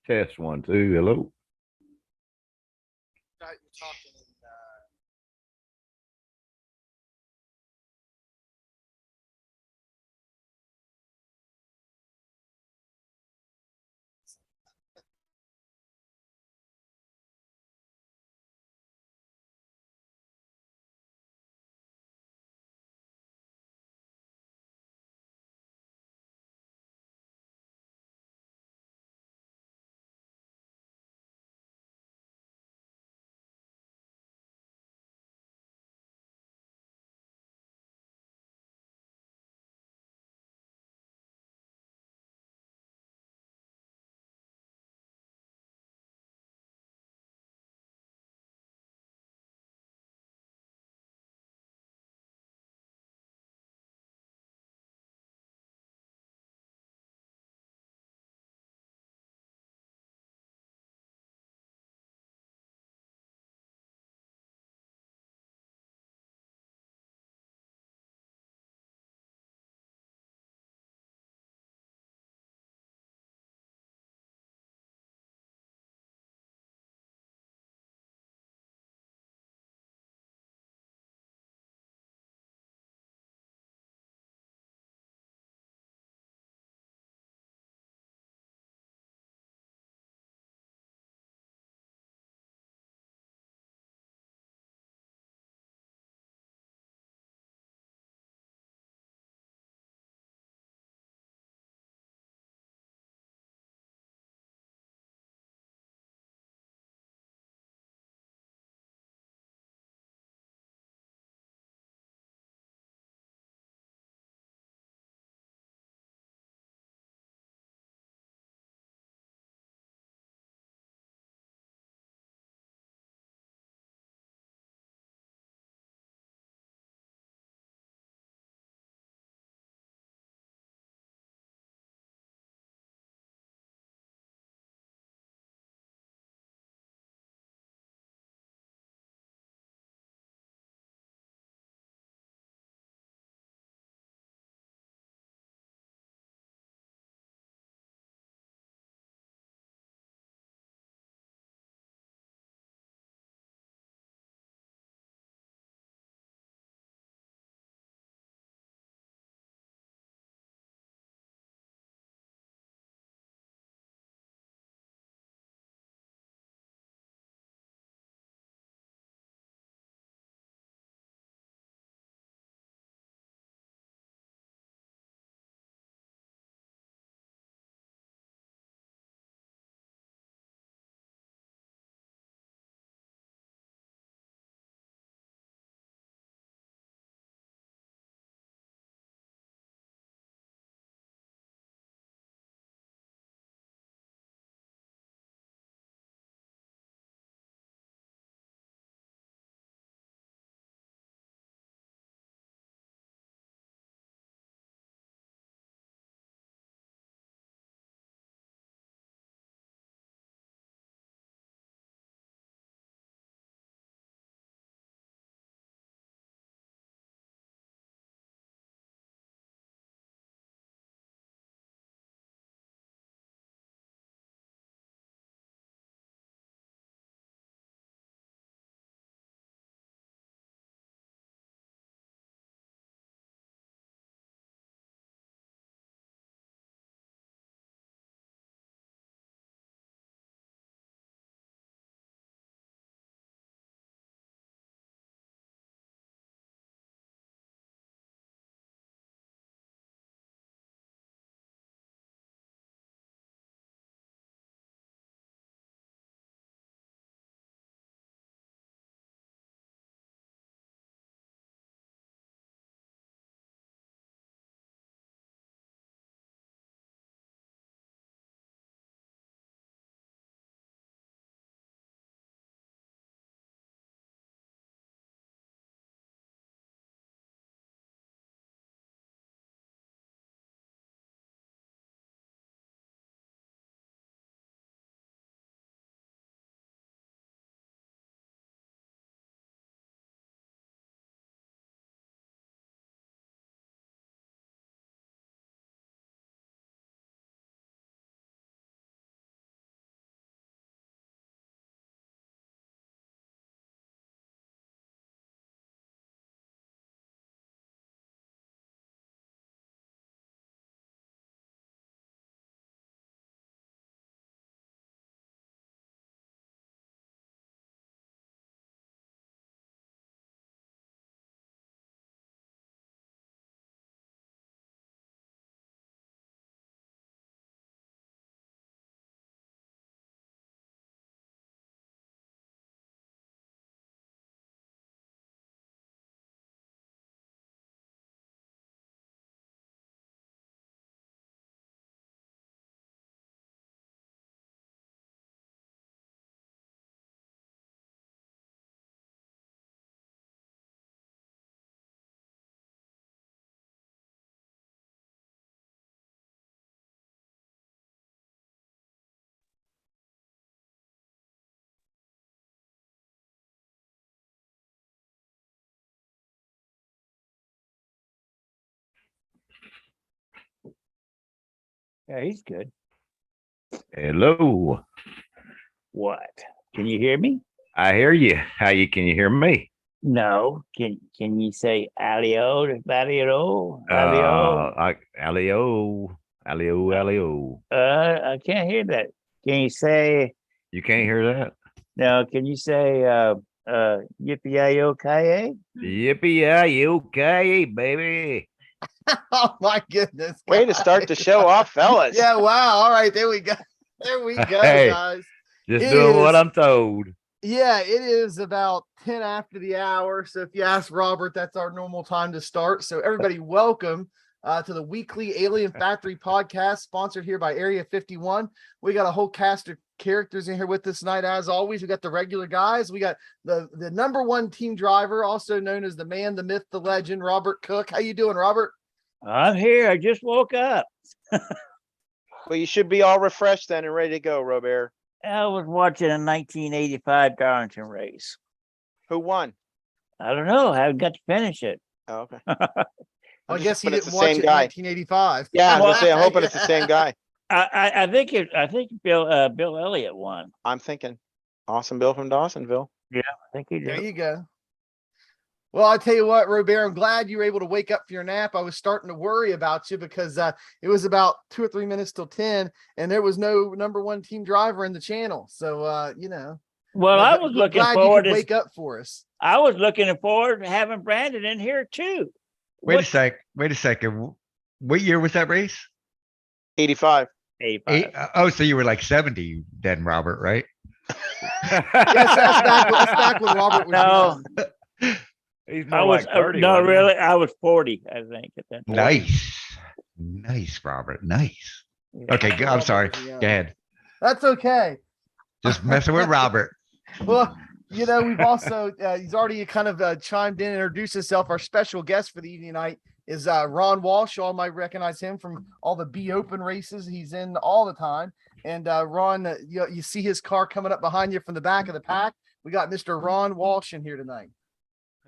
Test one, two. Hello. You're talking in Yeah, he's good. Hello. What? Can you hear me? I hear you. Can you hear me? No. Can you say alio, alio, alio? Alio, alio. I can't hear that. Can you say You can't hear that? no? Can you say yippee okay? Yippee okay, baby. Oh my goodness. Way to start the show off, fellas. Yeah, wow. All right, there we go. There we go, Hey. guys. Just It doing what is- I'm told. Yeah, it is about 10 after the hour. So if you ask Robert, that's our normal time to start. So everybody, welcome to the weekly Alien Factory podcast, sponsored here by Area 51. We got a whole cast of characters in here with us tonight. As always, we got the regular guys. We got the number one team driver, also known as the man, the myth, the legend, Robert Cook. How you doing, Robert? I'm here. I just woke up. Well, you should be all refreshed then and ready to go, Robert. I was watching a 1985 Darlington race. Who won? I don't know. I haven't got to finish it. Oh, okay. I guess he hoping it's didn't the watch same it in guy. 1985. Yeah, I was gonna say, I'm hoping it's the same guy. I think Bill Elliott won. I'm thinking. Awesome Bill from Dawsonville. I think he There did. you go. Well, I tell you what, Robert, I'm glad you were able to wake up for your nap. I was starting to worry about you because it was about 2 or 3 minutes till 10, and there was no number one team driver in the channel. So, you know. Well, I was looking glad forward you to could wake up for us. I was looking forward to having Brandon in here too. Wait a second. What year was that race? 85. 85. Oh, so you were like 70 then, Robert, right? Yes, that's back when Robert was No, young. He's I more was like 30. no, wasn't he? really. I was 40, I think, at that point. Nice, Robert. Nice. Okay, go, I'm sorry. Yeah. Go ahead. That's okay. Just messing with Robert. Well, you know, we've also, he's already kind of chimed in and introduced himself. Our special guest for the evening tonight is Ron Walsh. You all might recognize him from all the B Open races he's in all the time. And Ron, you see his car coming up behind you from the back of the pack. We got Mr. Ron Walsh in here tonight.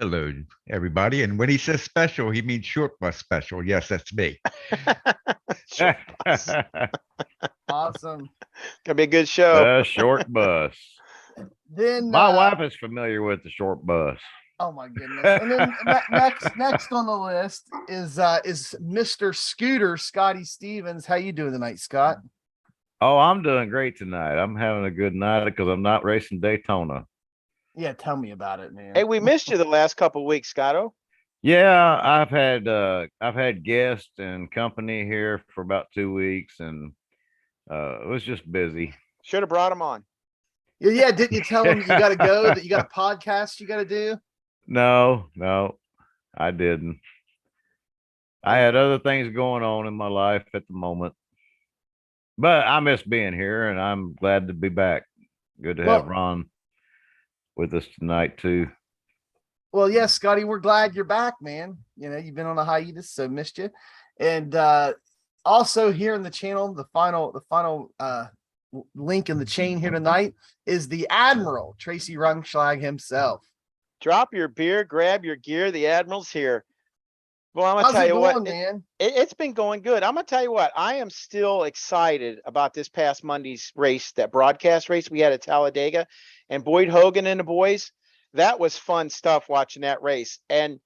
Hello, everybody. And when he says special, he means short bus special. Yes, that's me. Awesome. Gonna be a good show. The short bus. Then My wife is familiar with the short bus. oh my goodness. And then next on the list is Mr. Scooter, Scotty Stevens. How you doing tonight, Scott? Oh, I'm doing great tonight. I'm having a good night because I'm not racing Daytona. Yeah, tell me about it, man. Hey, we missed you the last couple of weeks, Scotto. Yeah, I've had guests and company here for about 2 weeks, and it was just busy. Should have brought him on. Yeah, didn't you tell him you got to go, that you got a podcast you got to do? No, I didn't. I had other things going on in my life at the moment, but I miss being here, and I'm glad to be back. Good to have Ron with us tonight too. Well, yes, Scotty, we're glad you're back, man. You know, you've been on a hiatus, so missed you. And also here in the channel, the final link in the chain here tonight is the Admiral, Tracy Rungschlag himself. Drop your beer, grab your gear. The Admiral's here. Well, I'm gonna How's tell it you going, what, man? it's been going good. I'm gonna tell you what, I am still excited about this past Monday's race, that broadcast race we had at Talladega, and Boyd Hogan and the boys. That was fun stuff watching that race. And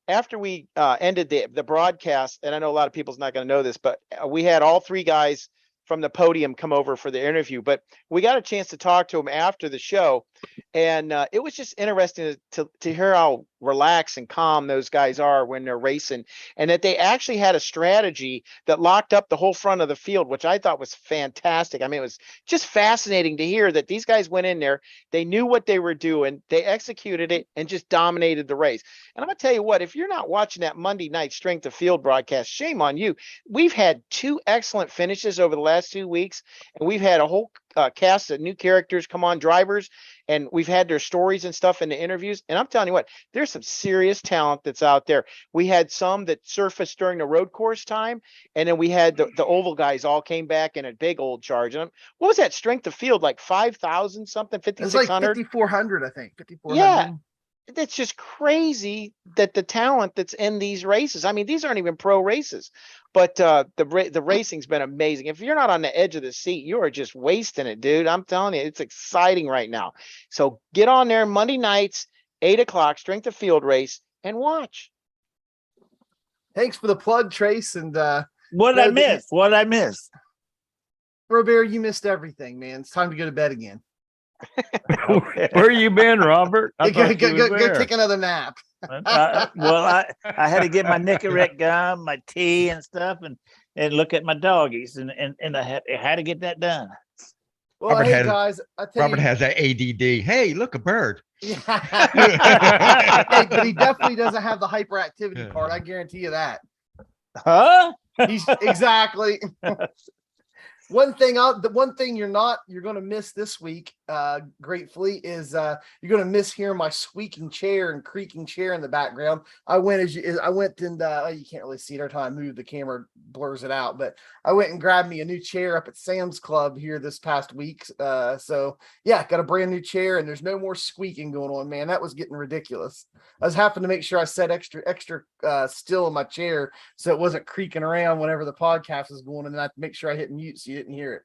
after we ended the broadcast, and I know a lot of people's not going to know this, but we had all three guys from the podium come over for the interview, but we got a chance to talk to them after the show. And it was just interesting to hear how relaxed and calm those guys are when they're racing, and that they actually had a strategy that locked up the whole front of the field, which I thought was fantastic. I mean, it was just fascinating to hear that these guys went in there, they knew what they were doing, they executed it, and just dominated the race. And I'm gonna tell you what, if you're not watching that Monday night Strength of Field broadcast, shame on you. We've had 2 excellent finishes over the last 2 weeks, and we've had a whole cast of new characters come on, drivers, and we've had their stories and stuff in the interviews. And I'm telling you what, there's some serious talent that's out there. We had some that surfaced during the road course time, and then we had the oval guys all came back in a big old charge. And what was that Strength of Field, like 5,000 something, It's like 5,600? 5,400, I think. 5,400. Yeah. It's just crazy that the talent that's in these races. I mean, these aren't even pro races, but the racing's been amazing. If you're not on the edge of the seat, you are just wasting it, dude. I'm telling you, it's exciting right now. So get on there Monday nights, 8 o'clock, strength of field race, and watch. Thanks for the plug, Trace. And What Yeah, I the- miss? What I miss? Robert, you missed everything, man. It's time to go to bed again. Where you been, Robert? I Go, thought go, you go, was go there. take another nap. Well, I had to get my Nicorette gum, my tea and stuff, and look at my doggies, and I had to get that done. Well, Robert hey has- guys, I tell Robert you, has that ADD. Hey, look, a bird. yeah. Hey, but he definitely doesn't have the hyperactivity part. I guarantee you that. Huh? He's exactly. The one thing you're going to miss this week, gratefully, is you're going to miss hearing my squeaking chair and creaking chair in the background. I went and you can't really see it every time I move, the camera blurs it out, but I went and grabbed me a new chair up at Sam's Club here this past week. So yeah, got a brand new chair and there's no more squeaking going on, man. That was getting ridiculous. I was having to make sure I sat extra still in my chair so it wasn't creaking around whenever the podcast was going, and then I had to make sure I hit mute so you didn't hear it.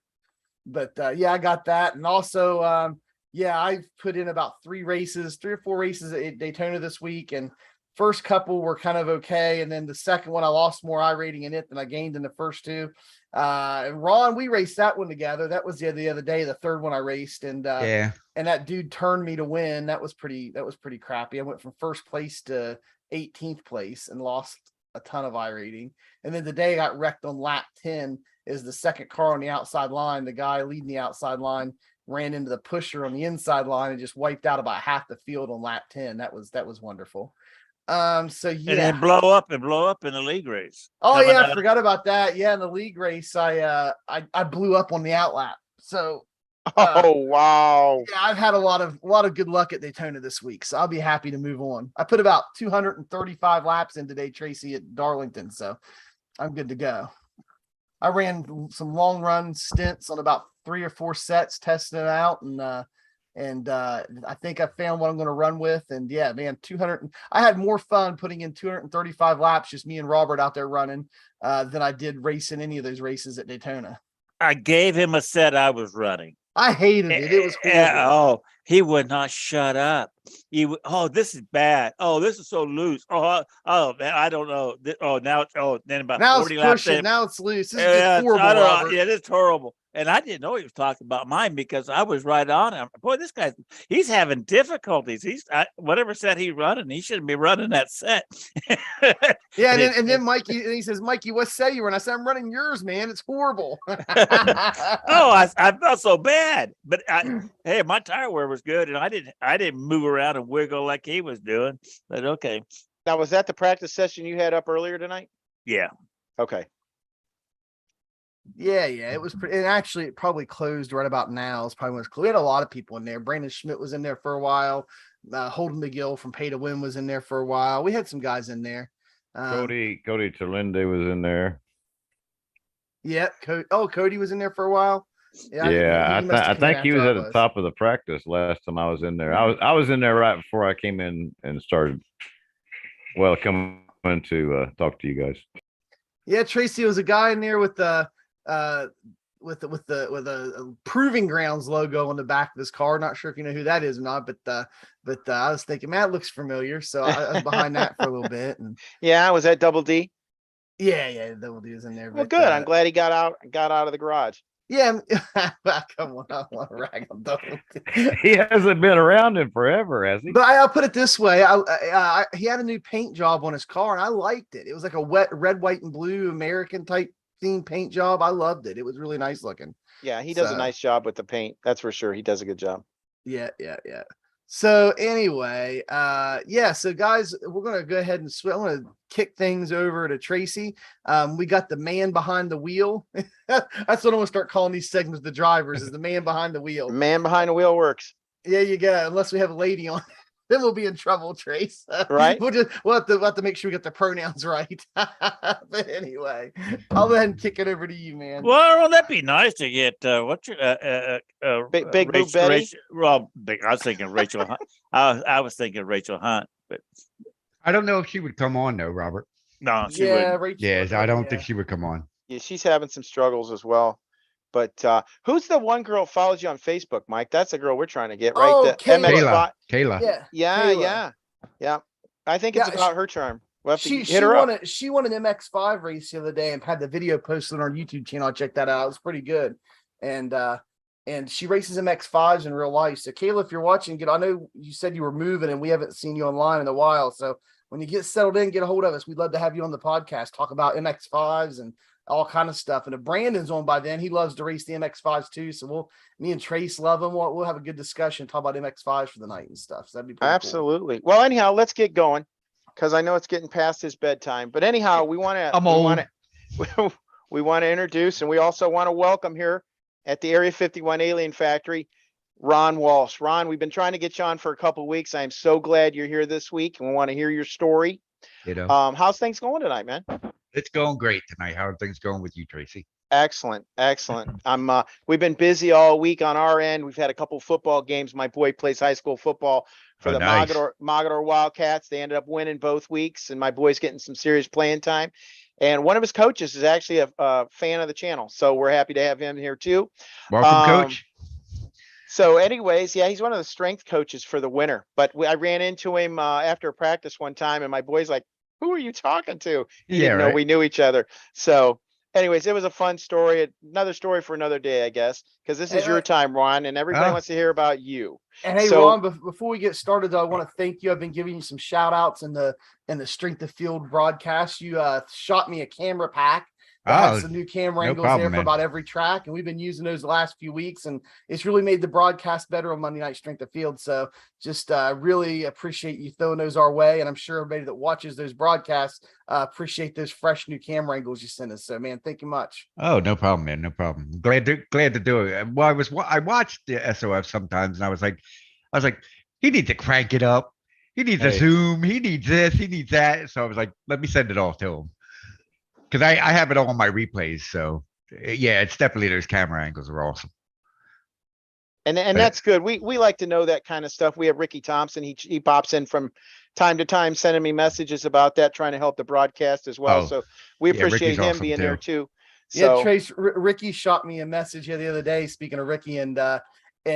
But yeah, I got that. And also I put in about 3 or 4 races at Daytona this week, and first couple were kind of okay, and then the second one I lost more iRating in it than I gained in the first 2. And Ron, we raced that one together. That was the other day, the third one I raced, and Yeah. and that dude turned me to win. That was pretty crappy. I went from first place to 18th place and lost a ton of iRating. And then the day I got wrecked on lap 10 is the second car on the outside line. The guy leading the outside line ran into the pusher on the inside line and just wiped out about half the field on lap 10. That was wonderful. So yeah. And then blow up in the league race. Oh Coming yeah, I out- forgot about that. Yeah, in the league race, I blew up on the outlap. So Oh wow. yeah, I've had a lot of good luck at Daytona this week, so I'll be happy to move on. I put about 235 laps in today, Tracy, at Darlington, so I'm good to go. I ran some long run stints on about 3 or 4 sets, testing it out, and I think I found what I'm going to run with. And yeah, man, I had more fun putting in 235 laps, just me and Robert out there running, than I did racing any of those races at Daytona. I gave him a set I was running. I hated it. It was horrible. Oh, he would not shut up. This is bad. Oh, this is so loose. Oh, man, I don't know. Then about Now 40 it's laps pushing. in. Now it's loose. This is Yeah, just horrible, I don't know. Robert. Yeah, it's horrible. And I didn't know he was talking about mine because I was right on him. Boy, this guy, he's having difficulties. Whatever set he's running, he shouldn't be running that set. Yeah, and then Mikey, and he says, Mikey, what set you run? I said, I'm running yours, man. It's horrible. I felt so bad. But hey, my tire wear was good, and I didn't move around and wiggle like he was doing. But okay. Now, was that the practice session you had up earlier tonight? Yeah. Okay. Yeah, it was pretty, and actually it probably closed right about now. It's probably when it's closed. We had a lot of people in there. Brandon Schmidt was in there for a while. Holden McGill from Pay to Win was in there for a while. We had some guys in there. Cody Talinde was in there. Yeah, Cody was in there for a while. Yeah, he must I have come think in he was after at I the top of the practice last time I was in there. I was in there right before I came in and started. Well, coming to talk to you guys. Yeah, Tracy, was a guy in there with a Proving Grounds logo on the back of his car. Not sure if you know who that is or not, but I was thinking, man, that looks familiar. So I was behind that for a little bit. And Yeah, was that Double D? yeah, Double D was in there. Well, but, good. I'm glad he got out of the garage. Yeah, come on, I don't want to rag on Double D. He hasn't been around in forever, has he? But I'll put it this way: he had a new paint job on his car, and I liked it. It was like a wet red, white, and blue American type theme paint job. I loved it. It was really nice looking. Yeah, he does a So- nice job with the paint. That's for sure. He does a good job. Yeah. So anyway, so guys, we're gonna go ahead and I'm gonna kick things over to Tracy. We got the man behind the wheel. That's what I'm gonna start calling these segments. The drivers is the man behind the wheel. The man behind the wheel works. Yeah, you go. Unless we have a lady on. then we'll be in trouble, Trace. Right. We'll have to make sure we get the pronouns right. But anyway, I'll go ahead and kick it over to you, man. Well, wouldn't that be nice to get what's your Big Boob Betty? Well, I was thinking Rachel Hunt. I was thinking Rachel Hunt, but I don't know if she would come on though, Robert. no, she Yeah, wouldn't. Rachel. Yes, I don't yeah. think she would come on. Yeah, she's having some struggles as well. But who's the one girl follows you on Facebook, Mike? That's the girl we're trying to get, right? Oh, The Kayla. MX5. Kayla. Yeah. Yeah, Kayla. yeah. I think it's Yeah, about her charm. We'll have to She hit her up. won an MX5 race the other day and had the video posted on our YouTube channel. I checked that out. It was pretty good. And she races MX5s in real life. So Kayla, if you're watching, I know you said you were moving and we haven't seen you online in a while. So when you get settled in, get a hold of us. We'd love to have you on the podcast, talk about MX5s and all kind of stuff. And if Brandon's on by then, he loves to race the MX5s too. So me and Trace love him. We'll have a good discussion, talk about MX5s for the night and stuff. So that'd be pretty Absolutely. Well, anyhow, let's get going because I know it's getting past his bedtime. But anyhow, we want to introduce, and we also want to welcome here at the Area 51 Alien Factory, Ron Walsh. Ron, we've been trying to get you on for a couple of weeks. I'm so glad you're here this week, and we want to hear your story. You know, How's things going tonight, man? it's going great tonight. How are things going with you, Tracy? Excellent. We've been busy all week on our end. We've had a couple football games. My boy plays high school football for Oh, the nice. Mogador Wildcats. They ended up winning both weeks, and my boy's getting some serious playing time. And one of his coaches is actually a fan of the channel, so we're happy to have him here too. Welcome, Coach. So anyways, yeah, he's one of the strength coaches for the winter. But I ran into him after practice one time, and my boy's like, "Who are you talking to?" He didn't know right. we knew each other. So anyways, it was a fun story. Another story for another day, I guess, because this is Hey, your time, Ron, and everybody Ah. wants to hear about you. And hey, So- Ron, before we get started, though, I want to thank you. I've been giving you some shout outs in the Strength of Field broadcast. You shot me a camera pack that Oh, has some new camera no angles problem, there for man. about every track. And we've been using those the last few weeks, and it's really made the broadcast better on Monday Night Strength of Field. So just really appreciate you throwing those our way. And I'm sure everybody that watches those broadcasts appreciate those fresh new camera angles you sent us. So, man, thank you much. Oh, no problem, man. No problem. Glad to do it. Well, I watched the SOF sometimes, and I was like, he needs to crank it up. He needs a Hey. zoom. He needs this. He needs that. So I was like, let me send it all to him because I have it all on my replays. So yeah, it's definitely those camera angles are awesome. And But- that's good. We like to know that kind of stuff. We have Ricky Thompson. He pops in from time to time, sending me messages about that, trying to help the broadcast as well. Oh, So we yeah, appreciate Ricky's him awesome being there too. Yeah, So Trace, Ricky shot me a message here the other day. Speaking of Ricky, and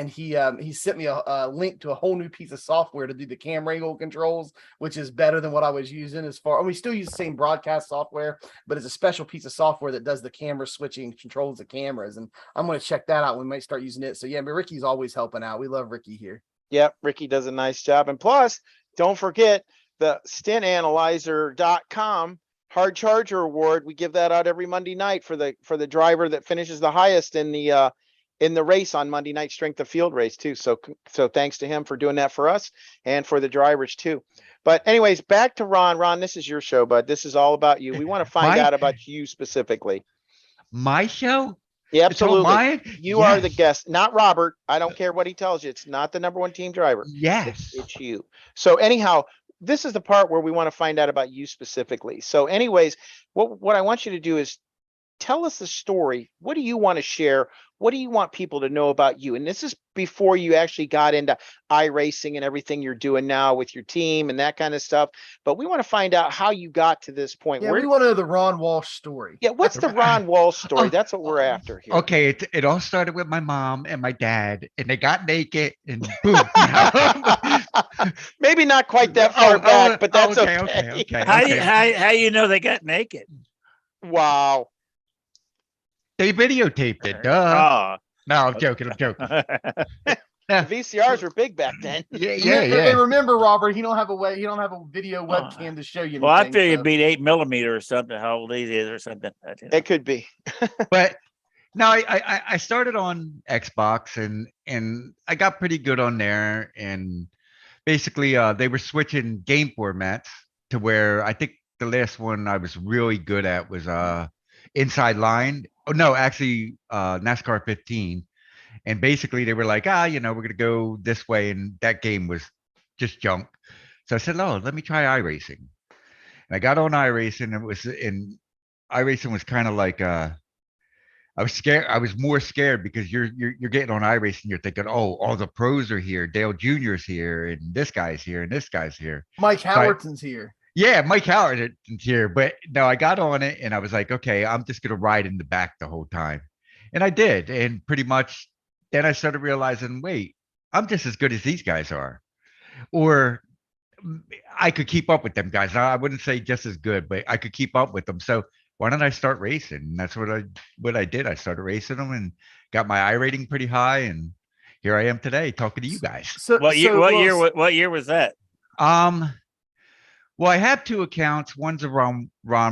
he sent me a link to a whole new piece of software to do the camera angle controls, which is better than what I was using. And we still use the same broadcast software, but it's a special piece of software that does the camera switching, controls the cameras, and I'm going to check that out. We might start using it. So yeah, but Ricky's always helping out. We love Ricky here. yep, Ricky does a nice job. And plus, don't forget the stintanalyzer.com hard charger award. We give that out every Monday night for the driver that finishes the highest in the race on Monday night strength of field race too. So thanks to him for doing that for us and for the drivers too. But anyways, back to Ron. Ron, this is your show, bud. This is all about you. We want to find My- out about you specifically. My show? Yeah, It's all absolutely. mine? You are the Yes. guest, not Robert. I don't care what he tells you. It's not the number one team driver. Yes. It's you. So anyhow, this is the part where we want to find out about you specifically. So anyways, what I want you to do is tell us the story. What do you want to share? What do you want people to know about you? And this is before you actually got into iRacing and everything you're doing now with your team and that kind of stuff. But we want to find out how you got to this point. Yeah, we want to know the Ron Walsh story. Yeah, what's the Ron Walsh story? That's what we're after here. Okay, it all started with my mom and my dad, and they got naked, and boom. Maybe not quite that far back, but that's okay. okay. How you know they got naked? Wow. They videotaped it. Duh. Oh. No, I'm joking. I'm joking. The VCRs were big back then. Yeah, And remember, Robert, he don't have a video webcam to show you. Well, I anything, figured so- it'd be 8mm or something. How old he is or something. I didn't know. It could be. But no, I started on Xbox and I got pretty good on there. And basically, they were switching game formats to where I think the last one I was really good at was Inside Line. Oh no, actually, NASCAR 15. And basically, they were like, we're gonna go this way, and that game was just junk. So I said, "Oh, let me try iRacing." And I got on iRacing. iRacing was kind of like I was scared. I was more scared because you're getting on iRacing. You're thinking, oh, all the pros are here. Dale Jr.'s here, and this guy's here, and this guy's here. Mike So Howerton's here. yeah, Mike Howard is here. But no, I got on it and I was like, okay, I'm just gonna ride in the back the whole time, and I did. And pretty much, then I started realizing, wait, I'm just as good as these guys are, or I could keep up with them guys. I wouldn't say just as good, but I could keep up with them. So why don't I start racing? And that's what I did. I started racing them and got my I rating pretty high, and here I am today talking to you guys. So What year? What year was that? Well, I have two accounts. One's a Ron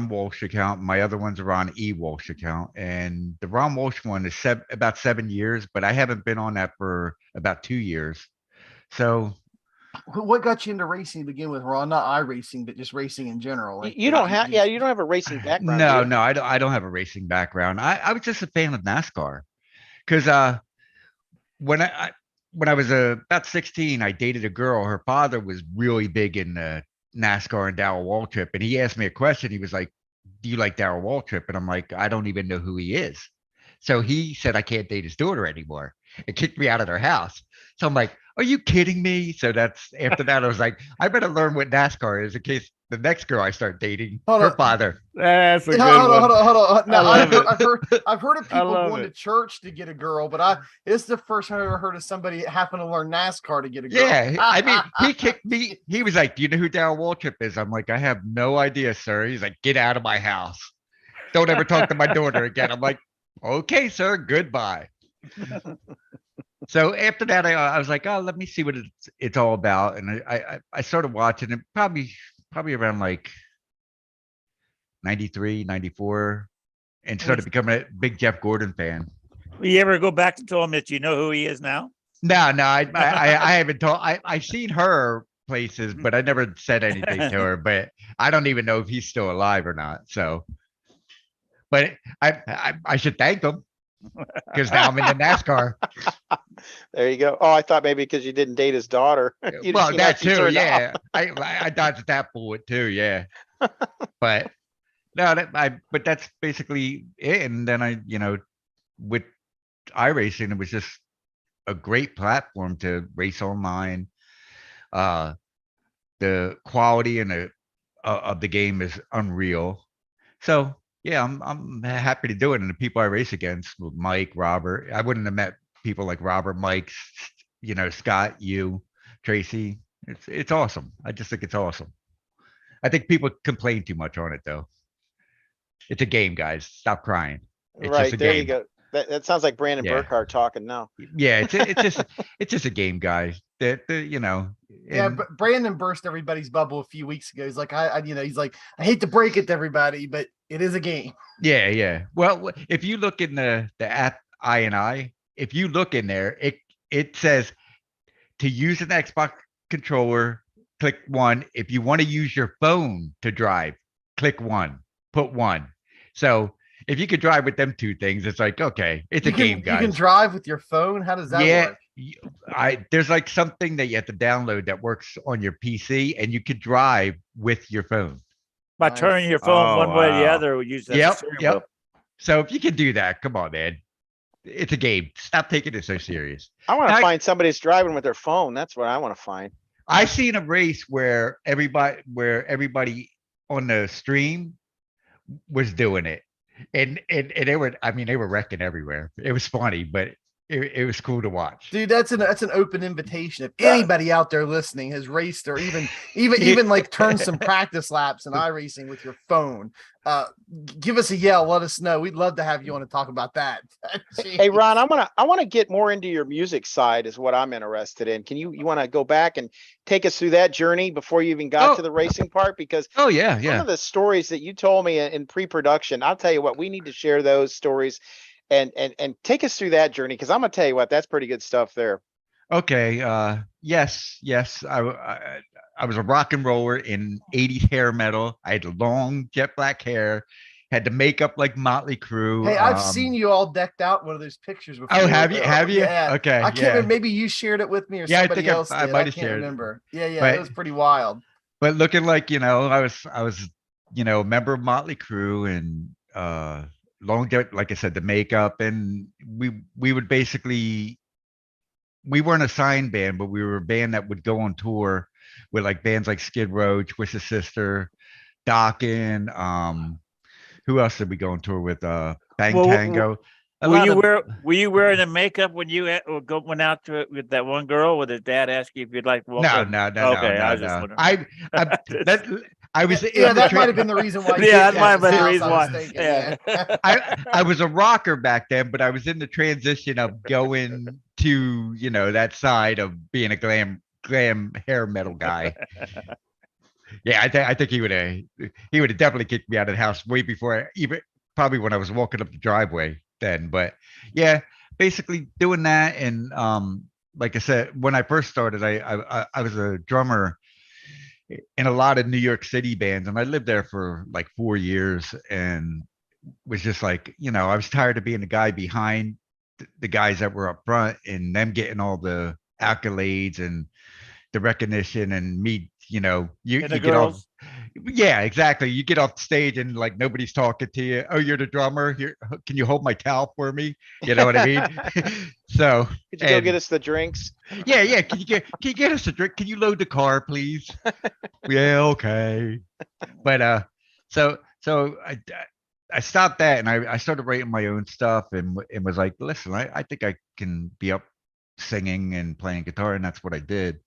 Walsh account. My other one's a Ron E. Walsh account. And the Ron Walsh one is about 7 years, but I haven't been on that for about 2 years. So what got you into racing to begin with, Ron? Not iRacing, but just racing in general. Like, You don't have, you don't have a racing background. no, do you? no, I don't have a racing background. I was just a fan of NASCAR because when I was about 16, I dated a girl. Her father was really big in NASCAR and Darrell Waltrip, and he asked me a question. He was like, "Do you like Darrell Waltrip?" And I'm like, "I don't even know who he is." So he said I can't date his daughter anymore and kicked me out of their house. So I'm like, "Are you kidding me?" So that's after that, I was like, "I better learn what NASCAR is in case the next girl I start dating, her father." That's a good Hold one. on. Now love it. I've heard of people love going to it. church to get a girl, but it's the first time I've ever heard of somebody having to learn NASCAR to get a girl. Yeah, I mean, he kicked me. He was like, "Do you know who Darrell Waltrip is?" I'm like, "I have no idea, sir." He's like, "Get out of my house. Don't ever talk to my daughter again." I'm like, "Okay, sir. Goodbye." So after that, I was like, "Oh, let me see what it's all about." And I started watching it probably around like 93, 94, and started becoming a big Jeff Gordon fan. Will you ever go back to tell him that you know who he is now? No, I haven't told. I've seen her places, but I never said anything to her. But I don't even know if he's still alive or not. So, but I should thank him because now I'm in the NASCAR. There you go. Oh, I thought maybe because you didn't date his daughter. You'd Well, seen how that she too. turned out. Yeah, I dodged that bullet too. Yeah, but no, but that's basically it. And then with iRacing, it was just a great platform to race online. The quality of the game is unreal. So yeah, I'm happy to do it. And the people I race against, Mike, Robert, I wouldn't have met people like Robert, Mike, Scott, you, Tracy. It's awesome. I just think it's awesome. I think people complain too much on it though. It's a game, guys. Stop crying. It's just a Right there, game. you go. That sounds like Brandon Yeah. Burkhardt talking now. Yeah, it's just a game, guys. That Yeah, and- but Brandon burst everybody's bubble a few weeks ago. He's like, he's like, I hate to break it to everybody, but it is a game. yeah. Well, if you look in the app I, if you look in there, it says to use an Xbox controller, click 1. If you want to use your phone to drive, click 1. Put 1. So if you could drive with them two things, it's like, okay, it's a game, guys. You can drive with your phone. How does that work? There's like something that you have to download that works on your PC, and you could drive with your phone. By Nice. turning your phone one way or the wow. other, we use that. as a steering wheel. So if you can do that, come on, man. It's a game. Stop taking it so serious. I want to Now- find somebody that's driving with their phone. That's what I want to find. I seen a race where everybody on the stream was doing it. And they were wrecking everywhere. It was funny, but it was cool to watch. Dude, that's an open invitation. If anybody out there listening has raced or even like turned some practice laps in iRacing with your phone, give us a yell. Let us know. We'd love to have you on to talk about that. Hey, Ron, I want to get more into your music side is what I'm interested in. Can you want to go back and take us through that journey before you even got to the racing part? Because Oh yeah, some yeah. of the stories that you told me in pre-production, I'll tell you what, we need to share those stories and take us through that journey. Cause I'm gonna tell you what, that's pretty good stuff there. Okay. Yes. I was a rock and roller in 80s hair metal. I had long jet black hair, had the makeup like Motley Crue. Hey, I've seen you all decked out in one of those pictures before. Oh, have you? Have you? Yeah. Okay. I can't remember. Maybe you shared it with me or Yeah, I somebody think else I did. might I have can't shared it. remember. Yeah, it But was pretty wild. looking like, I was, a member of Motley Crue and like I said, the makeup, and we would basically, we weren't a signed band, but we were a band that would go on tour with like bands like Skid Row, Twisted Sister, Dokken. Who else did we go on tour with? Bang Well, Tango. A lot of were you wearing the makeup when you went out to it with that one girl? With his dad ask you if you'd like to walk? no, on? no, no, no, Okay, I no, was just no. wondering. I was Yeah, in the that might have been the reason why. Yeah, You that might have did been the at his reason house, I why. was thinking, Yeah. I was a rocker back then, but I was in the transition of going to, that side of being a glam hair metal guy. Yeah, I think he would have definitely kicked me out of the house way before even probably when I was walking up the driveway then. But yeah, basically doing that. And like I said, when I first started, I was a drummer in a lot of New York City bands, and I lived there for like 4 years, and was just like, I was tired of being the guy behind the guys that were up front and them getting all the accolades and the recognition, and me, you And the get off. girls. Yeah, exactly. You get off the stage and like nobody's talking to you. Oh, you're the drummer. Here, can you hold my towel for me? You know what I mean? So, Could you go get us the drinks? yeah. Can you get us a drink? Can you load the car, please? Yeah, okay. But so I stopped that, and I started writing my own stuff, and was like, listen, I think I can be up singing and playing guitar, and that's what I did.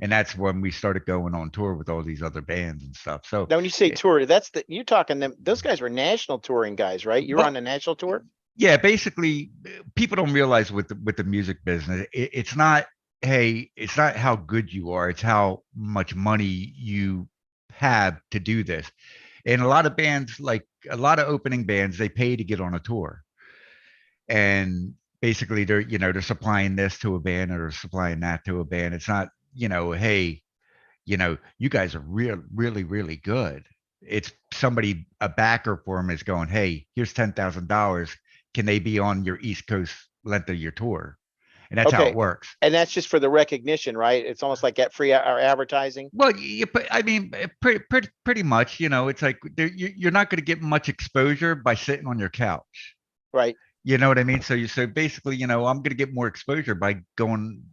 And that's when we started going on tour with all these other bands and stuff. So Now, when you say tour, you're talking them. Those guys were national touring guys, right? You were well, on a national tour. yeah, basically, people don't realize with the music business, it's not, hey, it's not how good you are, it's how much money you have to do this. And a lot of bands, like a lot of opening bands, they pay to get on a tour, and basically they're supplying this to a band or supplying that to a band. It's not, hey, you guys are really, really good. It's somebody, a backer for them, is going, hey, here's $10,000. Can they be on your East Coast length of your tour? And that's how Okay. it works. And that's just for the recognition, right? It's almost like that free our advertising. Well, I mean, pretty much, it's like you're not going to get much exposure by sitting on your couch. Right. You know what I mean? So basically, I'm going to get more exposure by going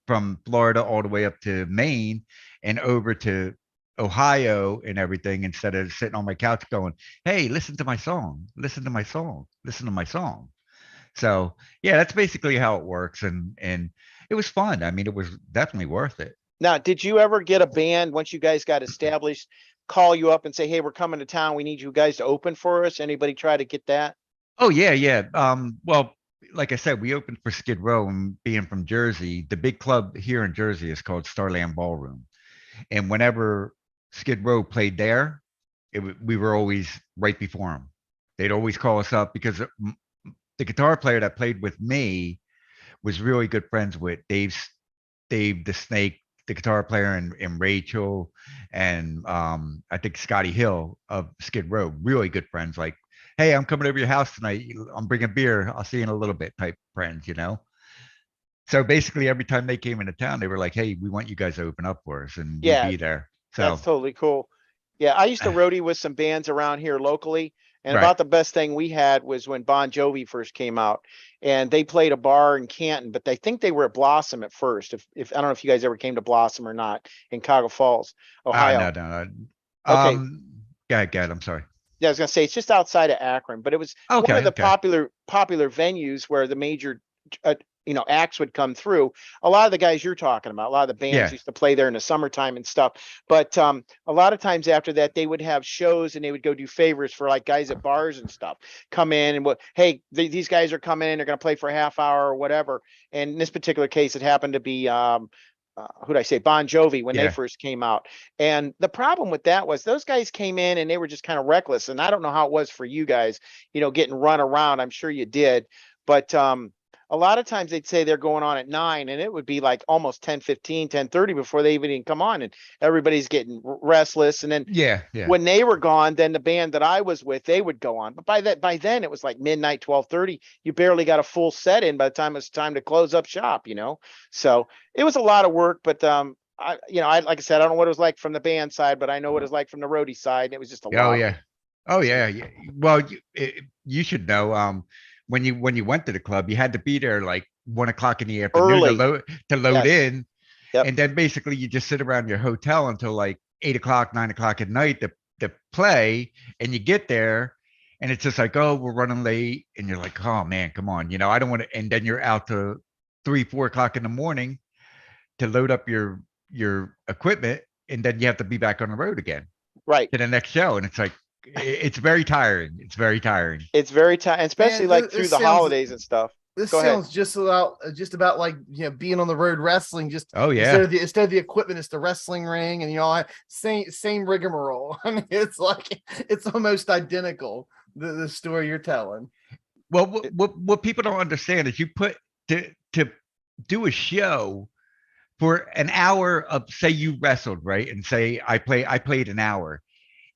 from Florida all the way up to Maine and over to Ohio and everything, instead of sitting on my couch going, hey, listen to my song, listen to my song, listen to my song. So yeah, that's basically how it works. And it was fun. I mean, it was definitely worth it. Now, did you ever get a band once you guys got established, call you up and say, hey, we're coming to town, we need you guys to open for us? Anybody try to get that? Oh yeah. Well, like I said, we opened for Skid Row, and being from Jersey, the big club here in Jersey is called Starland Ballroom. And whenever Skid Row played there, we were always right before them. They'd always call us up because the guitar player that played with me was really good friends with Dave the Snake, the guitar player, and Rachel, and I think Scotty Hill of Skid Row, really good friends. Like, hey, I'm coming over your house tonight. I'm bringing beer. I'll see you in a little bit type friends, So basically, every time they came into town, they were like, hey, we want you guys to open up for us, and we'd Yeah, be there. So that's totally cool. Yeah, I used to roadie with some bands around here locally, and Right. about the best thing we had was when Bon Jovi first came out, and they played a bar in Canton, but I think they were at Blossom at first. If I don't know if you guys ever came to Blossom or not, in Cuyahoga Falls, Ohio. No. Okay. Go ahead. I'm sorry. Yeah, I was gonna say it's just outside of Akron, but it was one Okay. of the Okay. popular venues where the major acts would come through. A lot of the guys you're talking about, a lot of the bands Yeah. used to play there in the summertime and stuff. But a lot of times after that, they would have shows and they would go do favors for like guys at bars and stuff. Come in and hey, these guys are coming in, they're gonna play for a half hour or whatever. And in this particular case, it happened to be who'd I say, Bon Jovi, when they Yeah. first came out. And the problem with that was those guys came in and they were just kind of reckless. And I don't know how it was for you guys, getting run around. I'm sure you did. But a lot of times they'd say they're going on at 9 and it would be like almost 10:15, 10:30 before they even come on, and everybody's getting restless. And then Yeah. when they were gone, then the band that I was with, they would go on. But by then it was like midnight, 12:30. You barely got a full set in by the time it was time to close up shop, So it was a lot of work, but like I said, I don't know what it was like from the band side, but I know what it was like from the roadie side. And it was just a Oh lot. yeah. Oh yeah. Well, you should know. When you went to the club, you had to be there like 1 o'clock in the afternoon Early. to load Yes. in, Yep. and then basically you just sit around your hotel until like 8 o'clock, 9 o'clock at night to play, and you get there, and it's just like, oh, we're running late, and you're like, oh man, come on, I don't want to, and then you're out to 3, 4 o'clock in the morning to load up your equipment, and then you have to be back on the road again Right. to the next show, and it's like it's very tiring. It's very tiring. It's very tiring, especially Man, like this through the sounds- holidays and stuff. This Go ahead. sounds just about like being on the road wrestling. Just Oh instead yeah. of the equipment, it's the wrestling ring, and same rigmarole. I mean, it's almost identical. The story you're telling. Well, what people don't understand is you put to do a show for an hour of, say you wrestled, right, and say I played an hour.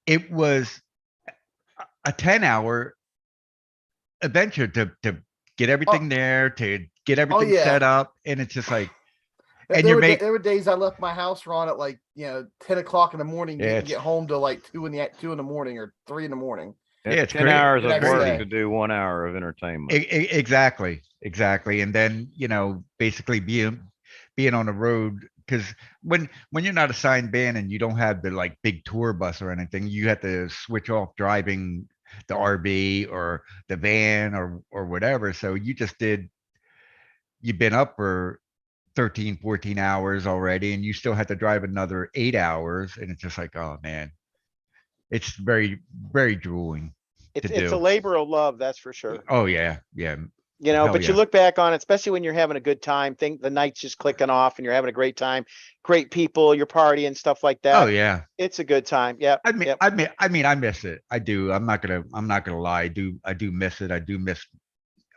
It was a 10-hour adventure to get everything there, to get everything yeah. set up, and it's just like, and there were days I left my house, Ron, at like 10 o'clock in the morning, Yeah, get home to like 2 in the morning or 3 in the morning. Yeah, it's 10 great. hours The of next work day. to do 1 hour of entertainment. Exactly. And then basically being on the road, because when you're not a signed band and you don't have the like big tour bus or anything, you have to switch off driving the RV or the van or whatever. So you've been up for 13, 14 hours already, and you still have to drive another 8 hours, and it's just like, oh man, it's very, very drooling. It's a labor of love, that's for sure. Oh yeah. Hell But you yeah. look back on it, especially when you're having a good time, think the night's just clicking off and you're having a great time, great people, you're partying, stuff like that. Oh yeah. It's a good time. Yeah. I miss it. I do. I'm not gonna lie. I do miss it. I do miss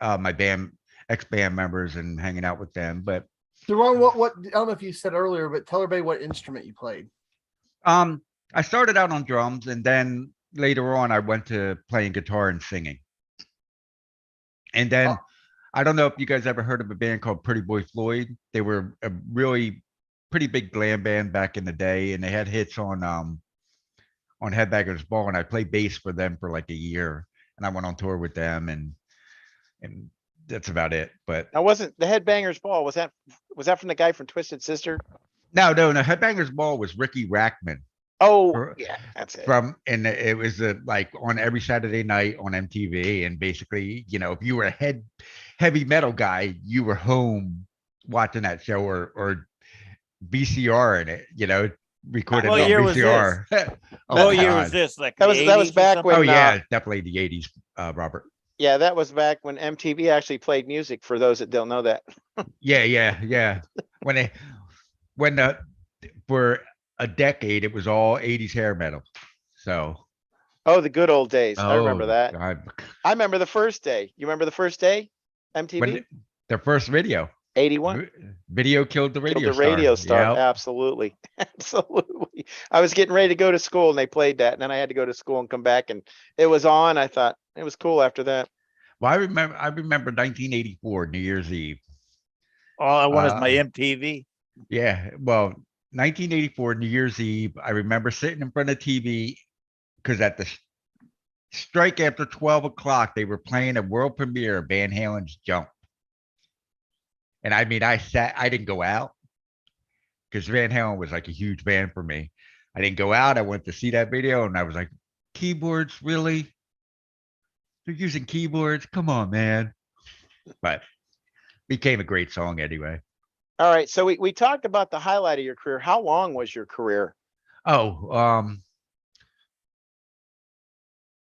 my ex-band members and hanging out with them. But So Ron, what I don't know if you said earlier, but tell everybody what instrument you played. I started out on drums, and then later on I went to playing guitar and singing. And then I don't know if you guys ever heard of a band called Pretty Boy Floyd. They were a really pretty big glam band back in the day, and they had hits on Headbangers Ball, and I played bass for them for like a year, and I went on tour with them, and that's about it. But Now, wasn't the Headbangers Ball, was that from the guy from Twisted Sister? no, Headbangers Ball was Ricky Rackman. Oh, yeah, that's it. And it was like on every Saturday night on MTV, and basically, if you were a heavy metal guy, you were home watching that show or VCR in it, recorded What on year was VCR. What year was this? Like That the was 80s or back something? when Oh yeah, definitely the 80s, Robert. Yeah, that was back when MTV actually played music, for those that don't know that. Yeah. When for a decade it was all 80s hair metal. So Oh, the good old days. I remember that. God. I remember the first day. You remember the first day? MTV? When their first video 81. video killed the radio Killed the radio star. Yep. Absolutely. Absolutely. I was getting ready to go to school and they played that, and then I had to go to school and come back, and it was on. I thought it was cool after that. Well, I remember 1984 New Year's Eve. All I want is my MTV. Yeah, well, 1984 New Year's Eve. I remember sitting in front of TV because at the strike after 12 o'clock, they were playing a world premiere of Van Halen's Jump. And I mean, I didn't go out because Van Halen was like a huge band for me. I didn't go out. I went to see that video, and I was like, keyboards, really? They're using keyboards? Come on, man. But became a great song anyway. All right. So we talked about the highlight of your career. How long was your career? Oh,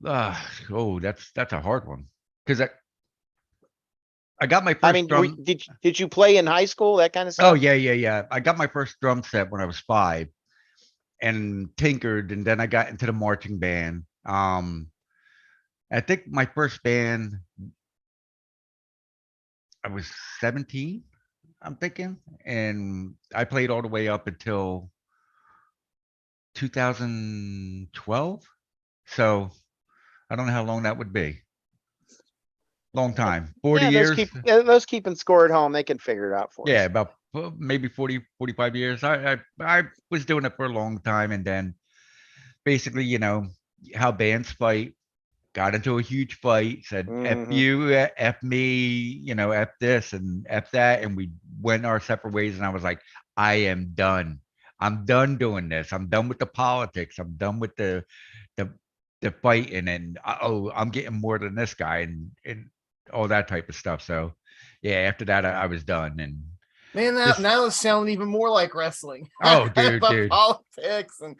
that's a hard one because I got my first I mean, drum. did you play in high school, that kind of stuff? Oh yeah. I got my first drum set when I was 5 and tinkered, and then I got into the marching band. I think my first band, I was 17, I'm thinking, and I played all the way up until 2012. So I don't know how long that would be. Long time, 40 Yeah, years. those keeping score at home, they can figure it out for Yeah, us. about maybe 40, 45 years. I was doing it for a long time, and then basically, how bands fight. Got into a huge fight, said F Mhm. you, F me, F this and F that. And we went our separate ways. And I was like, I am done. I'm done doing this. I'm done with the politics. I'm done with the the fighting. And oh, I'm getting more than this guy and all that type of stuff. So yeah, after that, I was done. And Man, just, now it's sounding even more like wrestling. oh, dude, About dude. politics and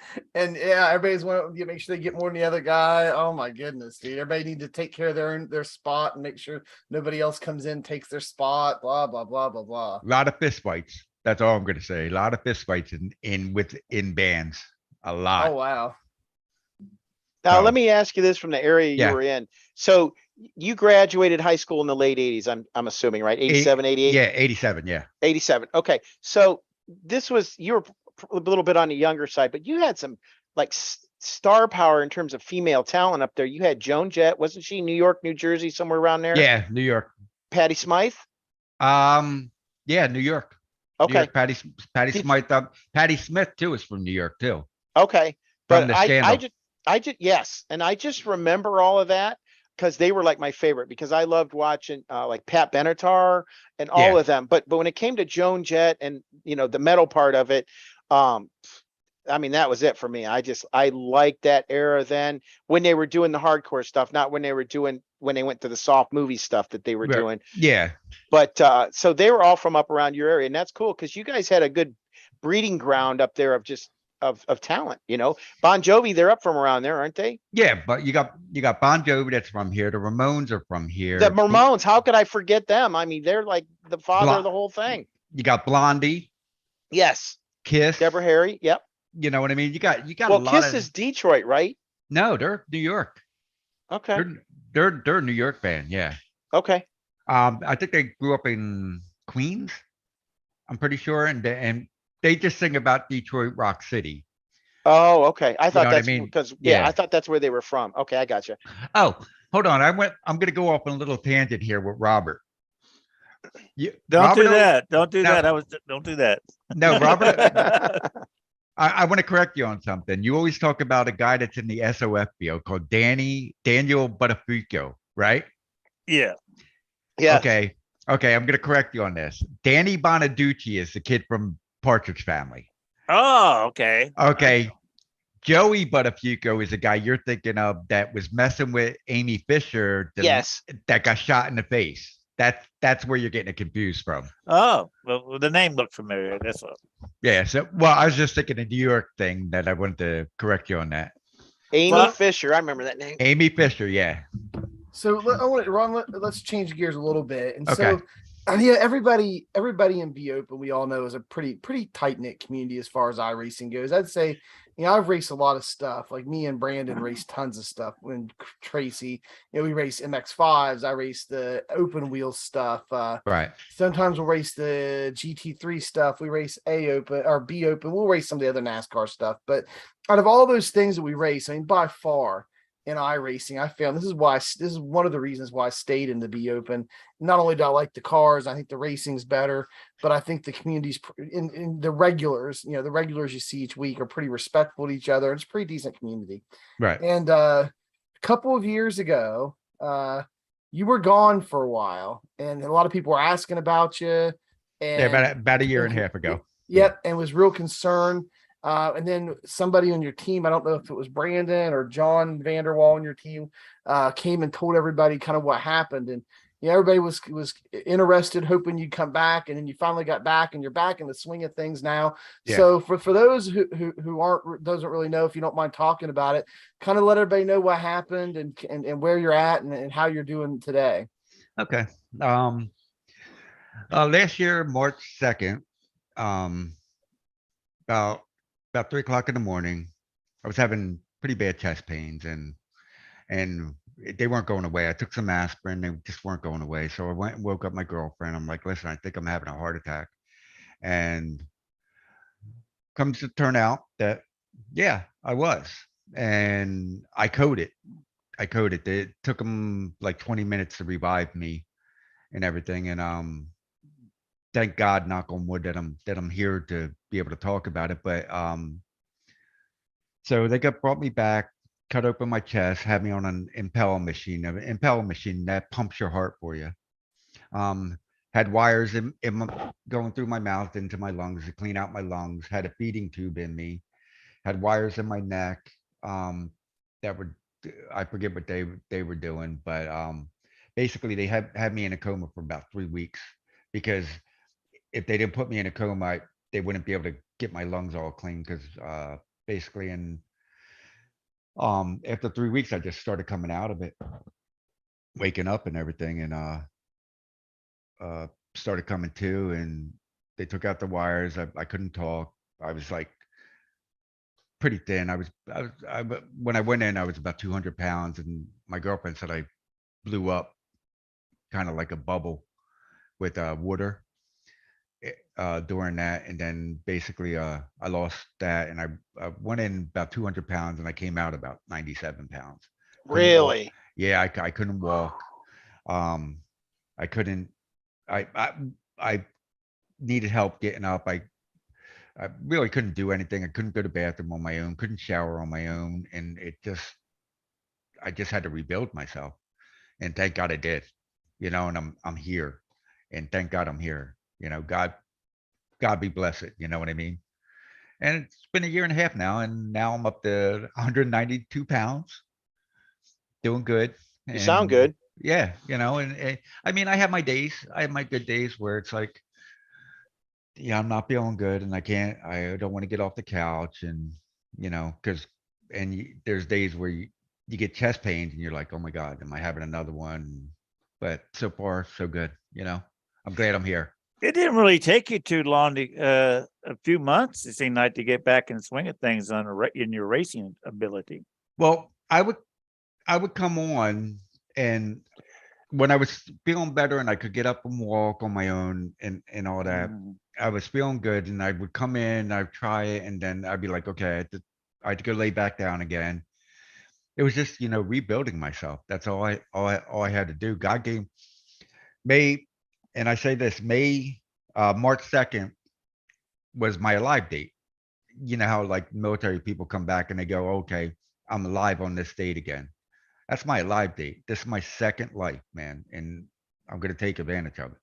yeah, everybody's want to make sure they get more than the other guy. Oh my goodness, dude! Everybody need to take care of their spot and make sure nobody else comes in takes their spot. Blah blah blah blah blah. A lot of fist fights. That's all I'm gonna say. A lot of fist fights in bands. A lot. Oh wow. Now, So, let me ask you this from the area you yeah. were in. So you graduated high school in the late 80s, I'm assuming, right? 87, 88? Yeah, 87. Yeah. 87. Okay. So you were a little bit on the younger side, but you had some like star power in terms of female talent up there. You had Joan Jett, wasn't she New York, New Jersey, somewhere around there? Yeah, New York. Patty Smythe? Yeah, New York. New Okay. York, Patty Smythe. Patty Smith too is from New York too. Okay. From But the Scandal. yes. And I just remember all of that because they were like my favorite because I loved watching like Pat Benatar and all Yeah. of them. But when it came to Joan Jett and the metal part of it, I mean, that was it for me. I liked that era then when they were doing the hardcore stuff, not when they went to the soft movie stuff that they were Right. doing. Yeah. But so they were all from up around your area, and that's cool because you guys had a good breeding ground up there of just of talent. Bon Jovi, they're up from around there, aren't they? Yeah, but you got Bon Jovi that's from here. The Ramones are from here. The Ramones, how could I forget them? I mean, they're like the father Blo- of the whole thing. You got Blondie, Yes, Kiss. Deborah Harry. Yep. You know what I mean? You got Well, a lot Kiss of is Detroit, right? no, they're New York. Okay. They're a New York band. Yeah. Okay. I think they grew up in Queens. I'm pretty sure, and they just sing about Detroit Rock City. Oh, okay. I You know thought what I that's mean? because Yeah. I thought that's where they were from. Okay, I got you. Oh, hold on. I'm going to go off on a little tangent here with Robert. Don't do Robert, that. Don't do now- that. Don't do that. No, Robert. I want to correct you on something. You always talk about a guy that's in the SOFBO called Daniel Buttafuoco, right? Yeah. Yeah. Okay. Okay. I'm going to correct you on this. Danny Bonaducci is the kid from Partridge Family. Oh, okay. Okay. Joey Buttafuoco is the guy you're thinking of that was messing with Amy Fisher. Yes. That got shot in the face. That's where you're getting it confused from. Oh, well, the name looked familiar. That's all. Yeah. So, well, I was just thinking a New York thing that I wanted to correct you on that. Amy Well- Fisher, I remember that name. Amy Fisher. Yeah. So I want to Ron. Let's change gears a little bit. And Okay. so, yeah, everybody in Be Open, we all know is a pretty tight knit community as far as iRacing goes. I'd say, I've raced a lot of stuff. Like me and Brandon raced tons of stuff. When Tracy, we race MX5s. I race the open wheel stuff. Right. Sometimes we'll race the GT3 stuff. We race A Open or B Open. We'll race some of the other NASCAR stuff. But out of all those things that we race, I mean, by far in iRacing, I found this is one of the reasons why I stayed in the Be Open. Not only do I like the cars, I think the racing's better, but I think the communities in the regulars, the regulars you see each week are pretty respectful to each other. It's a pretty decent community. Right. And a couple of years ago, you were gone for a while, and a lot of people were asking about you. And Yeah, about a year and a half ago. Yep, and was real concerned. And then somebody on your team, I don't know if it was Brandon or John Vanderwall on your team, came and told everybody kind of what happened. And everybody was interested, hoping you'd come back, and then you finally got back, and you're back in the swing of things now. Yeah. So for those who doesn't really know, if you don't mind talking about it, kind of let everybody know what happened and where you're at and how you're doing today. Okay. Last year, March 2nd, about 3:00 in the morning, I was having pretty bad chest pains, and and they weren't going away. I took some aspirin, they just weren't going away. So I went and woke up my girlfriend. I'm like, listen, I think I'm having a heart attack. And comes to turn out that, yeah, I was. And I coded. I coded. It took them like 20 minutes to revive me and everything. And thank God, knock on wood, that I'm here to be able to talk about it. But so they brought me back, cut open my chest, had me on an impeller machine that pumps your heart for you. Had wires going through my mouth into my lungs to clean out my lungs. Had a feeding tube in me. Had wires in my neck. That were, I forget what they were doing, but basically they had me in a coma for about 3 weeks, because if they didn't put me in a coma, they wouldn't be able to get my lungs all clean, because basically after 3 weeks I just started coming out of it, waking up and everything, and started coming to, and they took out the wires. I couldn't talk. I was like pretty thin. When I went in, I was about 200 pounds, and my girlfriend said I blew up kind of like a bubble with water during that. And then basically I lost that, and I went in about 200 pounds, and I came out about 97 pounds. Couldn't walk. Really? Yeah, I couldn't walk. I couldn't. I needed help getting up. I really couldn't do anything. I couldn't go to the bathroom on my own. Couldn't shower on my own, and I just had to rebuild myself. And thank God I did. And I'm here, and thank God I'm here. God be blessed. You know what I mean? And it's been a year and a half now, and now I'm up to 192 pounds, doing good. You sound And good. yeah, and I mean, I have my days. I have my good days where it's like, yeah, I'm not feeling good, and I don't want to get off the couch, and because there's days where you get chest pains, and you're like, oh my God, am I having another one? But so far, so good. I'm glad I'm here. It didn't really take you too long a few months, it seemed like, to get back in the swing of things in your racing ability. Well, I would come on, and when I was feeling better and I could get up and walk on my own and all that, I was feeling good, and I would come in, I'd try it, and then I'd be like, okay, I had to go lay back down again. It was just, rebuilding myself. That's all I had to do. God gave May, and I say this, March 2nd was my alive date. You know how like military people come back and they go, okay, I'm alive on this date again. That's my alive date. This is my second life, man, and I'm going to take advantage of it.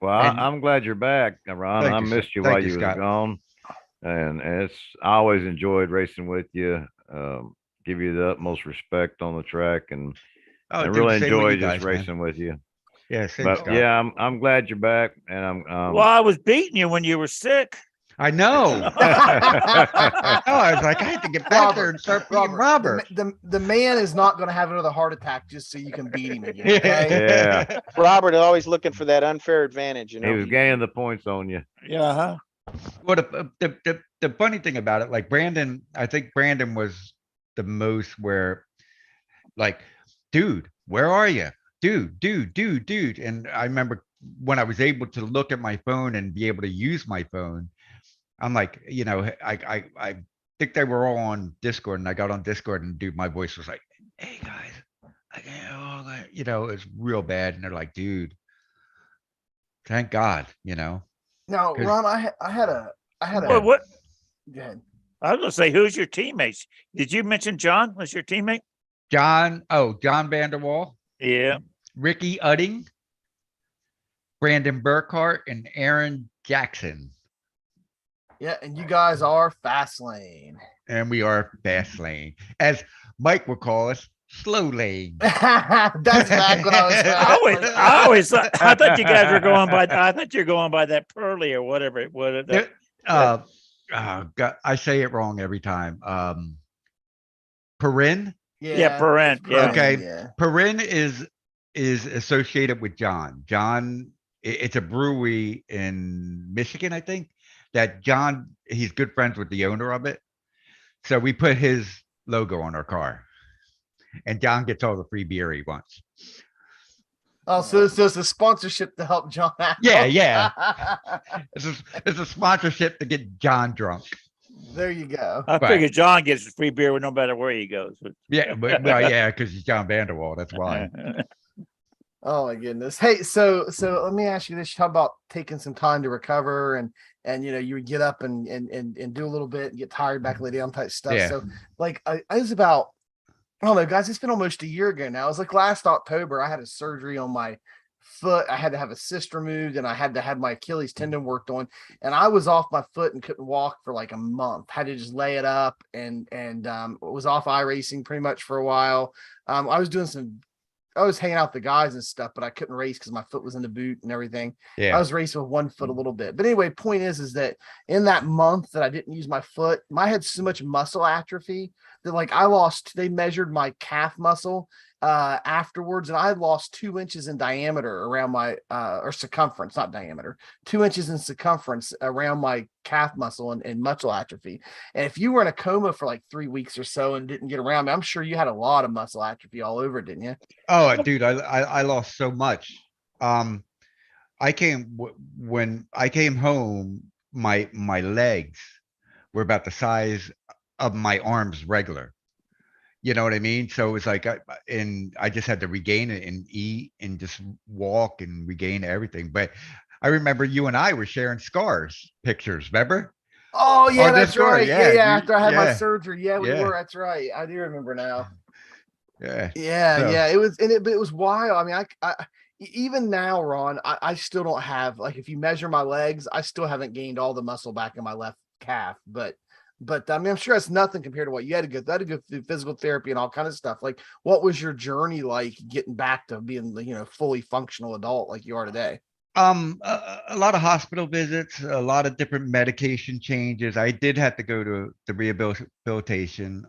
Well, And I'm glad you're back, Ron. thank I you, missed you thank while you, you was Scott. gone, and I always enjoyed racing with you. Give you the utmost respect on the track, and Oh, I dude, really same with you enjoy just guys, man. racing with you. Yeah, same, But Scott. yeah, I'm glad you're back, and Well, I was beating you when you were sick. I know. Oh, I was like, I had to get back there and start beating Robert. The man is not going to have another heart attack just so you can beat him again. Okay? Yeah. Robert is always looking for that unfair advantage. He was gaining the points on you. Yeah. Well, the funny thing about it, like Brandon, I think Brandon was the most where, like, dude, where are you? Dude. And I remember when I was able to look at my phone and be able to use my phone, I'm like, I think they were all on Discord, and I got on Discord, and dude, my voice was like, hey guys, I can't, it's real bad. And they're like, dude, thank God, Now, 'Cause- Ron, I had a. What? Go ahead. I was gonna say, who's your teammates? Did you mention John was your teammate? John Vanderwall, Yeah. Ricky Udding, Brandon Burkhart, and Aaron Jackson. Yeah, and you guys are fast lane. And we are fast lane, as Mike would call us, slow lane. That's back when I was fast. I always thought, I thought you guys were going by. I thought you're going by that Pearly or whatever it was. God, I say it wrong every time. Perrin. Yeah, Perrin. Yeah. Okay. Yeah. Perrin is associated with John. John, it's a brewery in Michigan, I think. That John, he's good friends with the owner of it. So we put his logo on our car. and John gets all the free beer he wants. Oh, so it's a sponsorship to help John out. Yeah. It's a sponsorship to get John drunk. There you go. I Right. figure John gets free beer no matter where he goes. Yeah, well, because he's John Vanderwall. That's why. Oh my goodness. Hey, so let me ask you this. How about taking some time to recover and you would get up and do a little bit and get tired, back lay down type stuff. Yeah. So like I was about, I don't know, guys, it's been almost a year ago now. It was like last October. I had a surgery on my foot. I had to have a cyst removed and I had to have my Achilles tendon worked on. And I was off my foot and couldn't walk for like a month. Had to just lay it up and was off iRacing pretty much for a while. I was hanging out with the guys and stuff, but I couldn't race because my foot was in the boot and everything. Yeah. I was racing with one foot a little bit. But anyway, point is that in that month that I didn't use my foot, I had so much muscle atrophy that like they measured my calf muscle afterwards, and I had lost 2 inches in diameter around my or circumference, not diameter, 2 inches in circumference around my calf muscle and muscle atrophy. And if you were in a coma for like 3 weeks or so and didn't get around, I'm sure you had a lot of muscle atrophy all over, didn't you? Oh, dude, I lost so much. When I came home, my legs were about the size of my arms regular. You know what I mean? So it was like, I just had to regain it and eat and just walk and regain everything. But I remember you and I were sharing scars pictures, remember? Oh yeah, On that's Discord, right. yeah, Yeah, after I had my yeah. surgery. Yeah, we Yeah. were. That's right. I do remember now. Yeah. Yeah, So- yeah. It was, but it was wild. I mean, even now, Ron, I still don't have, like, if you measure my legs, I still haven't gained all the muscle back in my left calf. But I mean, I'm sure it's nothing compared to what you had to go. That had to go through physical therapy and all kind of stuff. Like, what was your journey like getting back to being, fully functional adult like you are today? A lot of hospital visits, a lot of different medication changes. I did have to go to the rehabilitation.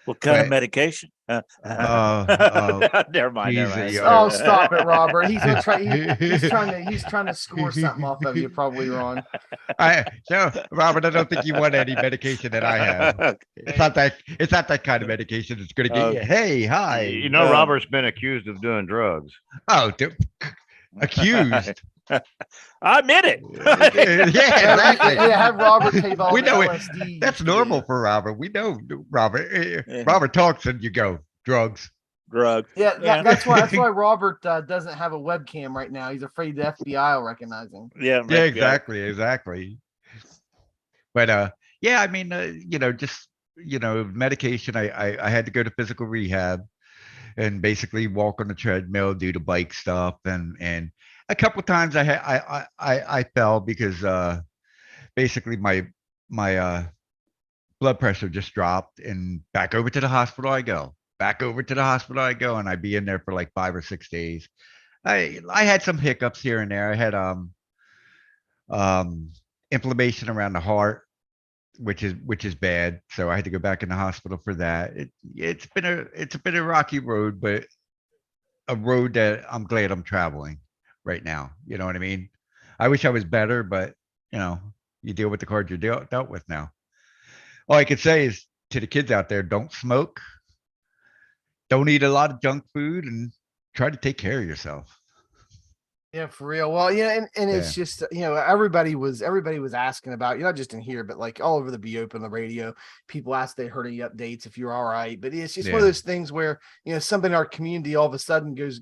What kind of But- medication? Jesus, Never mind. yeah. Oh, stop it, Robert. He's gonna try. He's trying to score something off of you, probably, Ron. So Robert, I don't think you want any medication that I have. It's not that kind of medication that's going to get you. Hey, hi. You know, Robert's been accused of doing drugs. Oh, accused. I admit it. Yeah, exactly. Yeah, have Robert take all We the know it. LSD. That's normal for Robert. We know Robert. Yeah. Robert talks and you go drugs. Drug. Yeah, Yeah. that's why Robert doesn't have a webcam right now. He's afraid the FBI will recognize him. Yeah. Yeah, exactly. But yeah, I mean, just medication. I had to go to physical rehab and basically walk on the treadmill, do the bike stuff, and a couple times I fell because basically my blood pressure just dropped, and back over to the hospital I go. And I'd be in there for like 5 or 6 days. I had some hiccups here and there. I had inflammation around the heart, which is bad. So I had to go back in the hospital for that. It's been a rocky road, but a road that I'm glad I'm traveling right now. You know what I mean? I wish I was better, but you deal with the cards you're dealt with now. All I could say is to the kids out there, don't smoke, don't eat a lot of junk food, and try to take care of yourself. Yeah, for real. Well, yeah, and it's just, everybody was asking about, not just in here, but like all over the Be Open, the radio, people asked they heard any updates, if you're all right. But it's just one of those things where, something in our community all of a sudden goes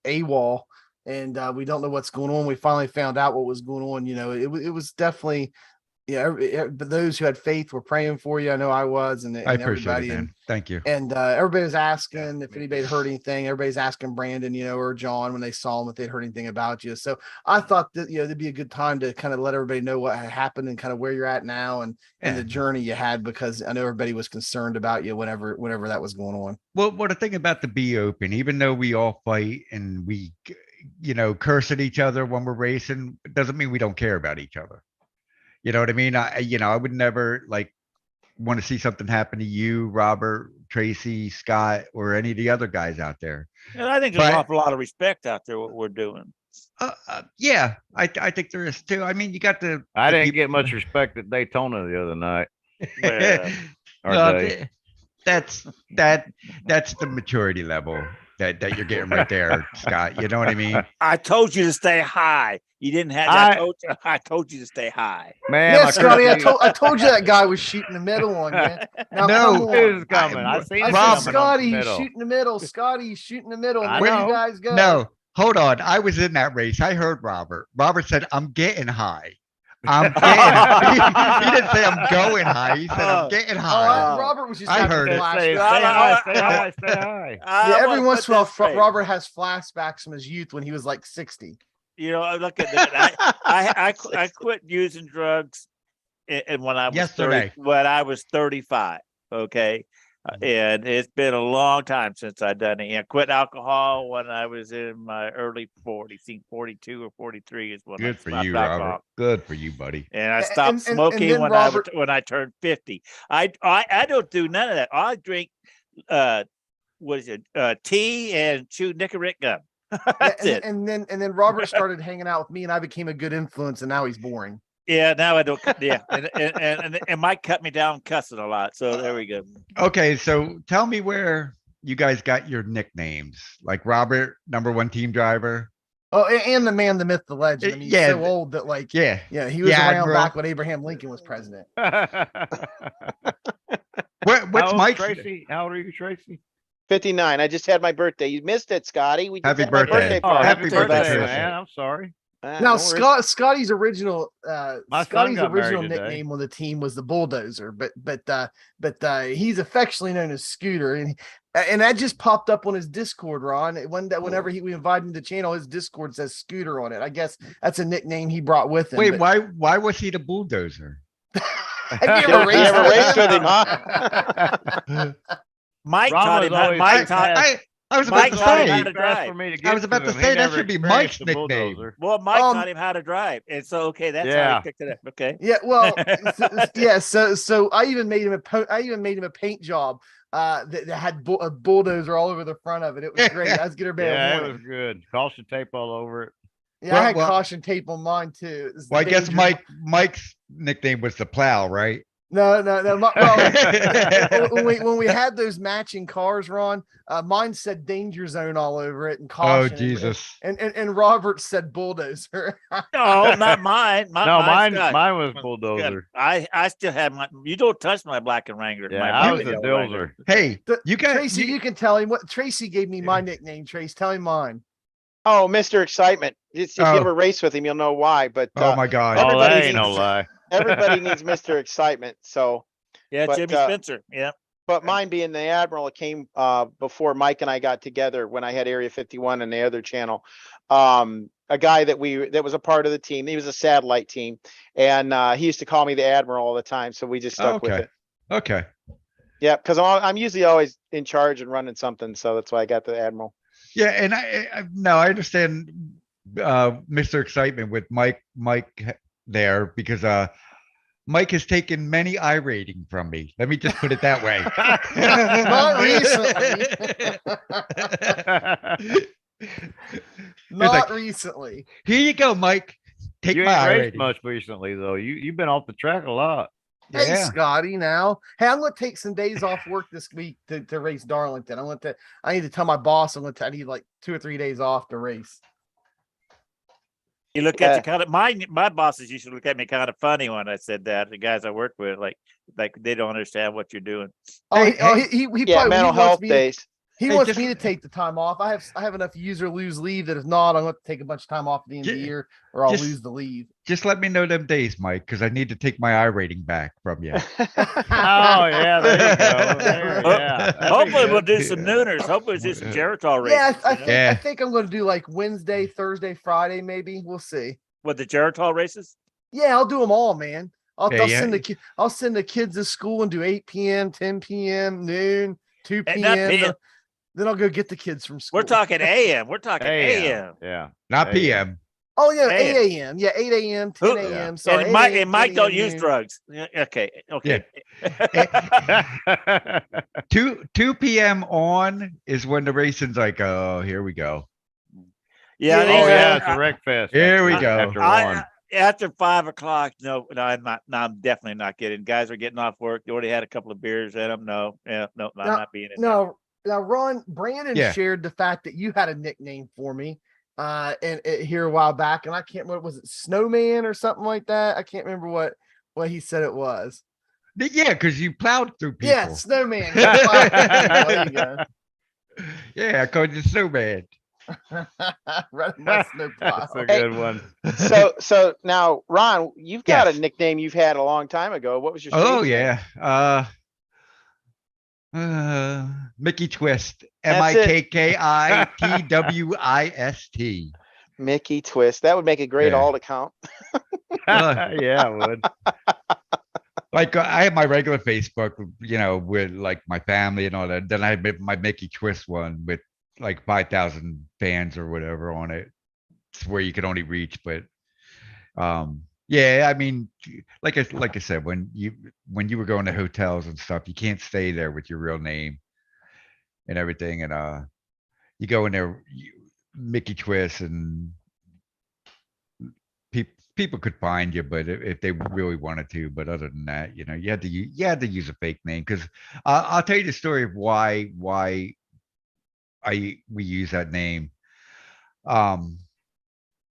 AWOL, and we don't know what's going on. We finally found out what was going on. It was definitely, but those who had faith were praying for you. I know I was, and I appreciate everybody. it, man. Thank you. And everybody was asking if anybody had heard anything. Everybody's asking Brandon, or John when they saw him if they'd heard anything about you. So I thought that it'd be a good time to kind of let everybody know what had happened and kind of where you're at now and the journey you had, because I know everybody was concerned about you whenever that was going on. Well, the thing about the Be Open, even though we all fight and we, curse at each other when we're racing, it doesn't mean we don't care about each other. You know what I mean? I would never want to see something happen to you, Robert, Tracy, Scott, or any of the other guys out there. And I think there's an awful lot of respect out there, what we're doing. Yeah, I think there is too. I mean, you got the. I didn't get much respect at Daytona the other night. Well, that's the maturity level that you're getting right there, Scott. You know what I mean? I told you to stay high. You didn't have. I told you to stay high. Man, Yeah, my Scotty, turkey I told you that guy was shooting the middle on you. Now No, come is on. coming. I seen I it said, Rob- coming on Scotty, the he's middle. shooting the middle. Scotty, he's shooting the middle. I And there you know. guys go. No, hold on. I was in that race. I heard Robert. Robert said, "I'm getting high." I'm getting. He didn't say I'm going high. He said I'm getting Oh, high. Robert was just I having heard it. flashbacks. Stay high, stay high, stay high. Yeah, every once in a while, Robert has flashbacks from his youth when he was like 60. You know, look at that. I quit using drugs and when I was Yesterday. 30, when I was 35. Okay. And it's been a long time since I done it. I quit alcohol when I was in my early 40s. I think 42 or 43 is when I Good for stopped you, alcohol. Robert. Good for you, buddy. And I And- stopped and smoking then when Robert- when I turned 50. I don't do none of that. I drink what is it? Tea and chew Nicorette gum. That's it. And then Robert started hanging out with me, and I became a good influence. And now he's boring. Yeah, now I don't. Yeah, and Mike cut me down cussing a lot. So there we go. Okay, so tell me where you guys got your nicknames. Like Robert, #1 team driver. Oh, and the man, the myth, the legend. I mean, he's Yeah, so old that like, Yeah. he was Yeah, around Admiral. back when Abraham Lincoln was president. What's How Mike's? Tracy? How old are you, Tracy? 59. I just had my birthday. You missed it, Scotty. We just Happy had my birthday. Oh, party. happy birthday, Tracy. man! I'm sorry. Now, no worries. Scotty's original My son Scotty's got married original today. nickname on the team was the Bulldozer, but he's affectionately known as Scooter, and that just popped up on his Discord, Ron. Whenever we invited him to the channel, his Discord says Scooter on it. I guess that's a nickname he brought with him. Wait, but- why was he the bulldozer? Have You ever raced with him, huh? Mike Ron taught was him. How, always Mike fast. taught. I was about Mike to taught him say. how to drive. I was about to say that should be Mike's nickname. Well, Mike Um, taught him how to drive, and so okay, that's how Yeah. he picked it up. Okay. Yeah, well, so I even made him a paint job that had a bulldozer all over the front of it. It was great. I was getting Yeah, bad. it was good. Caution tape all over it. Yeah, I had Well- caution tape on mine too. It was Well, I guess dangerous. Mike's nickname was the plow, right? No. Well, when we had those matching cars, Ron, mine said danger zone all over it and Oh caution. Jesus! And Robert said bulldozer. No, not mine. No, mine's mine got- was good. bulldozer. I still have my. You don't touch my black and Wrangler. Yeah, my I black was and a yellow Wrangler. dilzer. Hey, you guys, Tracy, you can tell him what Tracy gave me my nickname. Trace, tell him mine. Oh, Mr. Excitement. If you Oh. ever race with him, you'll know why. But oh my God! Oh, that Everybody ain't no needs- lie. everybody needs Mr. Excitement. So, Yeah, But, Jimmy Spencer. Yeah. but mine being the Admiral, it came before Mike and I got together when I had Area 51 and the other channel. A guy that was a part of the team. He was a satellite team, and he used to call me the Admiral all the time. So we just stuck with Okay. it. Okay. Yeah, because I'm usually always in charge and running something, so that's why I got the Admiral. Yeah, and I understand Mr. Excitement with Mike there because Mike has taken many rating from me. Let me just put it that way. Not recently. Not like- recently. Here you go, Mike. Take You my ain't raced rating. much recently though. You've been off the track a lot. Hey, Yeah. Scotty, now. Hey, I'm gonna take some days off work this week to race Darlington. I need to tell my boss I need like 2 or 3 days off to race. You look at you kind of my bosses used to look at me kind of funny when I said that. The guys I work with, like they don't understand what you're doing. Oh, Hey, he Yeah, probably mental he wants health me days. he Hey, wants just- me to take the time off. I have enough use or lose leave that if not, I'm going to take a bunch of time off at the end of the Ju- year or I'll just- lose the leave. Just let me know them days, Mike, because I need to take my rating back from you. Oh yeah, there you go. There, Oh, yeah. that'd be Hopefully we'll good. do some nooners. Hopefully we'll do some Geritol races. Yeah, I you know? think Yeah. I think I'm going to do like Wednesday, Thursday, Friday, maybe. We'll see. With the Geritol races. Yeah, I'll do them all, man. I'll Yeah, I'll send the kids to school and do 8 p.m., 10 p.m., noon, 2 Hey, not p.m. PM. Then I'll go get the kids from school. We're talking AM. We're talking AM. Yeah. Not Hey, PM. Oh yeah, AM. 8 a.m. Yeah, 8 a.m., 10 Who- a.m. Sorry, And Mike 8 a.m., and Mike 10 don't a.m. use noon. drugs. Yeah, okay. Okay. 2 p.m. on is when the racing's like, oh, here we go. Yeah. Yeah. these Oh are- yeah, it's a wreck fest. Here we after- go. After one. after 5 o'clock, no, I'm not. No, I'm definitely not getting. Guys are getting off work. You already had a couple of beers in them. No, yeah, no, I'm Now- not being in there. Now, Ron, Brandon Yeah. shared the fact that you had a nickname for me, and here a while back, and I can't remember, was it Snowman or something like that? I can't remember what he said it was. Yeah, because you plowed through people. Yeah, Snowman. He plowed through people. There you go. Yeah, I called you so bad. Right in my snow plow. That's a Hey, good one. So now, Ron, you've got Yes. a nickname you've had a long time ago. What was your Oh stage name? yeah. Mickey Twist. That's it. Mickitwist. Mickey Twist. That would make a great Yeah. alt account. Yeah, it would. Like I have my regular Facebook, with like my family and all that. Then I have my Mickey Twist one with like 5,000 fans or whatever on it. It's where you can only reach, but yeah, I mean, like I said, when you were going to hotels and stuff, you can't stay there with your real name and everything, and you go in there, Mickey Twist, and people could find you, but if they really wanted to, but other than that, you had to use a fake name, because I'll tell you the story of why we use that name.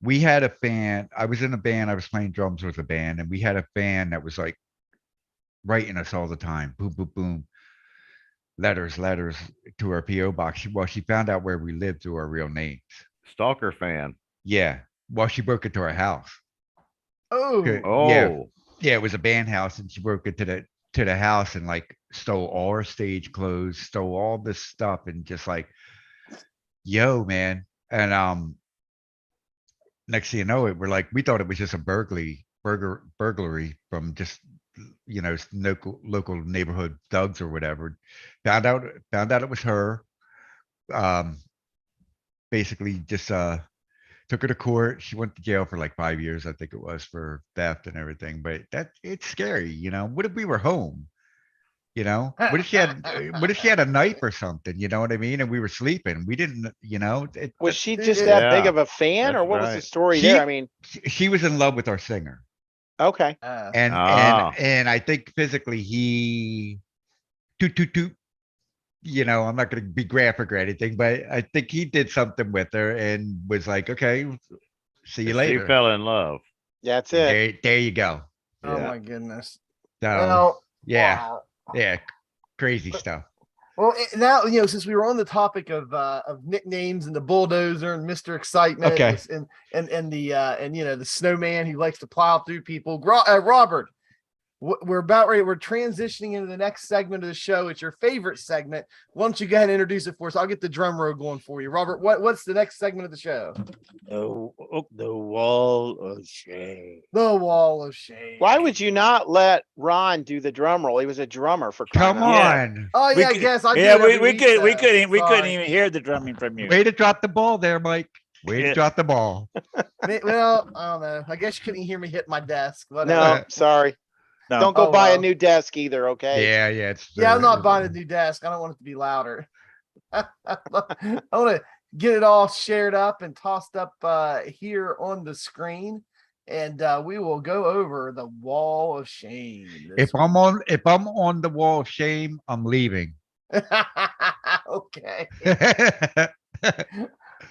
We had a fan. I was in a band. I was playing drums with a band, and we had a fan that was like writing us all the time. Boom, boom, boom. Letters to our PO box. Well, she found out where we lived through our real names. Stalker fan. Yeah. Well, she broke into our house. Oh, Okay. Oh, Yeah, it was a band house, and she broke into the house and like stole all our stage clothes, stole all this stuff, and just like, yo, man. And next thing you know, we thought it was just a burglary from just local neighborhood thugs or whatever. Found out it was her. Basically just took her to court. She went to jail for like 5 years, I think it was, for theft and everything. But it's scary, What if we were home? What if she had a knife or something? You know what I mean? And we were sleeping. We didn't, Was she just that big Yeah, of a fan, or that's what was the right. story She- there? I mean, she was in love with our singer. okay. And Ah. I think physically he toot toot toot. I'm not going to be graphic or anything, but I think he did something with her and was like, okay, see you She later. fell in love. That's it. There you go. oh Yeah. my goodness. So Well, yeah, wow. yeah, crazy stuff. Well, now since we were on the topic of nicknames and the bulldozer and Mr. Excitement, Okay. and the snowman who likes to plow through people, Robert, we're about ready. We're transitioning into the next segment of the show. It's your favorite segment. Why don't you go ahead and introduce it for us? I'll get the drum roll going for you, Robert. What's the next segment of the show? The wall of shame. The Wall of Shame. Why would you not let Ron do the drum roll? He was a drummer for crying Come out loud. on. Oh We yeah, I could- guess I do Yeah, it every we week, could we though. couldn't Sorry. even hear the drumming from you. Way to drop the ball there, Mike. Way to Yeah. drop the ball. Well, I don't know. I guess you couldn't hear me hit my desk. Whatever. No, sorry. No. Don't go Oh, buy a well. new desk either, okay? Yeah, Yeah, I'm not buying a new desk. I don't want it to be louder. I want to get it all shared up and tossed up here on the screen, and we will go over the Wall of Shame. If I'm on the wall of shame, I'm leaving. Okay.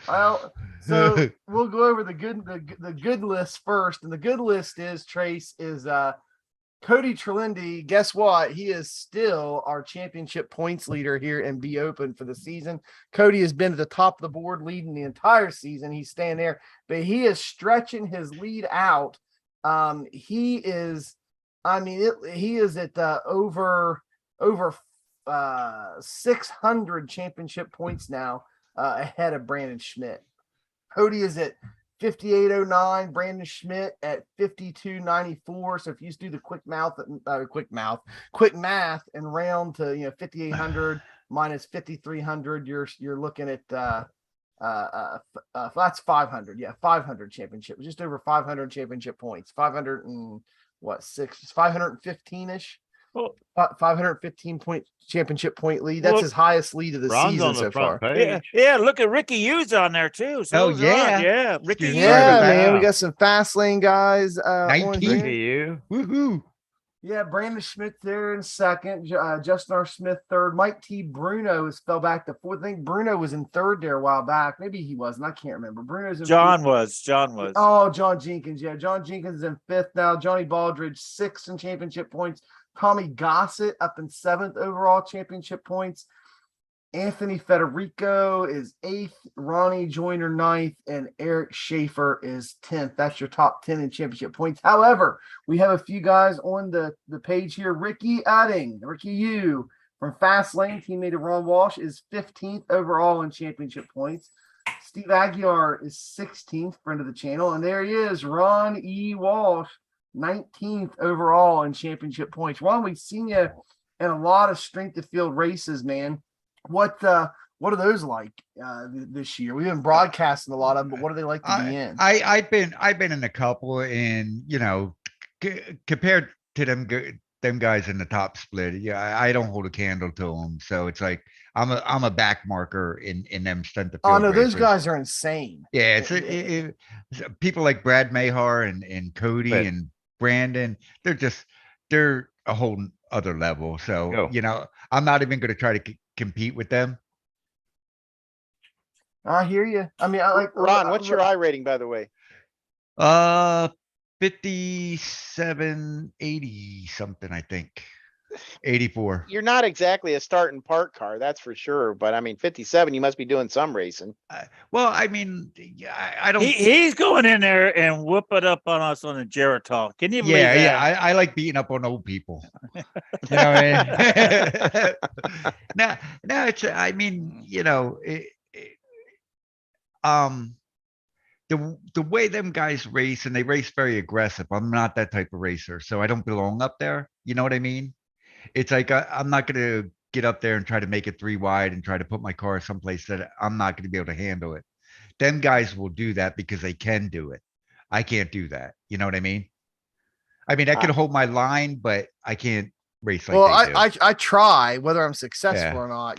Well, so we'll go over the good list first, and the good list is Trace is Cody Trelindi. Guess what? He is still our championship points leader here in B Open for the season. Cody has been at the top of the board leading the entire season. He's staying there, but he is stretching his lead out. He is, he is at over 600 championship points now, ahead of Brandon Schmidt. Cody is at 5809, Brandon Schmidt at 5294. So if you just do the quick math and round to 5800 minus 5300, you're looking at that's 500. Yeah, 500 championship, just over 500 championship points. 500 and what, 515 ish. Well, 515 point championship point lead. That's Well, his highest lead of the Ron's season on the so far. front yeah, page. yeah. Look at Ricky Hughes on there too. So Oh, is Ron. yeah. Yeah. Ricky Sorry Hughes. Yeah, about that. man. We Yeah. got some fast lane guys on 19. here. Ricky, you. Woohoo. Yeah, Brandon Schmidt there in second, Justin R. Smith third, Mike T. Bruno has fell back to fourth. I think Bruno was in third there a while back. Maybe he wasn't. I can't remember. Bruno's in John fifth. was. John was. Oh, John Jenkins. Yeah, John Jenkins is in fifth now. Johnny Baldridge, sixth in championship points. Tommy Gossett up in seventh overall championship points. Anthony Federico is eighth. Ronnie Joyner ninth, and Eric Schaefer is 10th. That's your top 10 in championship points. However, we have a few guys on the page here. Ricky U from Fast Lane, teammate of Ron Walsh, is 15th overall in championship points. Steve Aguiar is 16th, friend of the channel. And there he is, Ron E. Walsh, 19th overall in championship points. Ron, we've seen you in a lot of strength of field races, man. What are those like this year? We've been broadcasting a lot of them, but what do they like to be in? I've been in a couple, and compared to them guys in the top split, yeah, I don't hold a candle to them. So it's like I'm a back marker in them stunt the field. Oh no, those races. guys are insane. Yeah, it's people like Brad Mahar and Cody But- and Brandon. They're a whole other level. So Go. I'm not even going to try to compete with them. I hear you. I mean, I like Ron, what's your I rating, by the way? 57, 80 something, I think. 84. You're not exactly a start and park car, that's for sure. But I mean, 57, you must be doing some racing. Well, I mean, I don't. He's going in there and whoop it up on us on the Geritol. Can you believe Yeah, that? yeah. I like beating up on old people. You know what I mean? Now it's. I mean, the way them guys race, and they race very aggressive. I'm not that type of racer, so I don't belong up there. You know what I mean? It's like I'm not going to get up there and try to make it 3 wide and try to put my car someplace that I'm not going to be able to handle it. Them guys will do that because they can do it. I can't do that. You know what I mean? I mean, I can hold my line, but I can't race like they do. I try, whether I'm successful Yeah. or not,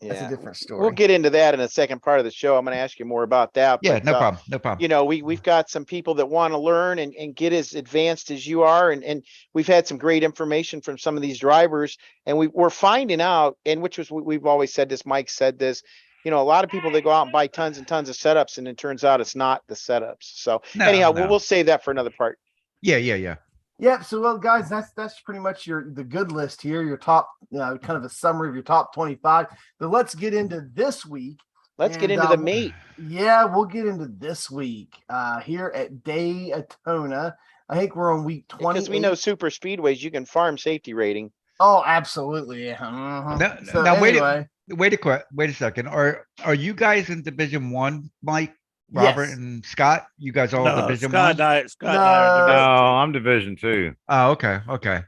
that's a different story. We'll get into that in the second part of the show. I'm going to ask you more about that. Yeah, but, no problem. No problem. We've got some people that want to learn and get as advanced as you are. And we've had some great information from some of these drivers, and we're finding out, and we've always said this, Mike said this, a lot of people, they go out and buy tons and tons of setups, and it turns out it's not the setups. So anyhow, we'll save that for another part. Yeah. Yeah, so well, guys, that's pretty much the good list here, your top, kind of a summary of your top 25. But let's get into this week. Let's get into the meat. Yeah, we'll get into this week here at Daytona. I think we're on week 20. Because we know super speedways, you can farm safety rating. Oh, absolutely. Yeah. Uh-huh. Now wait a second. Are you guys in Division 1, Mike? Robert Yes. and Scott, you guys all No, Division Scott 1? and I, Scott and I are No, Division two. I'm Division 2. Oh, okay.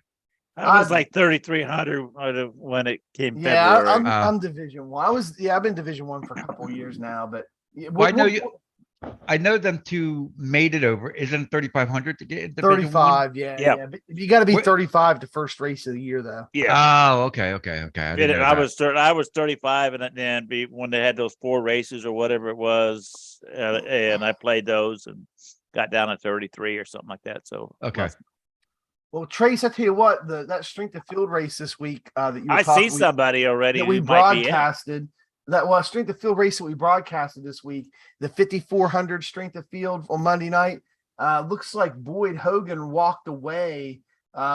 I was like 3,300 when it came Yeah, February. I'm Division 1. I've been Division 1 for a couple of years now, but Well, I know them two made it over. Isn't it 3,500 to get into Division 1? 35, yeah. But you got to be What- 35 to first race of the year, though. Yeah. Oh, okay. I didn't know I that. was 35, and then when they had those 4 races or whatever it was, and I played those and got down to 33 or something like that. So Okay. Well, Trace, I tell you what, that strength of field race this week that you were I talking, see somebody already that we who might be in. broadcasted. Strength of field race that we broadcasted this week, the 5,400 strength of field on Monday night. Looks like Boyd Hogan walked away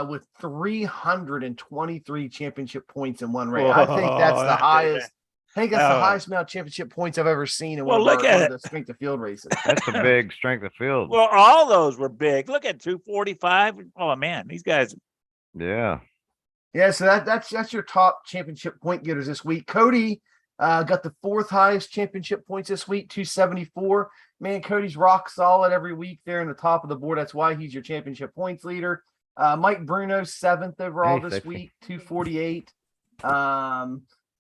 with 323 championship points in one race. I think that's the highest. I think that's the highest amount of championship points I've ever seen in one of the strength of field races. That's a big strength of field. Well, all those were big. Look at 245. Oh man, these guys. Yeah. Yeah, so that's your top championship point getters this week. Cody got the 4th highest championship points this week, 274. Man, Cody's rock solid every week there in the top of the board. That's why he's your championship points leader. Mike Bruno, 7th overall Hey, this sexy. week, 248.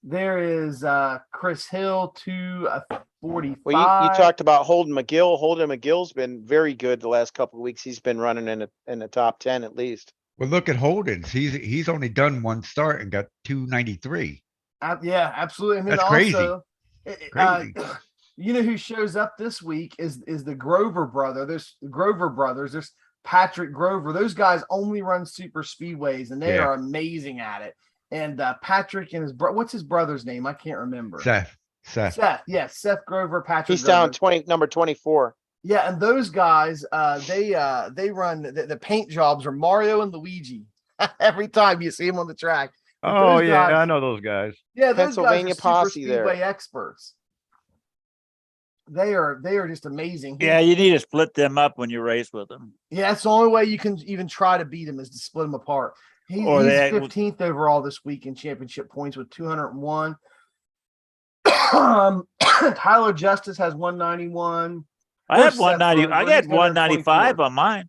There is Chris Hill, 245. Well, you talked about Holden McGill. Holden McGill's been very good the last couple of weeks. He's been running in the top 10 at least. Well, look at Holden's. He's only done one start and got 293. Yeah, absolutely. And then That's crazy. also, Crazy. you know who shows up this week is the Grover brother. There's Grover brothers. There's Patrick Grover. Those guys only run super speedways, and they Yeah. are amazing at it. And Patrick and his what's his brother's name? I can't remember. Seth. Seth. Yeah, Seth Grover. Patrick. He's Grover. down number 24. Yeah, and those guys, they run the paint jobs are Mario and Luigi every time you see them on the track. But Oh those yeah, guys- I know those guys. Yeah, those Pennsylvania guys are posse super there. speedway experts. They are just amazing. Yeah, you need to split them up when you race with them. Yeah, that's the only way you can even try to beat him is to split them apart. Or He's they- 15th overall this week in championship points with 201. Tyler Justice has 191. I had Where's Seth 190. Rogen? I He's got got 195 24. on mine.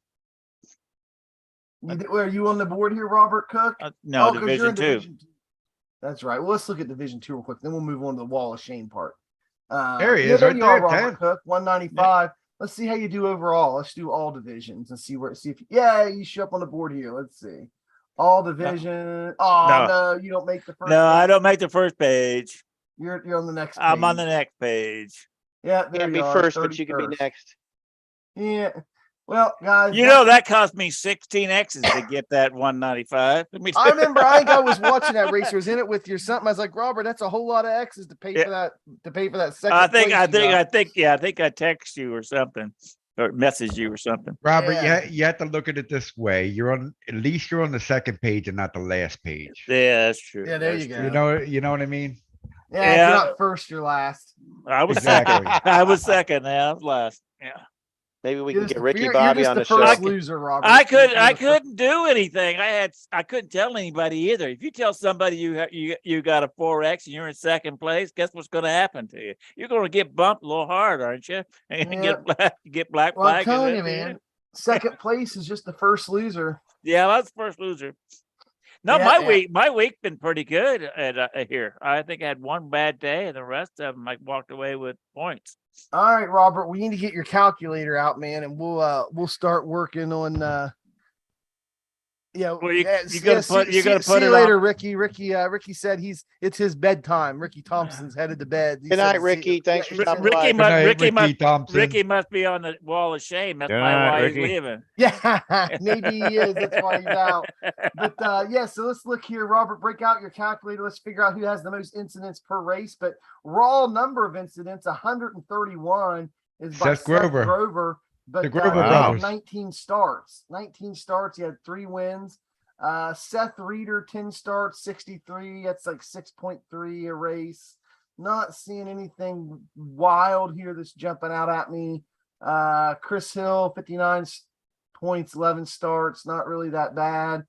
Are you on the board here, Robert Cook? No, 'cause you're in Division 2. That's right. Well, let's look at Division 2 real quick. Then we'll move on to the Wall of Shame part. There he is, There right you are, there, Robert 10. Cook, 195. Let's see how you do overall. Let's do all divisions and see if you show up on the board here. Let's see. All division. Oh no, you don't make the first. No, I page. don't make the first page. You're on the next page. I'm on the next page. Yeah, there Can't be you are, first, but you can be 31st. next. Yeah. Well, guys, You know that cost me 16 X's to get that 195. I remember I think I was watching that race. I was in it with you or something. I was like, Robert, that's a whole lot of X's to pay Yeah. for that. To pay for that second. I think place I text you or something, or message you or something. Robert, Yeah. you have to look at it this way. At least you're on the second page and not the last page. Yeah, that's true. Yeah, there That's you go. true. You know what I mean? Yeah, if Yeah. you're not first, you're last. I was Exactly. second. I was second. Yeah, I was last. Yeah. Maybe we You're can just get the- Ricky you're Bobby just on the first show. loser, Robert. I You're the couldn't do anything. I couldn't tell anybody either. If you tell somebody you got a 4X and you're in second place, guess what's going to happen to you? You're going to get bumped a little hard, aren't you? And get black Well, I'm flag. telling you, man. Second place is just the first loser. Yeah, that's the first loser. No, Yeah, my week been pretty good at here. I think I had one bad day, and the rest of them I walked away with points. All right, Robert, we need to get your calculator out, man, and we'll start working on Well, you gotta see put you it later, on. Ricky. Ricky said it's his bedtime. Ricky Thompson's headed to bed. He Good said night, to see- Ricky. Thanks for he said- stopping Ricky by. Good night, Ricky Thompson. Ricky must be on the wall of shame. That's Good probably night, why Ricky. he's leaving. Yeah, maybe he is. That's why he's out. But yeah, so let's look here, Robert. Break out your calculator. Let's figure out who has the most incidents per race. But raw number of incidents, 131, is by Seth Grover. Grover. But The Grover he had brothers. 19 starts. 19 starts. He had 3 wins. Seth Reeder, 10 starts, 63. That's like 6.3 a race. Not seeing anything wild here that's jumping out at me. Chris Hill, 59 points, 11 starts. Not really that bad.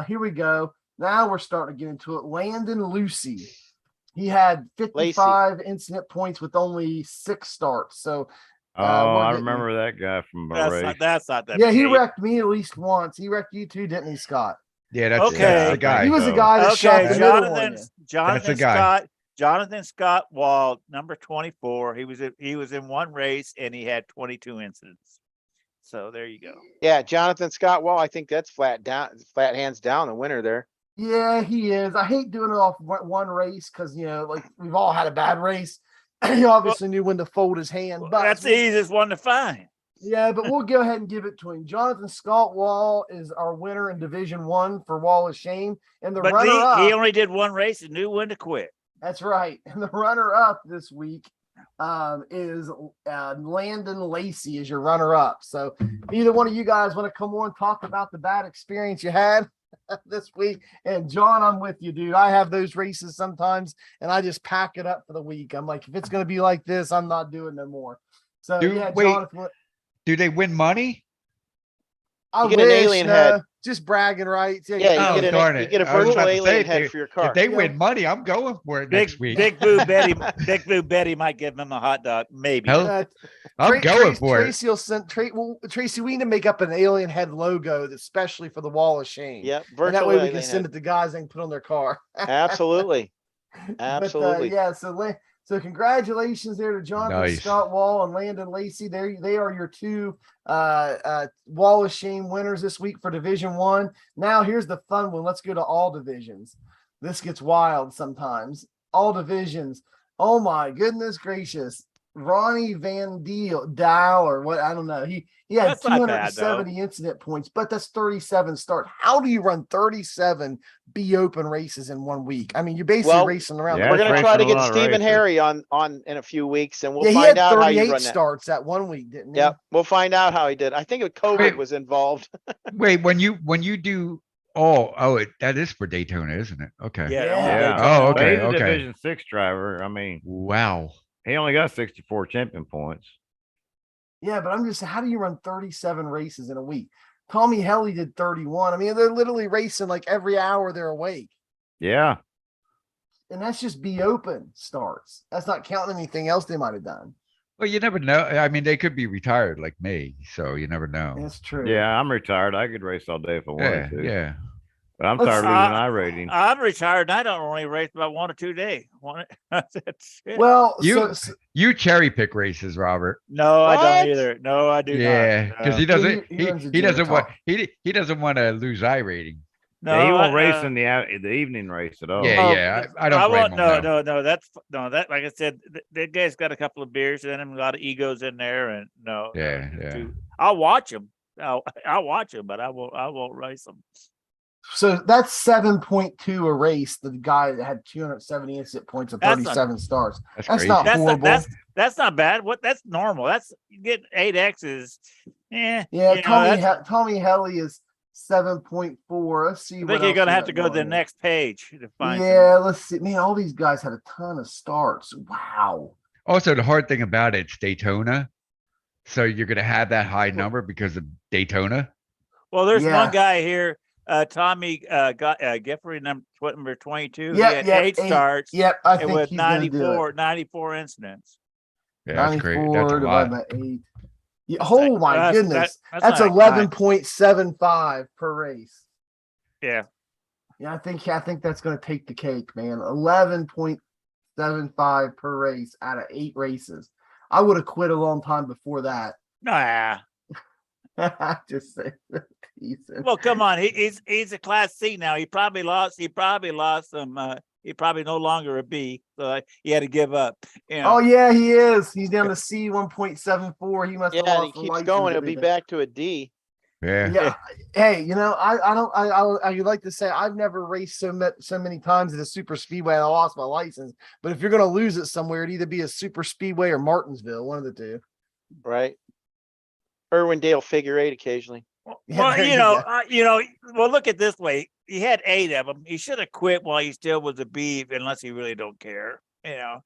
Here we go. Now we're starting to get into it. Landon Lucy. He had 55 incident points with only 6 starts. So Oh, we're I getting- remember that guy from a That's race. not that. yeah, he big. wrecked me at least once. He wrecked you too, didn't he, Scott? Yeah, that's Okay. the guy. He was the so- guy that shot Okay, the middle on you. Jonathan guy. Scott. Jonathan Scott Wall, number 24. He was in one race and he had 22 incidents. So there you go. Yeah, Jonathan Scott. Well, I think that's flat hands down the winner there. Yeah, he is. I hate doing it off one race because like we've all had a bad race. He obviously knew when to fold his hand, Well, but that's the easiest one to find. yeah, but we'll go ahead and give it to him. Jonathan Scott Wall is our winner in Division 1 for Wall of Shame, and the But runner up. he only did one race and knew when to quit. That's right. And the runner up this week is Landon Lacey is your runner up. So either one of you guys want to come on talk about the bad experience you had this week. And John, I'm with you, dude. I have those races sometimes and I just pack it up for the week. I'm like, if it's going to be like this, I'm not doing no more. So Dude, yeah, wait. Jonathan, Do they win money? I You get an wish, alien head. just bragging rights. Yeah, Oh, you darn get it. you get a I was virtual about to say, alien if head they- for your car. If they Yeah. win money, I'm going for it Big next week. Big Blue Betty might give him a hot dog, maybe. Hell, I'm Tra- going Trace- for it. Tracy will send Tracy, we need to make up an alien head logo that's especially for the Wall of Shame. Yep, And virtual that way we alien can send head. it to guys they can put on their car. Absolutely. But, Absolutely. yeah, So congratulations there to Jonathan Nice. Scott Wall and Landon Lacey. They are your two Wall of Shame winners this week for Division One. Now here's the fun one. Let's go to all divisions. This gets wild sometimes. All divisions. Oh my goodness gracious. Ronnie Van Dial or what? I don't know. He had That's not bad, 270 incident points, but that's 37 start. How do you run 37 B open races in 1 week? I mean, you're basically Well, racing around. Yeah, We're it's gonna racing try to a get lot of Stephen races. Harry on in a few weeks, and we'll Yeah, he find had out how you 38 run that. starts that 1 week, didn't he? Yep, we'll find out how he did. I think COVID Wait. was involved. Wait, when you do that is for Daytona, isn't it? Okay. Yeah. Yeah. only Yeah. Daytona Oh, only. But okay, he's a okay. Division 6 driver. I mean, Wow. he only got 64 champion points. Yeah, but I'm just, how do you run 37 races in a week? Tommy Helly did 31. I mean, they're literally racing like every hour they're awake. Yeah. And that's just be open starts. That's not counting anything else they might have done. Well, you never know. I mean, they could be retired like me, so you never know. That's true. Yeah. I'm retired. I could race all day if I Yeah, wanted to. yeah. But I'm Let's- tired of losing iRating. I'm retired. And I don't only race about 1 or 2 days. That's it. Well, You- so You cherry pick races, Robert. No, I What? don't either. No, I do Yeah, not. because No. he doesn't. he runs a He doesn't want. Geritol. He doesn't want to lose rating. No, Yeah, he won't I- race in the evening race at all. Yeah, Oh, yeah. I don't blame won't. him. No, No. no, no. That, like I said, that guy's got a couple of beers in him, a lot of egos in there, and no. Yeah, no, yeah. I'll watch him. I'll watch him, but I won't race him. So that's 7.2 a race. The guy that had 270 incident points and That's not- 37 stars. That's That's crazy. not That's horrible. that's not bad. That's normal. That's you get 8 X's. Yeah, Yeah, you know, Tommy Helly is 7.4. Let's see. I what think you're else gonna we have got to go to the going here. next page to find. Yeah, let's see. Man, all these guys had a ton of starts. Wow. Also, the hard thing about it's Daytona, so you're gonna have that high number because of Daytona. Well, there's Yeah. one guy here, Tommy got Gifford, number 22. Yep, he had yep, 8 eight. starts. Yep, I and think with he's gonna do it. 94 incidents. Yeah, that's great. 94 That's a divided lot. by 8. Yeah, That's oh like- my that's- goodness. that's That's like 11.75 per race. Yeah. Yeah, I think that's gonna take the cake, man. 11.75 per race out of 8 races. I would have quit a long time before that. Nah. Just say decent. Well, come on. He's a Class C now. He probably lost some. He probably no longer a B, so he had to give up. You know? Oh yeah, he is. He's down to C 1.74. He must have Yeah, and he lost the keeps license going. and He'll be everything. back to a D. Yeah. Yeah. Hey, I like to say I've never raced so many times at a super speedway and I lost my license. But if you're gonna lose it somewhere, it'd either be a super speedway or Martinsville, one of the two. Right. Irwindale figure 8 occasionally. Yeah, Well, there you you know, go. well, look at it this way. He had 8 of them. He should have quit while he still was a B, unless he really don't care. You know,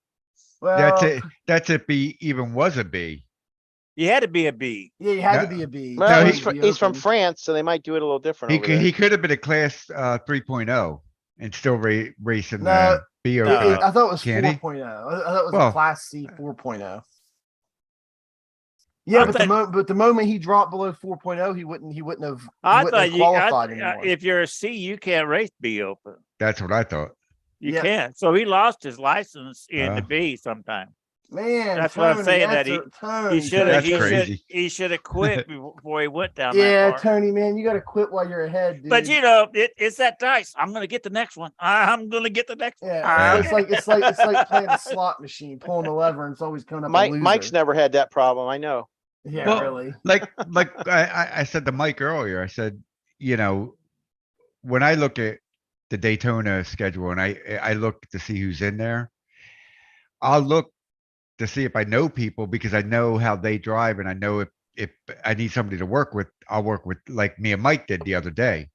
Well, That's it. That's if he even was a B. you had to be a B. Yeah, you had to No. be a B. Well, No, he's to from, be he's from open. France, so they might do it a little different. over there. He could have been a class 3.0 and still racing No, B or No. I thought it was Can he? 4.0. I thought it was a Well- Class C 4.0. Yeah, I but the moment he dropped below 4.0, he wouldn't have I wouldn't thought have qualified you. anymore. If you're a C, you can't race B open. That's what I thought. You Yeah. can't. So he lost his license in the Oh. B sometime. Man, That's what I'm Tony, saying, that's that a- Tony, He should have. That's crazy. He should have quit before he went down Yeah, that far. Tony, man, you got to quit while you're ahead, dude. But you know, it's that dice. I'm gonna get the next one. I'm gonna get the next one. yeah, Yeah. it's like playing a slot machine, pulling the lever, and it's always coming up. a loser. Mike's never had that problem. I know. Yeah, Well, really. Like I said to Mike earlier, I said, you know, when I look at the Daytona schedule and I look to see who's in there, I'll look to see if I know people because I know how they drive and I know if I need somebody to work with, I'll work with like me and Mike did the other day,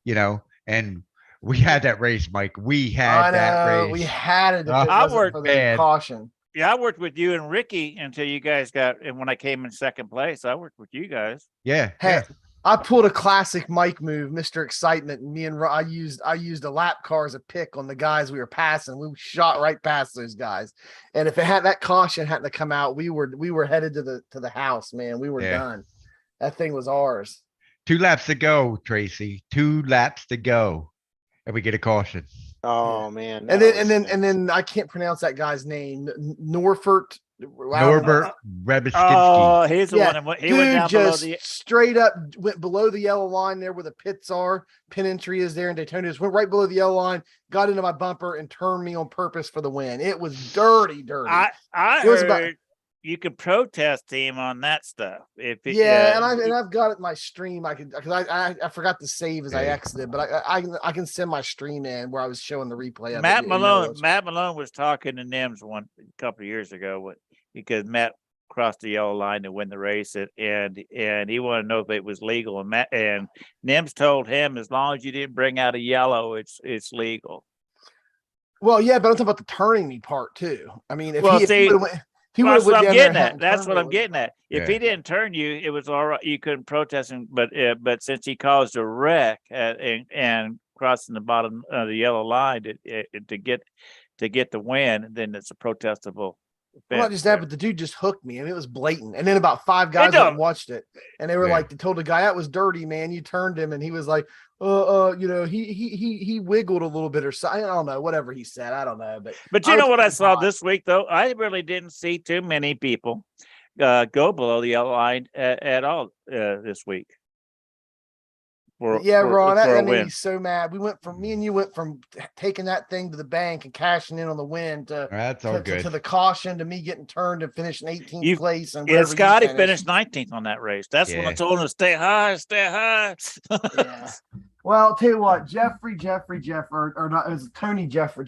you know, and we had that race, Mike. We I had that know, race. we had it. If I it wasn't worked for the bad. caution. Yeah, I worked with you and Ricky until you guys got. And when I came in second place, I worked with you guys. Yeah. Hey, yeah. I pulled a classic Mike move, Mr. Excitement. And me and I used a lap car as a pick on the guys we were passing. We shot right past those guys. And if it had that caution hadn't come out, we were headed to the house, man. We were Yeah. done. That thing was ours. 2 laps to go, Tracy. 2 laps to go. And we get a caution. Oh man. And that then was- and then I can't pronounce that guy's name. Norfert. I don't know. Norbert Rebeskinski. Oh, he's the Yeah, one that went, he Dude went down below just the. straight up went below the yellow line there where the pits are. Pin entry is there in Daytona. Just went right below the yellow line, got into my bumper, and turned me on purpose for the win. It was dirty. I It was heard about- you could protest him on that stuff. If it, Yeah, and I've got it in my stream. I could because I forgot to save as I Okay. exited, but I can send my stream in where I was showing the replay of Matt it. Malone was talking to Nims a couple of years ago because Matt crossed the yellow line to win the race, and he wanted to know if it was legal. And Nims told him as long as you didn't bring out a yellow, it's legal. Well, yeah, but I'm talking about the turning me part too. I mean, if Well, he see, would have That's what I'm getting at. hadn't That's turned what me, I'm it getting would've- at. If Yeah. he didn't turn you, it was all right. You couldn't protest him, but since he caused a wreck and crossing the bottom of the yellow line to get the win, then it's a protestable. Well, not offense just that, there. but the dude just hooked me. I mean, it was blatant. And then about 5 guys went don't- and watched it, and they were Yeah. like, they told the guy that was dirty, man. You turned him, and he was like, he wiggled a little bit or something. I don't know, whatever he said. I don't know, But you I know was what I pretty saw hot. this week, though? I really didn't see too many people go below the yellow line at all this week. But yeah, Ron, for a that made win. me so mad. Me and you went from taking that thing to the bank and cashing in on the win to That's all to good. the caution to me getting turned and finishing 18th You- place. And Yeah, wherever you Scotty finished. finished 19th on that race. That's when I Yeah. told him to stay high, stay high. Yeah. Well, I'll tell you what, Jeff, or not, it was Tony Jeff Roy,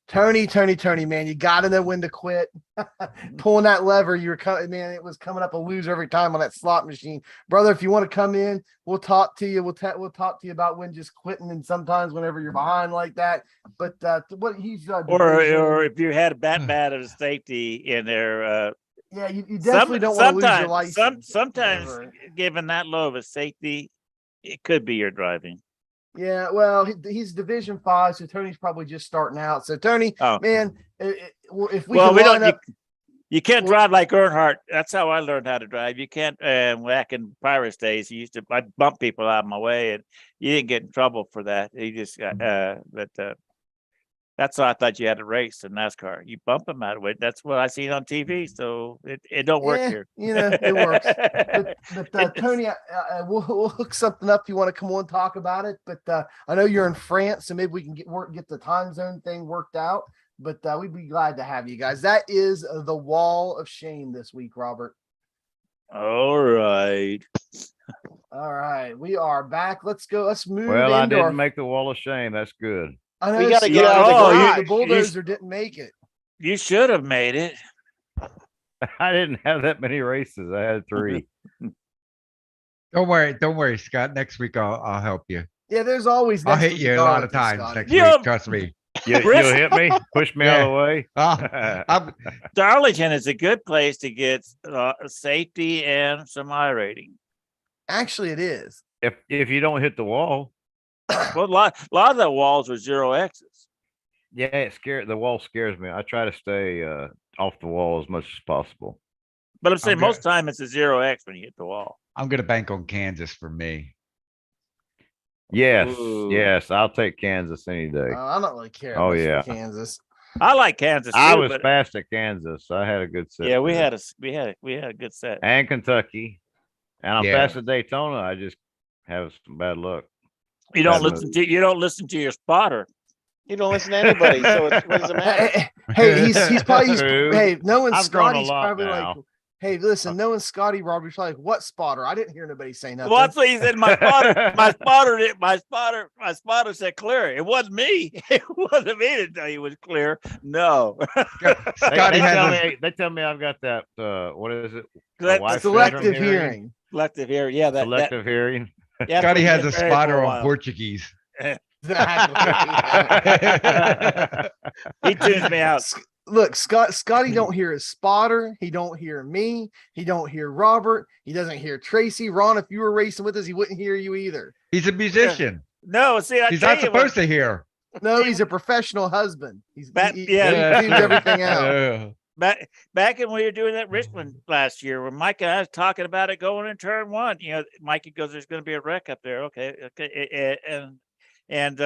Tony, man, you got to know when to quit. Pulling that lever, it was coming up a loser every time on that slot machine, brother. If you want to come in, we'll talk to you. We'll talk to you about when just quitting, and sometimes whenever you're behind like that. But what he's or if you had a bad of safety in there, yeah, you definitely don't want to lose your license. Sometimes, Or- given that low of a safety, it could be your driving. Yeah, well, he's Division 5, so Tony's probably just starting out. So Tony, Oh. man, if we Well, can we line don't. up, You can't Well- drive like Earnhardt. That's how I learned how to drive. You can't. Back in Pirates days, I'd bump people out of my way, and you didn't get in trouble for that. You just got. That's how I thought you had to race in NASCAR. You bump them out of it. That's what I seen on TV. So it don't work Yeah, here. it works. But Tony, we'll hook something up if you want to come on and talk about it. But I know you're in France, so maybe we can get the time zone thing worked out. But we'd be glad to have you guys. That is the Wall of Shame this week, Robert. All right. All right, we are back. Let's go. Let's move. Well, I into our- didn't make the wall of shame. That's good. I know, We gotta see, get out of the Oh, garage. the bulldozer didn't make it. You should have made it. I didn't have that many races. I had 3. Don't worry, Scott. Next week I'll help you. Yeah, there's always. I'll next hit week you a lot of Darlington, times Scotty. next Yeah. week. Trust me. You'll hit me, push me out of the way. I'm, Darlington is a good place to get safety and some iRating. Actually, it is. If you don't hit the wall, Well, a lot of the walls are 0Xs. yeah, the wall scares me. I try to stay off the wall as much as possible. But I'm saying Okay. most time it's a 0X when you hit the wall. I'm gonna bank on Kansas for me. Yes, Ooh. yes, I'll take Kansas any day. I don't really care. Oh, much for yeah. Kansas. I like Kansas too, I was but fast at Kansas. I had a good set. yeah, we there. had a good set. And Kentucky, and I'm Yeah. fast at Daytona. I just have some bad luck. You don't Bad listen to your spotter. You don't listen to anybody, so what does it matter? Hey, he's probably True. hey, knowing I've grown a Scotty's lot probably like, now. hey, listen, knowing Scotty Robert's probably like, what spotter? I didn't hear nobody say nothing. Well, that's what he said. My spotter said clear. It wasn't me. It wasn't me to tell you it was clear. No. Scotty They tell me I've got that. What is it? That- wife Selective syndrome hearing. Selective here. Yeah, that Selective hearing. yeah, Scotty that's has what a he did spotter for a on while. Portuguese. Exactly. He tunes me out. Look, Scotty don't hear his spotter. He don't hear me. He don't hear Robert. He doesn't hear Tracy. Ron, if you were racing with us, he wouldn't hear you either. He's a musician. No, see, I He's tell not you what, supposed to hear. No, he's a professional husband. He Yeah. tunes everything out. Yeah. back when we were doing that Richmond last year, when Mike and I was talking about it going in turn 1, Mikey goes, "There's going to be a wreck up there." Okay, and And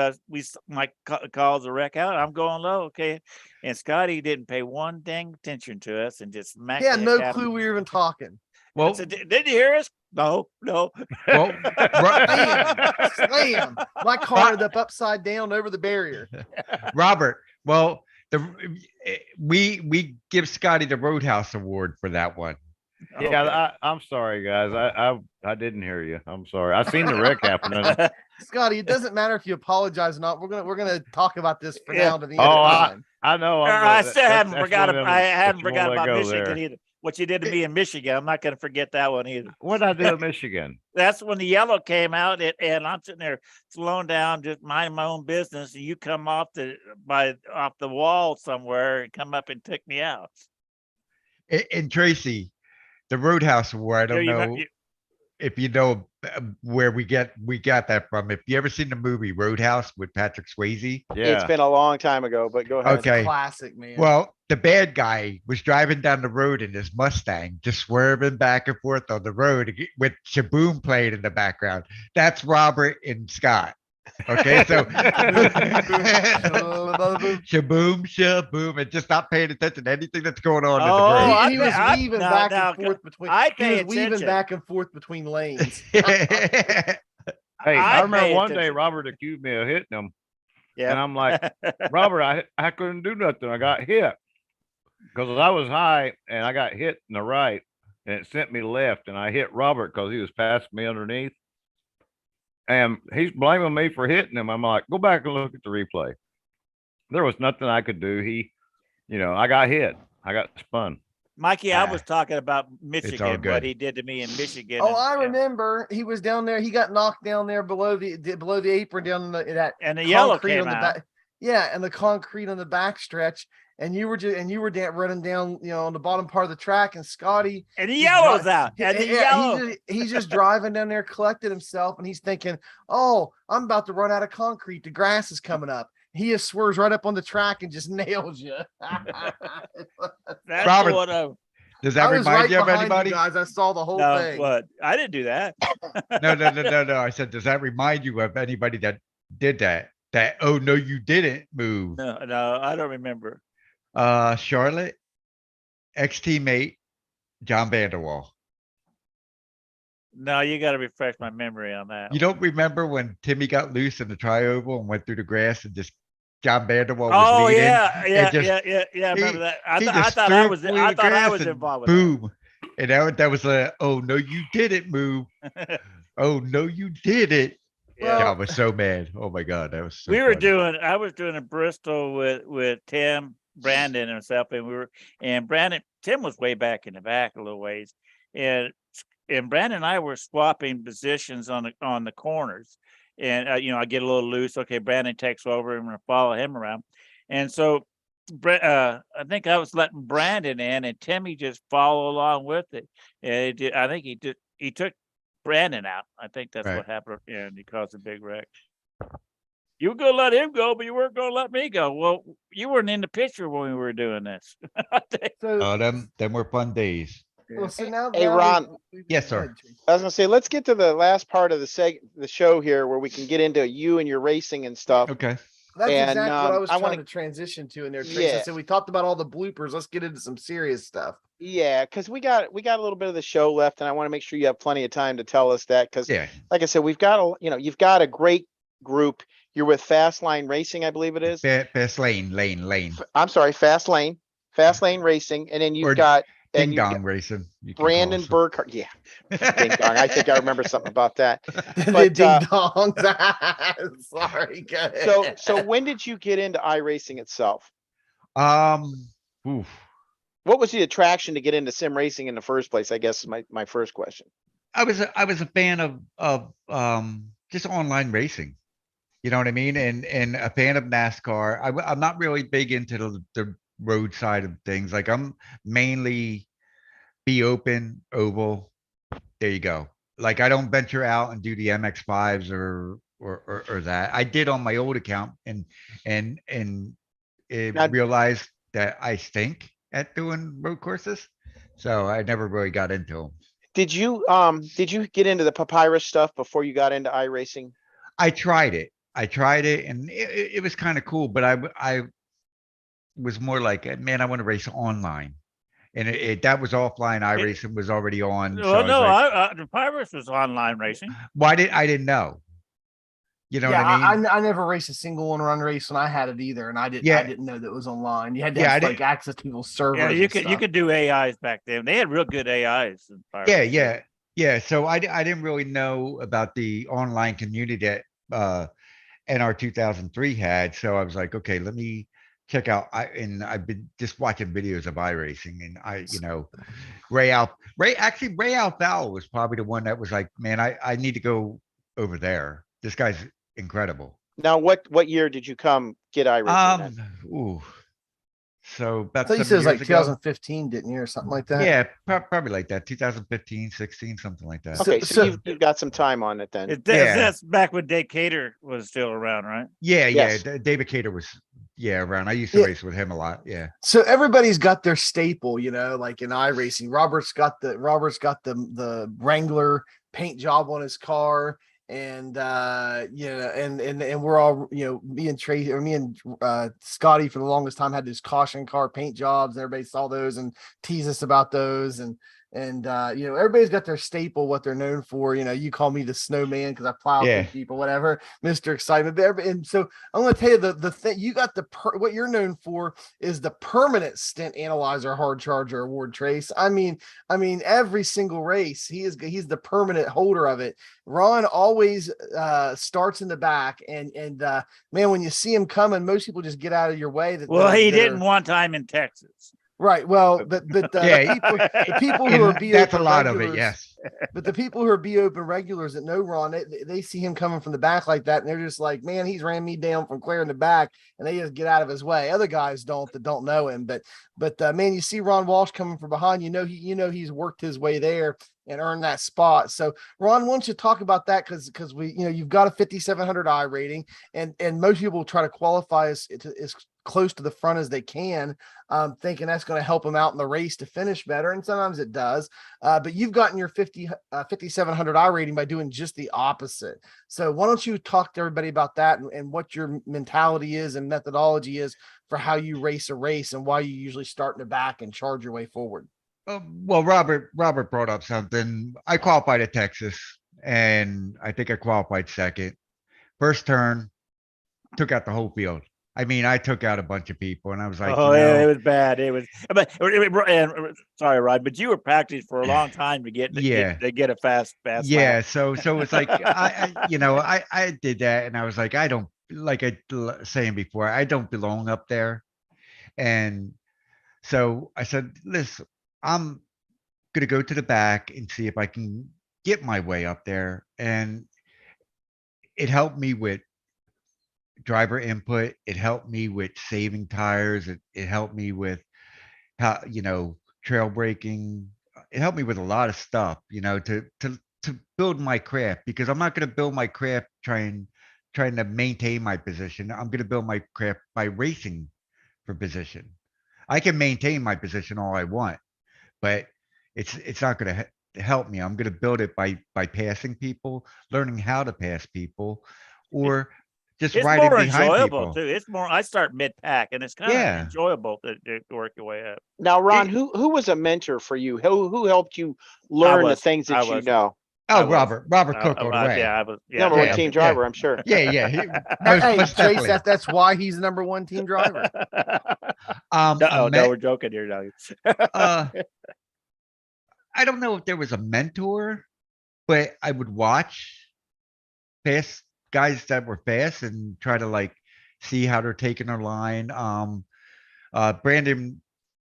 Mike calls the wreck out. I'm going low, okay. And Scotty didn't pay one dang attention to us and just smacked. He had the no heck out of clue me. we were even talking. Well, Well, said, did you hear us? No. well, Slam. My car ended up upside down over the barrier. Robert. Well, we give Scotty the Roadhouse Award for that one. Yeah, Okay. I'm sorry, guys. I didn't hear you. I'm sorry. I seen the wreck happening. Scotty, it doesn't matter if you apologize or not. We're gonna talk about this for Yeah. now to the end of time. I know. I still hadn't forgot. I hadn't you forgot won't let about go Michigan there. either. What you did to me in Michigan, I'm not going to forget that one either. What did I do in Michigan? That's when the yellow came out, and I'm sitting there slowing down, just minding my own business, and you come off the wall somewhere and come up and took me out. And Tracy, the Roadhouse Award. I don't know if you know where we got that from. If you ever seen the movie Roadhouse with Patrick Swayze? Yeah. It's been a long time ago, but go ahead. Okay. Classic, man. Well, the bad guy was driving down the road in his Mustang, just swerving back and forth on the road with Shaboom playing in the background. That's Robert and Scott. Okay, so shaboom, and just not paying attention to anything that's going on in the road. He was weaving back and forth between. He was weaving back and forth between lanes. Hey, I remember one day Robert accused me of hitting him. Yeah. And I'm like, Robert, I couldn't do nothing. I got hit because I was high and I got hit in the right and it sent me left and I hit Robert because he was passing me underneath. And he's blaming me for hitting him. I'm like, go back and look at the replay. There was nothing I could do. I got hit. I got spun. Mikey, I was talking about Michigan, what he did to me in Michigan. Oh, I remember. He was down there. He got knocked down there below the apron down in that and the yellow came on the out. back. Yeah, and the concrete on the back stretch. And you were running down, on the bottom part of the track, and Scotty and the yellow's out. And the yellow. He's just driving down there, collected himself, and he's thinking, "Oh, I'm about to run out of concrete. The grass is coming up." He just swerves right up on the track and just nails you. That's Robert, does that remind you of anybody? You guys, I saw the whole thing. What? I didn't do that. No. I said, does that remind you of anybody that did that? That oh no, you didn't move. No, I don't remember. Charlotte, ex-teammate, John Vanderwall. No, you got to refresh my memory on that. You don't remember when Timmy got loose in the tri-oval and went through the grass and just John Vanderwall was leading? Yeah. I remember that. I thought I was involved with boom. And that was oh no, you didn't move. Oh no, you did it. Yeah, I was so mad. Oh my God, that was so funny. I was doing a Bristol with Tim, Brandon, and himself, and Tim was way back in the back a little ways, and Brandon and I were swapping positions on the corners, and I get a little loose. Okay, Brandon takes over, and I'm gonna follow him around, and so I think I was letting Brandon in, and Timmy just followed along with it. And I think he took Brandon out. I think that's what happened, and he caused a big wreck. You were gonna let him go, but you weren't gonna let me go. Well, you weren't in the picture when we were doing this. Them were fun days. Well, so now, hey, Ron. Yes, sir. I was gonna say, let's get to the last part of the show here, where we can get into you and your racing and stuff. Okay. That's exactly what I was trying to transition to in there, Trace. Yeah. So we talked about all the bloopers. Let's get into some serious stuff. Yeah, because we got a little bit of the show left, and I want to make sure you have plenty of time to tell us that. Because, like I said, you've got a great group. You're with Fast Line Racing, I believe it is. Fast Lane. I'm sorry, Fast Lane Racing, and then you've got Ding Dong Racing. Brandon Burkhart. Yeah, Ding Dong. I think I remember something about that. But Ding Dongs. Sorry, go ahead. So when did you get into iRacing itself? Oof. What was the attraction to get into sim racing in the first place? I guess is my first question. I was a fan of just online racing. You know what I mean? And a fan of NASCAR. I'm not really big into the road side of things. Like I'm mainly be open, oval. There you go. Like I don't venture out and do the MX5s or that. I did on my old account and realized that I stink at doing road courses. So I never really got into them. Did you get into the Papyrus stuff before you got into iRacing? I tried it. I tried it and it was kind of cool, but I was more like, man, I want to race online. And that was offline. iRacing was already on. So Well, I was no, like, the Pirates was online racing. I didn't know. You know Yeah, what I mean? I never raced a single one-run race when I had it either, and I Yeah. didn't know that it was online. You had to Yeah, I have didn't- like access to people's servers. Yeah, and you stuff. could do AIs back then. They had real good AIs. In Pirates. Yeah. So I didn't really know about the online community that NR 2003 had. So I was like, okay, let me check out. I've been just watching videos of iRacing, and Ray Alfalo was probably the one that was like, man, I need to go over there. This guy's incredible. Now, what year did you come get iRacing then? Ooh. So I about thought you 7 said it was years like ago. 2015, didn't you, or something like that? Yeah, probably like that. 2015, 16, something like that. Okay, so- so you've got some time on it then. That's back when Decatur was still around, right? Yeah. Yes. David Cater was around. I used to Yeah. race with him a lot. Yeah. So everybody's got their staple, like in iRacing. Robert's got the Wrangler paint job on his car, and and we're all, me and Tracy, or me and Scotty for the longest time had those caution car paint jobs, and everybody saw those and teased us about those, and everybody's got their staple, what they're known for. You call me the snowman because I plow Yeah. through people, whatever, Mr. Excitement. But and so I'm going to tell you the thing you got, what you're known for is the permanent stint analyzer hard charger award, Trace. I mean every single race he's the permanent holder of it. Ron always starts in the back, and man, when you see him coming, most people just get out of your way. Well, he didn't one time in Texas. Right. Well, but Yeah. the people who are And B that's a Open lot of it. regulars, Yes. but the people who are B Open regulars that know Ron, they see him coming from the back like that, and they're just like, man, he's ran me down from clearing the back, and they just get out of his way. Other guys that don't know him, but man, you see Ron Walsh coming from behind, he's worked his way there and earned that spot. So Ron, why don't you talk about that? Because we, you've got a 5,700 I rating, and most people try to qualify as close to the front as they can, thinking that's going to help them out in the race to finish better. And sometimes it does. But you've gotten your 5,700 I rating by doing just the opposite. So why don't you talk to everybody about that, and what your mentality is and methodology is for how you race a race, and why you usually start in the back and charge your way forward. Well, Robert brought up something. I qualified at Texas, and I think I qualified second. First turn, took out the whole field. I mean, I took out a bunch of people, and I was like, it was bad. It was, sorry, Rod, but you were practiced for a long time to get a fast. Yeah. lap. So it's like, I did that, and I was like, I don't, like I saying before, I don't belong up there. And so I said, listen, I'm going to go to the back and see if I can get my way up there. And it helped me with driver input. It helped me with saving tires. It helped me with how, trail braking. It helped me with a lot of stuff, to build my craft, because I'm not going to build my craft trying to maintain my position. I'm going to build my craft by racing for position. I can maintain my position all I want, but it's not going to help me. I'm going to build it by passing people, learning how to pass people, or just it's riding more behind enjoyable people. too. It's more. I start mid pack, and it's kind of enjoyable to work your way up. Now, Ron, who was a mentor for you? Who helped you learn the things that you know? Oh, Robert Cook all the way. Yeah, I was number one team driver, I'm sure. Yeah. Most Trace, that's why he's the number one team driver. No, we're joking here, Doug. I don't know if there was a mentor, but I would watch fast guys that were fast and try to see how they're taking their line. Brandon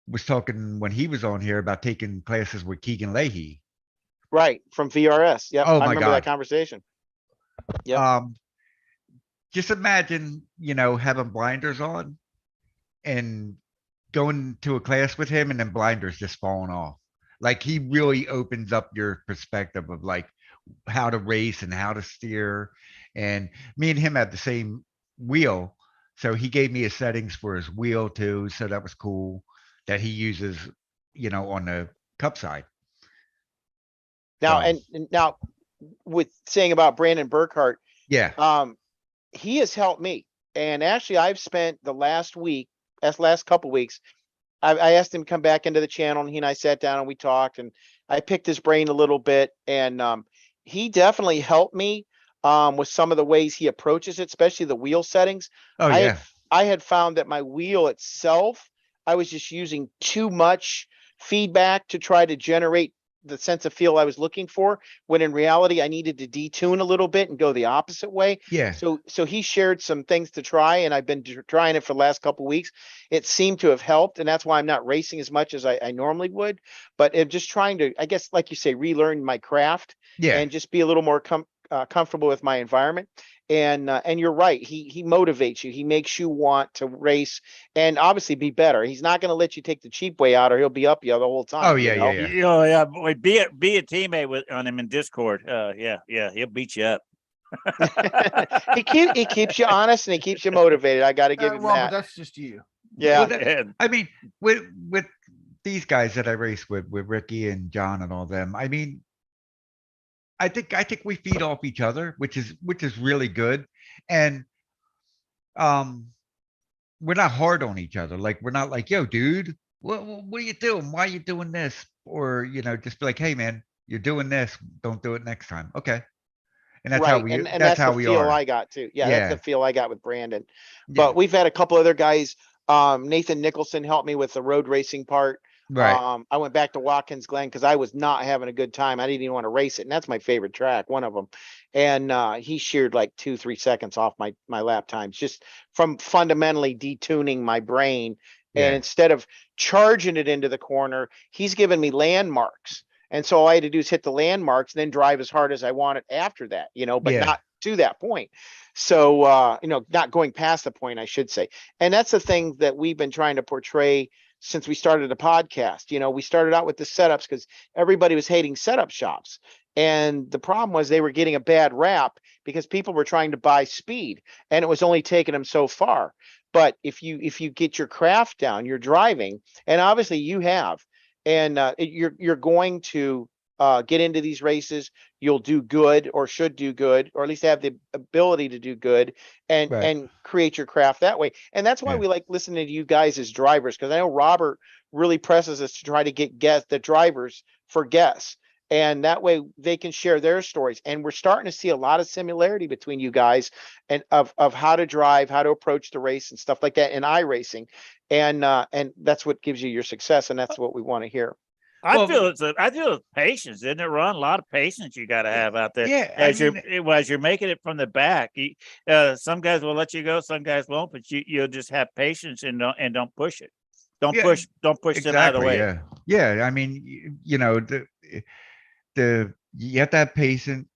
was talking when he was on here about taking classes with Keegan Leahy. Right, from VRS. Yeah, Oh, I my remember God. that conversation. Yeah. Just imagine, having blinders on and going to a class with him, and then blinders just falling off. Like, he really opens up your perspective of how to race and how to steer. And me and him had the same wheel, so he gave me his settings for his wheel too. So that was cool that he uses, on the cup side. Now, So, and now with saying about Brandon Burkhart, yeah. he has helped me. And actually, I've spent the last couple weeks, I asked him to come back into the channel, and he and I sat down and we talked, and I picked his brain a little bit, and he definitely helped me with some of the ways he approaches it, especially the wheel settings. Oh yeah. I had found that my wheel itself, I was just using too much feedback to try to generate the sense of feel I was looking for, when in reality I needed to detune a little bit and go the opposite way. Yeah. So he shared some things to try, and I've been trying it for the last couple of weeks. It seemed to have helped, and that's why I'm not racing as much as I normally would. But I'm just trying to, I guess, like you say, relearn my craft Yeah. and just be a little more comfortable with my environment. And you're right. He motivates you. He makes you want to race and obviously be better. He's not going to let you take the cheap way out, or he'll be up you the whole time. Oh yeah, you know? yeah. Yeah, boy, be a teammate on him in Discord. Yeah, he'll beat you up. He keeps you honest and he keeps you motivated. I got to give him Robert, that. that's just you. Yeah. And I mean, with these guys that I race with Ricky and John and all them, I mean, I think we feed off each other, which is really good. And we're not hard on each other. Like, we're not like, yo, dude, what are you doing? Why are you doing this? Or, just be like, hey man, you're doing this. Don't do it next time. Okay. And that's how Right. we And that's how the we feel are. I got too. Yeah, that's Yeah. the feel I got with Brandon. Yeah. But we've had a couple other guys. Nathan Nicholson helped me with the road racing part. Right. I went back to Watkins Glen because I was not having a good time. I didn't even want to race it, and that's my favorite track, one of them. And he sheared like 2-3 seconds off my lap times just from fundamentally detuning my brain. And Yeah. instead of charging it into the corner, he's given me landmarks. And so all I had to do is hit the landmarks and then drive as hard as I wanted after that, but Yeah. not to that point. So, not going past the point, I should say. And that's the thing that we've been trying to portray since we started the podcast. We started out with the setups because everybody was hating setup shops. And the problem was they were getting a bad rap because people were trying to buy speed, and it was only taking them so far. But if you get your craft down, you're driving, and obviously you have, and you're going to get into these races. You'll do good, or should do good, or at least have the ability to do good, and Right. create your craft that way. And that's why Yeah. we like listening to you guys as drivers, because I know Robert really presses us to try to get the drivers for guests. And that way they can share their stories. And we're starting to see a lot of similarity between you guys and of how to drive, how to approach the race and stuff like that in iRacing. And that's what gives you your success. And that's what we want to hear. I feel it's patience, isn't it, Ron? A lot of patience you got to have out there. Yeah. As you're making it from the back. Some guys will let you go, some guys won't, but you'll just have patience and don't push it. Don't push them out of the way. Yeah. Yeah. I mean, you have to have patience.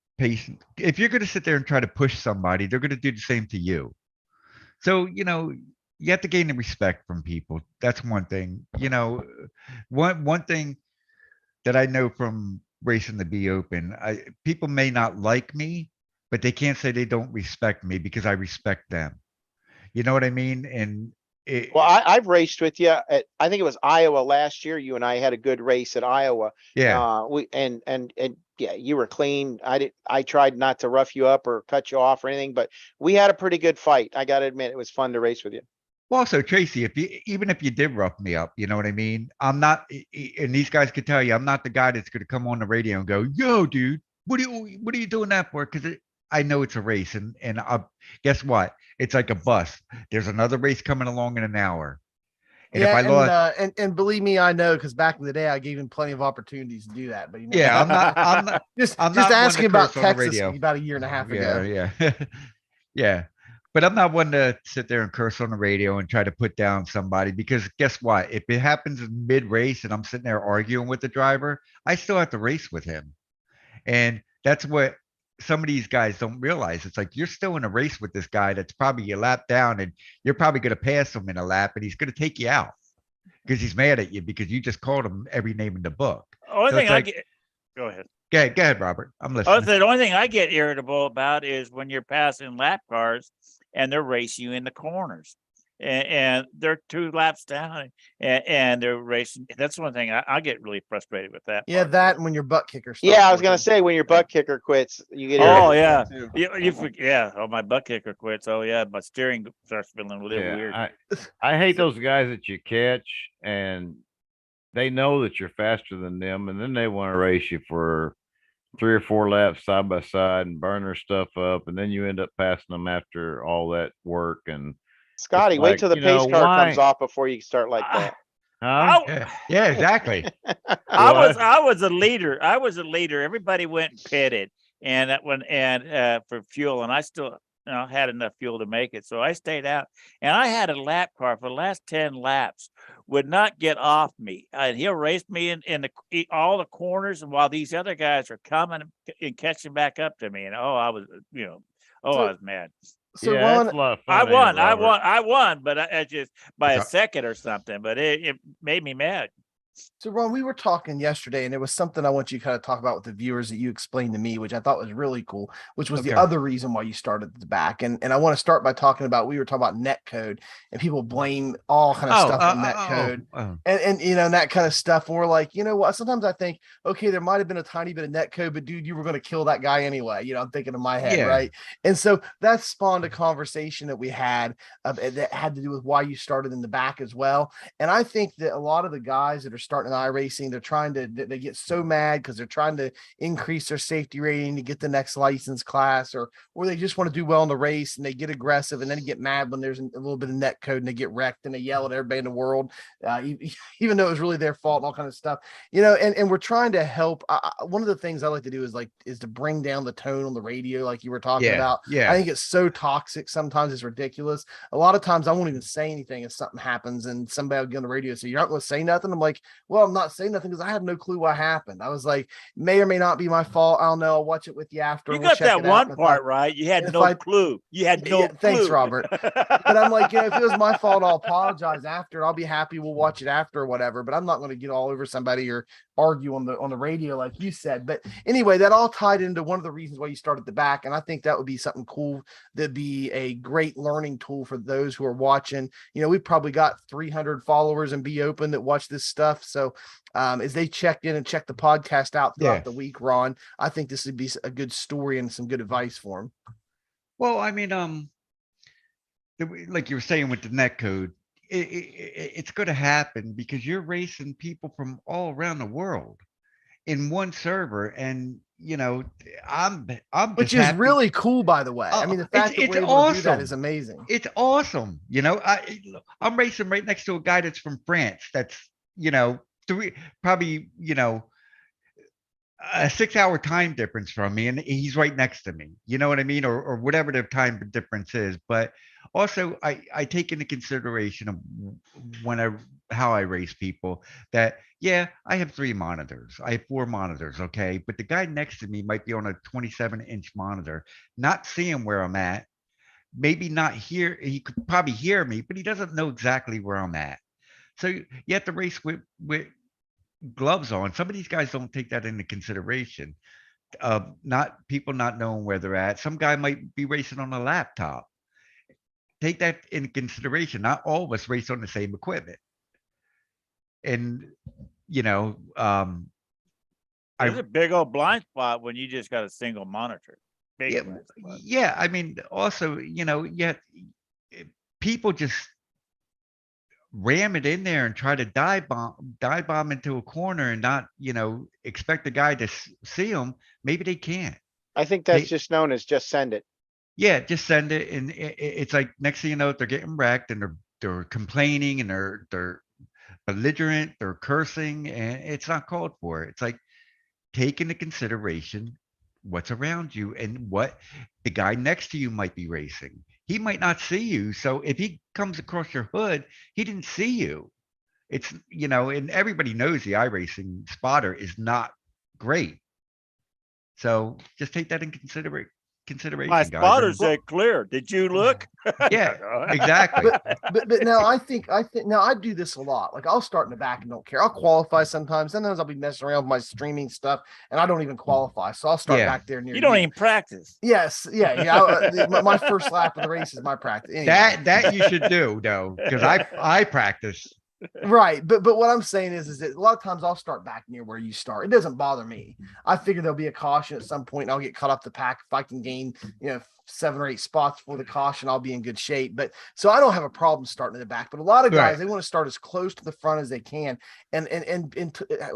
If you're going to sit there and try to push somebody, they're going to do the same to you. So, you have to gain the respect from people. That's one thing. One thing that I know from racing the B Open, people may not like me, but they can't say they don't respect me because I respect them. You know what I mean? And I've raced with you at, I think it was Iowa last year. You and I had a good race at Iowa. yeah, And yeah, you were clean. I tried not to rough you up or cut you off or anything, but we had a pretty good fight. I got to admit, it was fun to race with you. well, also Tracy, even if you did rough me up, you know what I mean? I'm not, and these guys could tell you, I'm not the guy that's going to come on the radio and go, "Yo, dude, what are you doing that for?" Because I know it's a race, and guess what? It's like a bus. There's another race coming along in an hour. And if I lost, and believe me, I know, because back in the day, I gave him plenty of opportunities to do that. But yeah, I'm not just I'm not one asking to about curse on the Texas radio. about a year and a half ago. Yeah. Yeah. But I'm not one to sit there and curse on the radio and try to put down somebody, because guess what? If it happens in mid race and I'm sitting there arguing with the driver, I still have to race with him. And that's what some of these guys don't realize. It's like, you're still in a race with this guy that's probably a lap down, and you're probably going to pass him in a lap, and he's going to take you out because he's mad at you because you just called him every name in the book. Only So thing it's like, go ahead. Go ahead, Robert. I'm listening. The only thing I get irritable about is when you're passing lap cars and they're racing you in the corners. and they're 2 laps down, and they're racing. That's one thing I get really frustrated with that. Yeah, part. that and when your butt kicker stops Yeah, I was gonna working. say when your butt kicker quits, you get Oh irritated yeah, too. yeah. Oh, my butt kicker quits. Oh yeah, my steering starts feeling a little Yeah, weird. I hate those guys that you catch and they know that you're faster than them, and then they want to race you for 3 or 4 laps side by side and burn their stuff up, and then you end up passing them after all that work. And Scotty, wait like, till the pace car comes why? off before you start like I, that. Huh? Yeah, exactly. What? I was a leader. I was a leader. Everybody went and pitted, and for fuel, and I still had enough fuel to make it, so I stayed out. And I had a lap car for the last 10 laps, would not get off me, and he'll race me in all the corners, and while these other guys are coming and catching back up to me, and I was I was mad. So Yeah, Ron, that's a lot of I fun. Ain't it, won, Robert? I won, but I just by a Yeah. second or something, but it made me mad. So Ron, we were talking yesterday, and it was something I want you to kind of talk about with the viewers that you explained to me, which I thought was really cool, which was the Okay. other reason why you started at the back. And I want to start by talking about, we were talking about net code, and people blame all kind of stuff on net code. And and that kind of stuff. And we're like, you know what? Sometimes I think, okay, there might have been a tiny bit of net code, but dude, you were going to kill that guy anyway. I'm thinking in my head, Yeah. right? And so that spawned a conversation that we had that had to do with why you started in the back as well. And I think that a lot of the guys that are starting in iRacing, they get so mad because they're trying to increase their safety rating to get the next license class, or they just want to do well in the race and they get aggressive and then get mad when there's a little bit of net code and they get wrecked and they yell at everybody in the world, even though it was really their fault and all kind of stuff, and we're trying to help. One of the things I like to do is to bring down the tone on the radio, like you were talking about. Yeah. I think it's so toxic. Sometimes it's ridiculous. A lot of times I won't even say anything if something happens and somebody will get on the radio. So you're not going to say nothing. I'm like, well, I'm not saying nothing because I have no clue what happened. I was like, may or may not be my fault. I don't know. I'll watch it with you after. You We'll got check that it out. one And if part right. You had no clue. You had no clue. Thanks, Robert. But I'm like, if it was my fault, I'll apologize after. I'll be happy. We'll watch it after or whatever. But I'm not going to get all over somebody or argue on the radio like you said. But anyway, that all tied into one of the reasons why you started the back. And I think that would be something cool. That'd be a great learning tool for those who are watching. We've probably got 300 followers and Be Open that watch this stuff. So as they check in and check the podcast out throughout the week, Ron, I think this would be a good story and some good advice for them. Well, I mean, like you were saying with the net code, it's going to happen because you're racing people from all around the world in one server, and I'm which just is happy. Really cool, by the way. I mean, the fact that we're able to do that is amazing. It's awesome. I'm racing right next to a guy that's from France. That's probably a 6-hour time difference from me, and he's right next to me. You know what I mean? Or whatever the time difference is. But also I take into consideration of how I race people that, I have 3 monitors. I have 4 monitors. Okay. But the guy next to me might be on a 27-inch monitor, not seeing where I'm at, maybe not hear. He could probably hear me, but he doesn't know exactly where I'm at. So you have to race with gloves on. Some of these guys don't take that into consideration. Not knowing where they're at. Some guy might be racing on a laptop. Take that into consideration. Not all of us race on the same equipment. And there's a big old blind spot when you just got a single monitor. Yeah. I mean, also, people just ram it in there and try to dive bomb into a corner and not, expect the guy to see them. Maybe they can't. I think that's just known as just send it. Yeah, just send it. And it's like, next thing you know, they're getting wrecked and they're complaining and they're belligerent, they're cursing, and it's not called for. It's like, take into consideration what's around you and what the guy next to you might be racing. He might not see you. So if he comes across your hood, he didn't see you. It's, and everybody knows the iRacing spotter is not great. So just take that in consideration. consideration, My guys. spotters said clear. Did you look? Yeah, exactly. But now I think now I do this a lot. Like I'll start in the back and don't care. I'll qualify sometimes. Sometimes I'll be messing around with my streaming stuff and I don't even qualify. So I'll start Yeah. back there near You don't even practice. Yes, yeah. My first lap of the race is my practice. Anyway. That you should do though, because I practice. Right, but what I'm saying is that a lot of times I'll start back near where you start. It doesn't bother me. I figure there'll be a caution at some point, and I'll get caught up the pack. If I can gain, 7 or 8 spots for the caution, I'll be in good shape. But so I don't have a problem starting in the back. But a lot of guys, Right. they want to start as close to the front as they can. And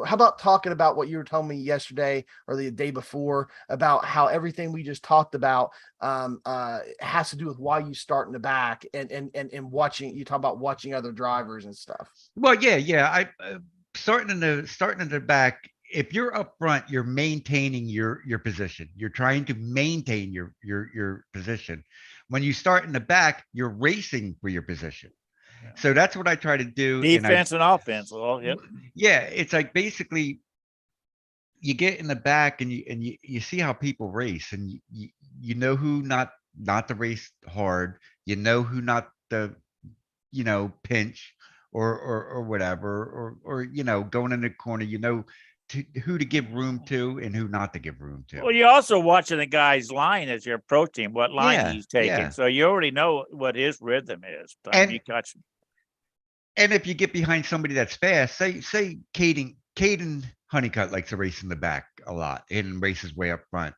how about talking about what you were telling me yesterday or the day before about how everything we just talked about has to do with why you start in the back and watching. You talk about watching other drivers and stuff. Well, yeah. I starting in the back. If you're up front, you're maintaining your position. You're trying to maintain your position. When you start in the back, you're racing for your position. Yeah. So that's what I try to do. Defense and offense. Well, yep. Yeah, it's like basically you get in the back and you see how people race, and you know who not to race hard. You know who not to pinch or whatever, or going in the corner, who to give room to and who not to give room to. Well, you're also watching the guy's line as you're approaching, what line Yeah, he's taking. yeah. So you already know what his rhythm is. And- You catch him. And if you get behind somebody that's fast, say Caden Honeycutt likes to race in the back a lot and races way up front.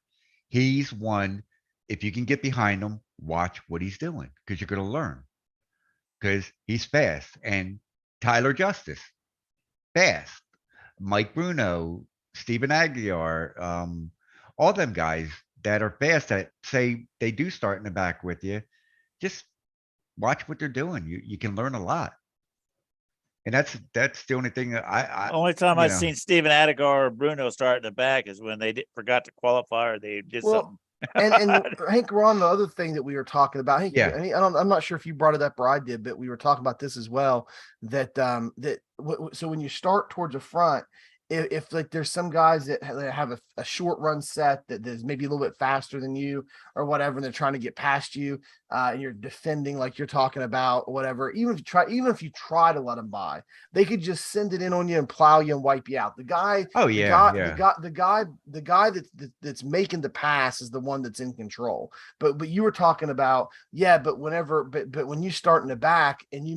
He's one. If you can get behind him, watch what he's doing, because you're going to learn, because he's fast. And Tyler Justice, fast. Mike Bruno, Stephen Aguiar, all them guys that are fast that say they do start in the back with you. Just watch what they're doing. You can learn a lot. And that's the only thing that I Only time I've seen Stephen Adegar or Bruno start in the back is when they forgot to qualify or they did something. and Hank, Ron, the other thing that we were talking about, Hank, Yeah. I mean, I'm not sure if you brought it up or I did, but we were talking about this as well. So when you start towards the front, if like there's some guys that have a short run set that is maybe a little bit faster than you or whatever, and they're trying to get past you, and you're defending like you're talking about or whatever, even if you try to let them by, they could just send it in on you and plow you and wipe you out. The guy that's making the pass is the one that's in control. But you were talking about, but when you start in the back and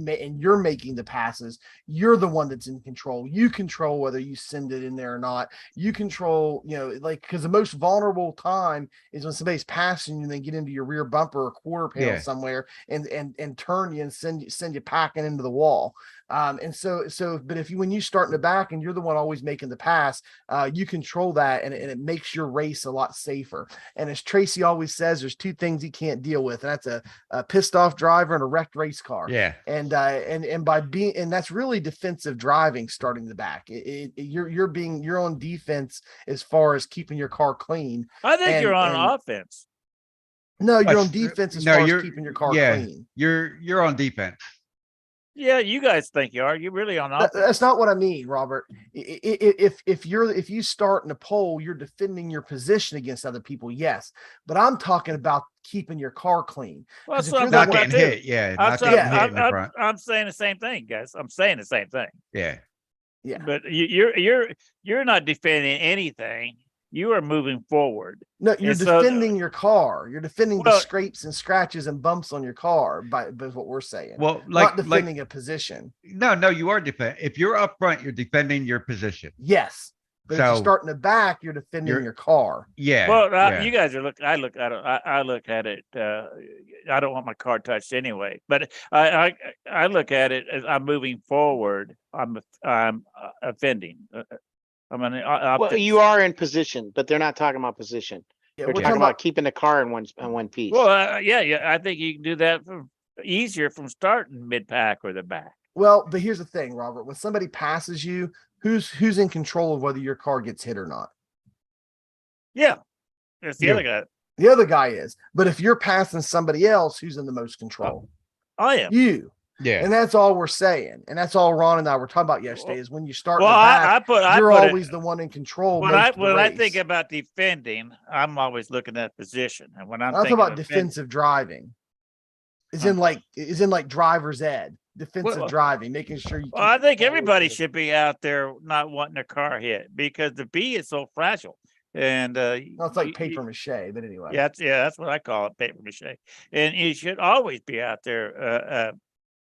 you're making the passes, you're the one that's in control. You control whether you send it in there or not. You control, because the most vulnerable time is when somebody's passing you and they get into your rear bumper or quarter panel somewhere and turn you and send you packing into the wall. But when you start in the back and you're the one always making the pass, you control that and it makes your race a lot safer. And as Tracy always says, there's 2 things he can't deal with, and that's a pissed off driver and a wrecked race car. Yeah. And that's really defensive driving, starting the back. You're on defense as far as keeping your car clean. I think you're on offense. No, you're on defense as far as keeping your car clean. You're on defense. Yeah, you guys think you are. You're really on offense. That's not what I mean, Robert. If you start in a pole, you're defending your position against other people, yes. But I'm talking about keeping your car clean. Well, If so you're Not the one- getting hit. Yeah. Not getting hit in the front. I'm saying the same thing, guys. I'm saying the same thing. Yeah. Yeah. But you're not defending anything. You are moving forward. No, you're And so- defending your car. You're defending the Well- scrapes and scratches and bumps on your car by what we're saying. Well, not defending a position. No, you are defending. If you're up front, you're defending your position. Yes. But if you So- start in the back, you're defending your car. Yeah. Well, yeah. you guys are I look at it. I don't want my car touched anyway, but I look at it as I'm moving forward. I'm offending. Well, you are in position, but they're not talking about position. Yeah, They're we're talking about keeping the car in one piece. Well, I think you can do that easier from starting mid pack or the back. Well, but here's the thing, Robert. When somebody passes you, who's in control of whether your car gets hit or not? Yeah, it's the You. other guy. The other guy is. But if you're passing somebody else, who's in the most control? I am. You. Yeah. And that's all we're saying. And that's all Ron and I were talking about yesterday is when you start in Well, the back, I you're put always the one in control. when most of the I think race. about defending, I'm always looking at position. And when I'm talking thinking about defensive driving. Is in like driver's ed, defensive Well, driving, making sure you. well, I think everybody should be out there not wanting their car hit because the bee is so fragile. And No, it's like paper mache, but anyway. that's what I call it, paper mache. And you should always be out there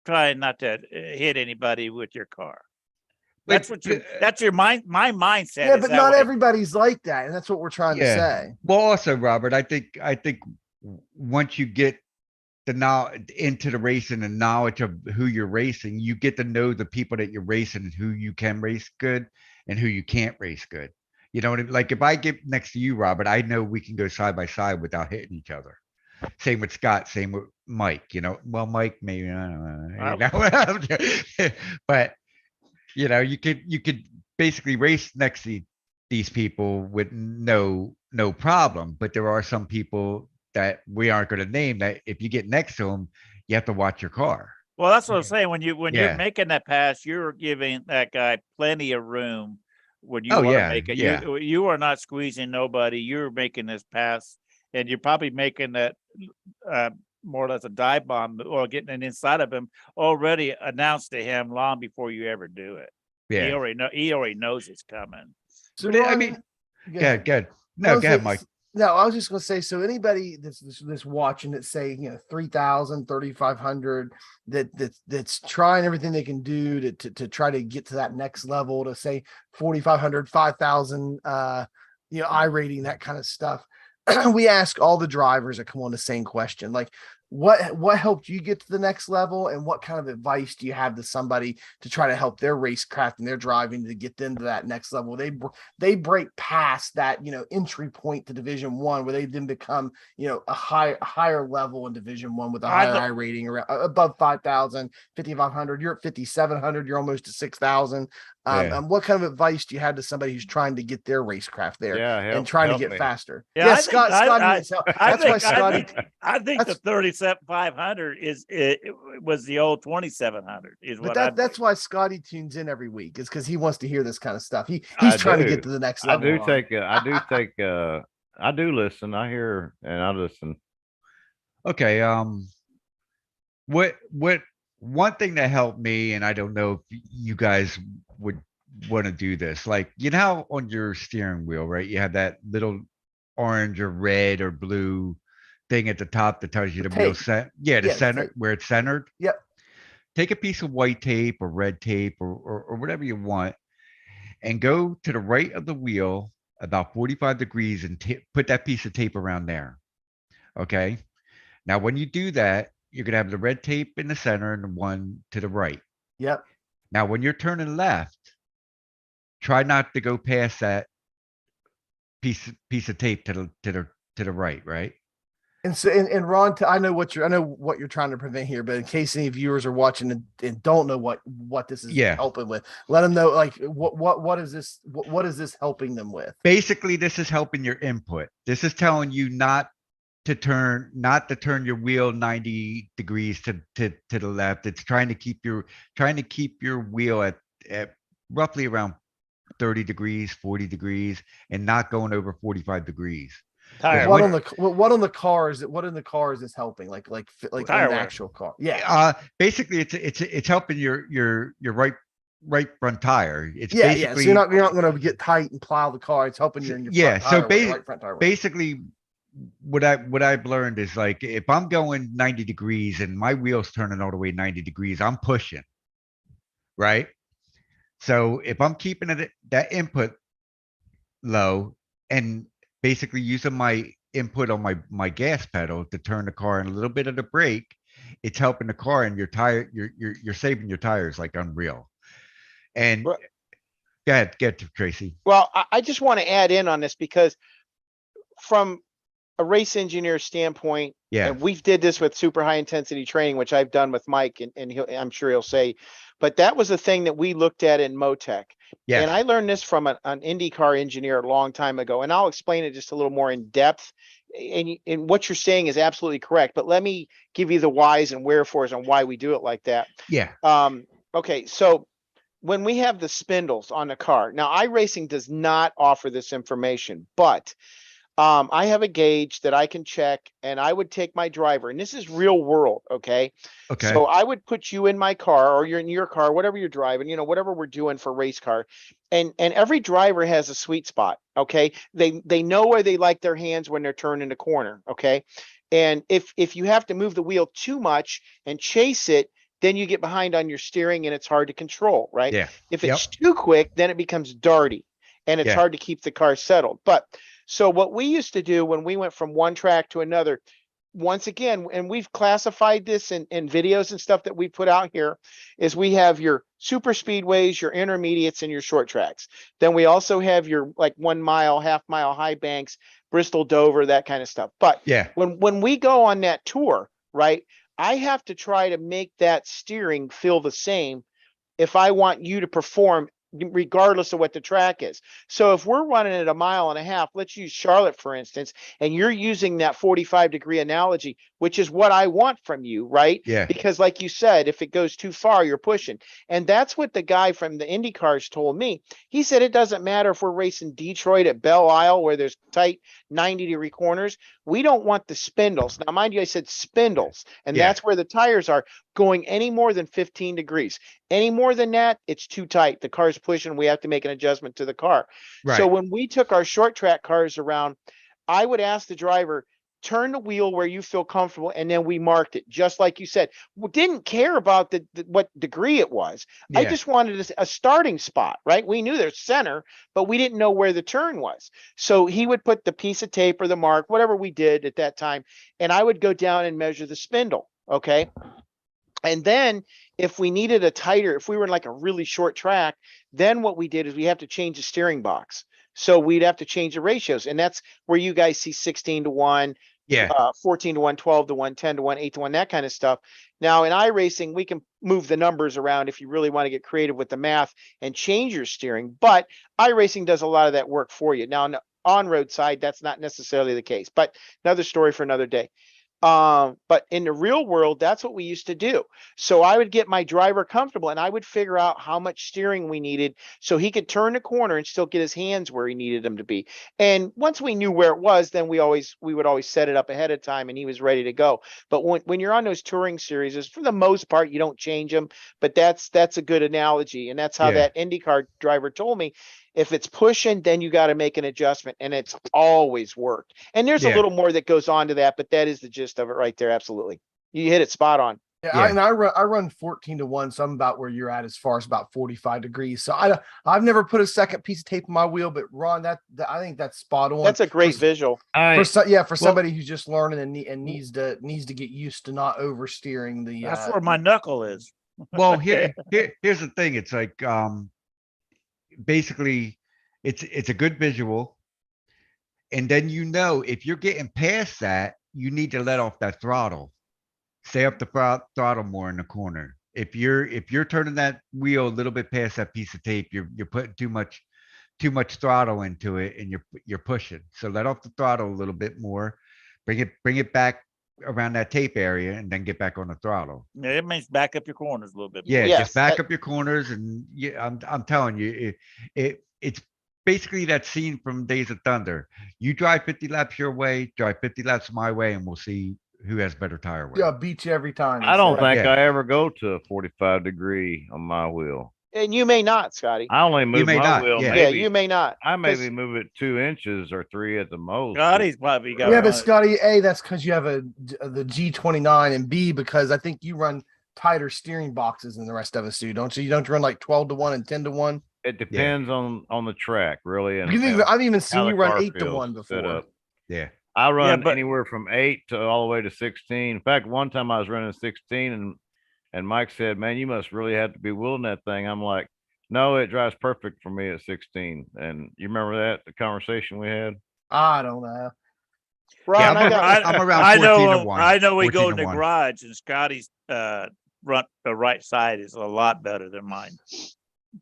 trying not to hit anybody with your car. That's But- that's your mind. My mindset. Yeah, is but that not way. everybody's like that, and that's what we're trying to say. Well, also, Robert, I think once you get the knowledge into the racing and knowledge of who you're racing, you get to know the people that you're racing and who you can race good and who you can't race good. You know what I mean? Like if I get next to you, Robert, I know we can go side by side without hitting each other. Same with Scott, same with Mike, well, Mike, maybe, I don't know, but you could basically race next to these people with no problem. But there are some people that we aren't going to name that if you get next to them, you have to watch your car. Well, that's what I'm saying. When you're Yeah. making that pass, you're giving that guy plenty of room when you Oh, want to yeah, make it. yeah. You are not squeezing nobody. You're making this pass, and you're probably making that more or less a dive bomb or getting it inside of him already announced to him long before you ever do it. Yeah. He already knows it's coming. So But I Ron, mean, go good. I No, was go ahead, like- Mike. No, I was just gonna say, so anybody that's watching that say 3,000, 3,500, that's trying everything they can do to try to get to that next level, to say 4,500, 5,000, I rating, that kind of stuff. We ask all the drivers that come on the same question, like what helped you get to the next level, and what kind of advice do you have to somebody to try to help their racecraft and their driving to get them to that next level? They break past that entry point to Division One, where they then become a higher level in Division One with a higher I rating around above 5,000, 5,500. You're at 5,700. You're almost to 6,000. And what kind of advice do you have to somebody who's trying to get their racecraft there and trying to get faster? Yeah, I think the 37,500 was the old 2,700 is but what that's why Scotty tunes in every week, is because he wants to hear this kind of stuff. He's I trying to do. get to the next level. I do listen. I hear and I listen. Okay. What one thing that helped me, and I don't know if you guys would want to do this, like how on your steering wheel, right? You have that little orange or red or blue thing at the top that tells you the wheel set. Yeah, the center tape. where it's centered. Yep. Take a piece of white tape or red tape or whatever you want, and go to the right of the wheel about 45 degrees and put that piece of tape around there. Okay. Now, when you do that, you're going to have the red tape in the center and the one to the right. Yep. Now, when you're turning left, try not to go past that piece of tape to the right, right? And so, and Ron, I know what you're trying to prevent here, but in case any viewers are watching and don't know what this is helping with, let them know, like, what is this helping them with? Basically, this is helping your input. This is telling you not to turn your wheel 90 degrees to the left. It's trying to keep your wheel at roughly around 30 degrees, 40 degrees, and not going over 45 degrees. What in the car is this helping? Like in the actual car? Yeah. Basically, it's helping your right front tire. It's So basically you're not going to get tight and plow the car. It's helping you in your front tire, right front tire. Basically, what I've learned is, like, if I'm going 90 degrees and my wheel's turning all the way 90 degrees, I'm pushing, right? So if I'm keeping that input low and basically using my input on my gas pedal to turn the car and a little bit of the brake, it's helping the car, and your tire, you're saving your tires like unreal. And go ahead, Tracy. Well, I just want to add in on this, because from a race engineer standpoint, and we did this with super high intensity training, which I've done with Mike, and I'm sure he'll say, but that was the thing that we looked at in Motec. Yeah. And I learned this from an IndyCar engineer a long time ago, and I'll explain it just a little more in depth and what you're saying is absolutely correct, but let me give you the whys and wherefores on why we do it like that. Yeah. Okay, so when we have the spindles on the car, now iRacing does not offer this information, but I have a gauge that I can check, and I would take my driver, and this is real world, okay? Okay. So I would put you in my car, or you're in your car, whatever you're driving, whatever we're doing for race car, and every driver has a sweet spot, okay? They know where they like their hands when they're turning the corner, okay? And if you have to move the wheel too much and chase it, then you get behind on your steering and it's hard to control, right? Yeah. If it's too quick, then it becomes darty and it's hard to keep the car settled. But so what we used to do when we went from one track to another, once again, and we've classified this in videos and stuff that we put out here, is we have your super speedways, your intermediates, and your short tracks. Then we also have your like 1 mile, half mile, high banks, Bristol, Dover, that kind of stuff. But when we go on that tour, right, I have to try to make that steering feel the same if I want you to perform regardless of what the track is. So if we're running at 1.5 miles, let's use Charlotte, for instance, and you're using that 45-degree analogy, which is what I want from you, right? Yeah. Because like you said, if it goes too far, you're pushing. And that's what the guy from the Indy cars told me. He said, it doesn't matter if we're racing Detroit at Belle Isle, where there's tight 90-degree corners. We don't want the spindles. Now, mind you, I said spindles, and that's where the tires are going any more than 15 degrees. Any more than that, it's too tight. The car's pushing. We have to make an adjustment to the car. Right. So when we took our short track cars around, I would ask the driver, turn the wheel where you feel comfortable, and then we marked it, just like you said. We didn't care about what degree it was. I just wanted a starting spot, right? We knew there's center, but we didn't know where the turn was. So he would put the piece of tape or the mark, whatever we did at that time, and I would go down and measure the spindle, okay? And then if we needed if we were in like a really short track, then what we did is we have to change the steering box. So we'd have to change the ratios. And that's where you guys see 16-1, 14-1, 12-1, 10-1, 8-1, that kind of stuff. Now in iRacing, we can move the numbers around if you really want to get creative with the math and change your steering. But iRacing does a lot of that work for you. Now on the on-road side, that's not necessarily the case, but another story for another day. But in the real world, that's what we used to do. So I would get my driver comfortable and I would figure out how much steering we needed so he could turn the corner and still get his hands where he needed them to be. And once we knew where it was, then we would always set it up ahead of time and he was ready to go. But when you're on those touring series, for the most part, you don't change them, but that's a good analogy. And that's how that IndyCar driver told me. If it's pushing, then you got to make an adjustment, and it's always worked. And there's a little more that goes on to that, but that is the gist of it right there. Absolutely. You hit it spot on. Yeah, I run 14-1, so I'm about where you're at as far as about 45 degrees. So I've never put a second piece of tape on my wheel, but Ron, that I think that's spot on. That's a great visual. For somebody who's just learning and needs to get used to not oversteering the. That's where my knuckle is. Well, here's the thing. It's like basically it's a good visual, and then if you're getting past that, you need to let off that throttle. Stay up the throttle more in the corner. If you're turning that wheel a little bit past that piece of tape, you're putting too much throttle into it, and you're pushing. So let off the throttle a little bit more, bring it back around that tape area, and then get back on the throttle. Yeah, it means back up your corners a little bit. Yeah, just back up your corners, and I'm telling you, it's basically that scene from Days of Thunder. You drive 50 laps your way, drive 50 laps my way, and we'll see who has better tire wear. Yeah, beat you every time. I don't think I ever go to a 45-degree on my wheel. And you may not, Scotty. I only move my wheel. Yeah, you may not. I maybe move it 2 inches or 3 at the most. Scotty's probably got. Yeah, but Scotty, A, that's because you have the G29, and B, because I think you run tighter steering boxes than the rest of us do, don't you? You don't run like 12-1 and 10-1. It depends on the track, really. And I've even seen you run 8-1 before. Yeah. I run anywhere from 8 to all the way to 16. In fact, one time I was running 16 and Mike said, "Man, you must really have to be wheeling that thing." I'm like, "No, it drives perfect for me at 16." And you remember that, the conversation we had? I don't know. Ron, I'm around 14-1. I know we go in the garage and Scotty's right side is a lot better than mine.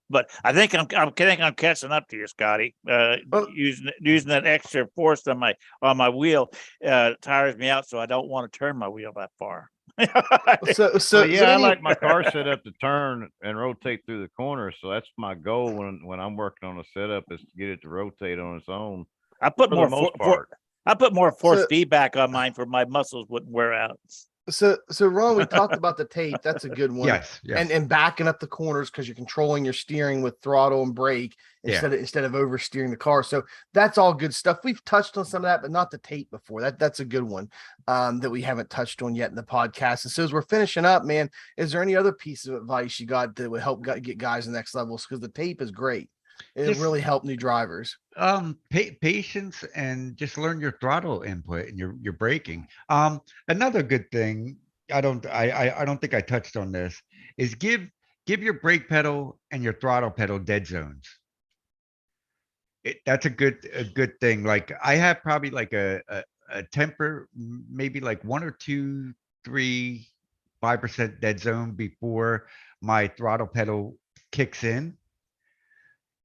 But I think I think I'm catching up to you, Scotty. Using that extra force on my wheel tires me out, so I don't want to turn my wheel that far. So yeah, I like my car set up to turn and rotate through the corners. So that's my goal when I'm working on a setup, is to get it to rotate on its own. I put For more the most part. I put more force feedback on mine for my muscles wouldn't wear out. So Ron, we talked about the tape. That's a good one. Yes. And backing up the corners because you're controlling your steering with throttle and brake instead of oversteering the car. So that's all good stuff. We've touched on some of that, but not the tape before. That's a good one that we haven't touched on yet in the podcast. And so as we're finishing up, man, is there any other piece of advice you got that would help get guys to the next levels? Because the tape is great. It really helped new drivers. Patience, and just learn your throttle input and your braking. Another good thing, I don't think I touched on this, is give your brake pedal and your throttle pedal dead zones. That's a good thing. Like I have probably like a temper, maybe like 1 or 2, 3, 5% dead zone before my throttle pedal kicks in.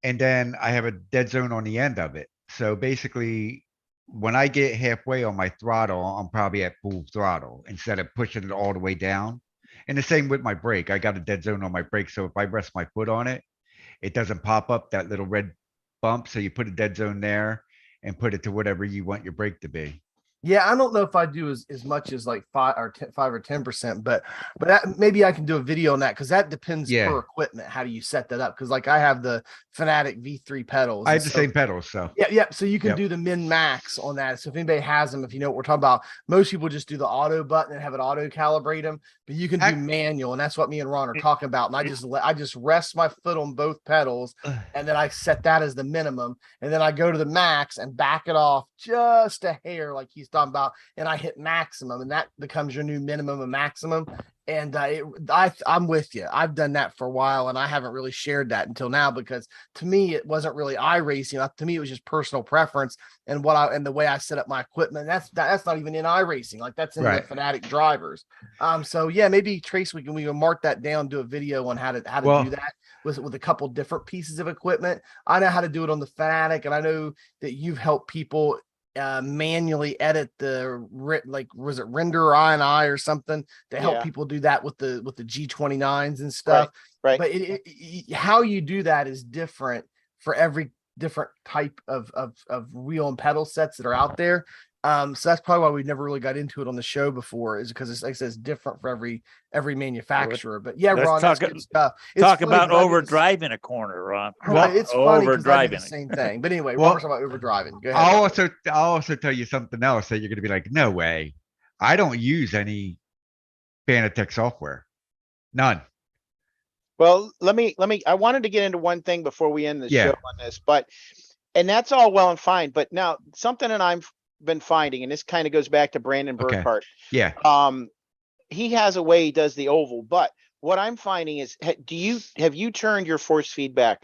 And then I have a dead zone on the end of it. So basically, when I get halfway on my throttle, I'm probably at full throttle instead of pushing it all the way down. And the same with my brake. I got a dead zone on my brake. So if I rest my foot on it, it doesn't pop up that little red bump. So you put a dead zone there and put it to whatever you want your brake to be. Yeah, I don't know if I do as much as like 5 or 10%, but maybe I can do a video on that because that depends per equipment. How do you set that up? Because like I have the Fanatic V3 pedals. I have the same pedals, so yeah. So you can do the min max on that. So if anybody has them, if you know what we're talking about, most people just do the auto button and have it auto calibrate them, but you can do manual, and that's what me and Ron are talking about. And I just rest my foot on both pedals, and then I set that as the minimum, and then I go to the max and back it off just a hair, like he's talking about, and I hit maximum, and that becomes your new minimum and maximum. And I'm with you. I've done that for a while, and I haven't really shared that until now because to me it wasn't really iRacing. To me, it was just personal preference and the way I set up my equipment. That's not even in iRacing. Like that's in the Fanatic drivers. So yeah, maybe Trace, we can mark that down, do a video on how to do that with a couple different pieces of equipment. I know how to do it on the Fanatic, and I know that you've helped people manually edit was it render I or something to help people do that with the G29s and stuff. Right. But how you do that is different for every different type of wheel and pedal sets that are out there. So that's probably why we never really got into it on the show before, is because it's like I said, it's different for every manufacturer. But yeah, Ron, that's good stuff. Talk about overdriving a corner, Ron. Well, it's funny because I do the same thing. But anyway, Ron, talking about overdriving. Go ahead. I'll also tell you something else that you're going to be like, no way. I don't use any Fanatec software. None. Well, I wanted to get into one thing before we end the show on this, and that's all well and fine. But now something that I've been finding, and this kind of goes back to Brandon Burkhart. Yeah. He has a way he does the oval, but what I'm finding is, have you turned your force feedback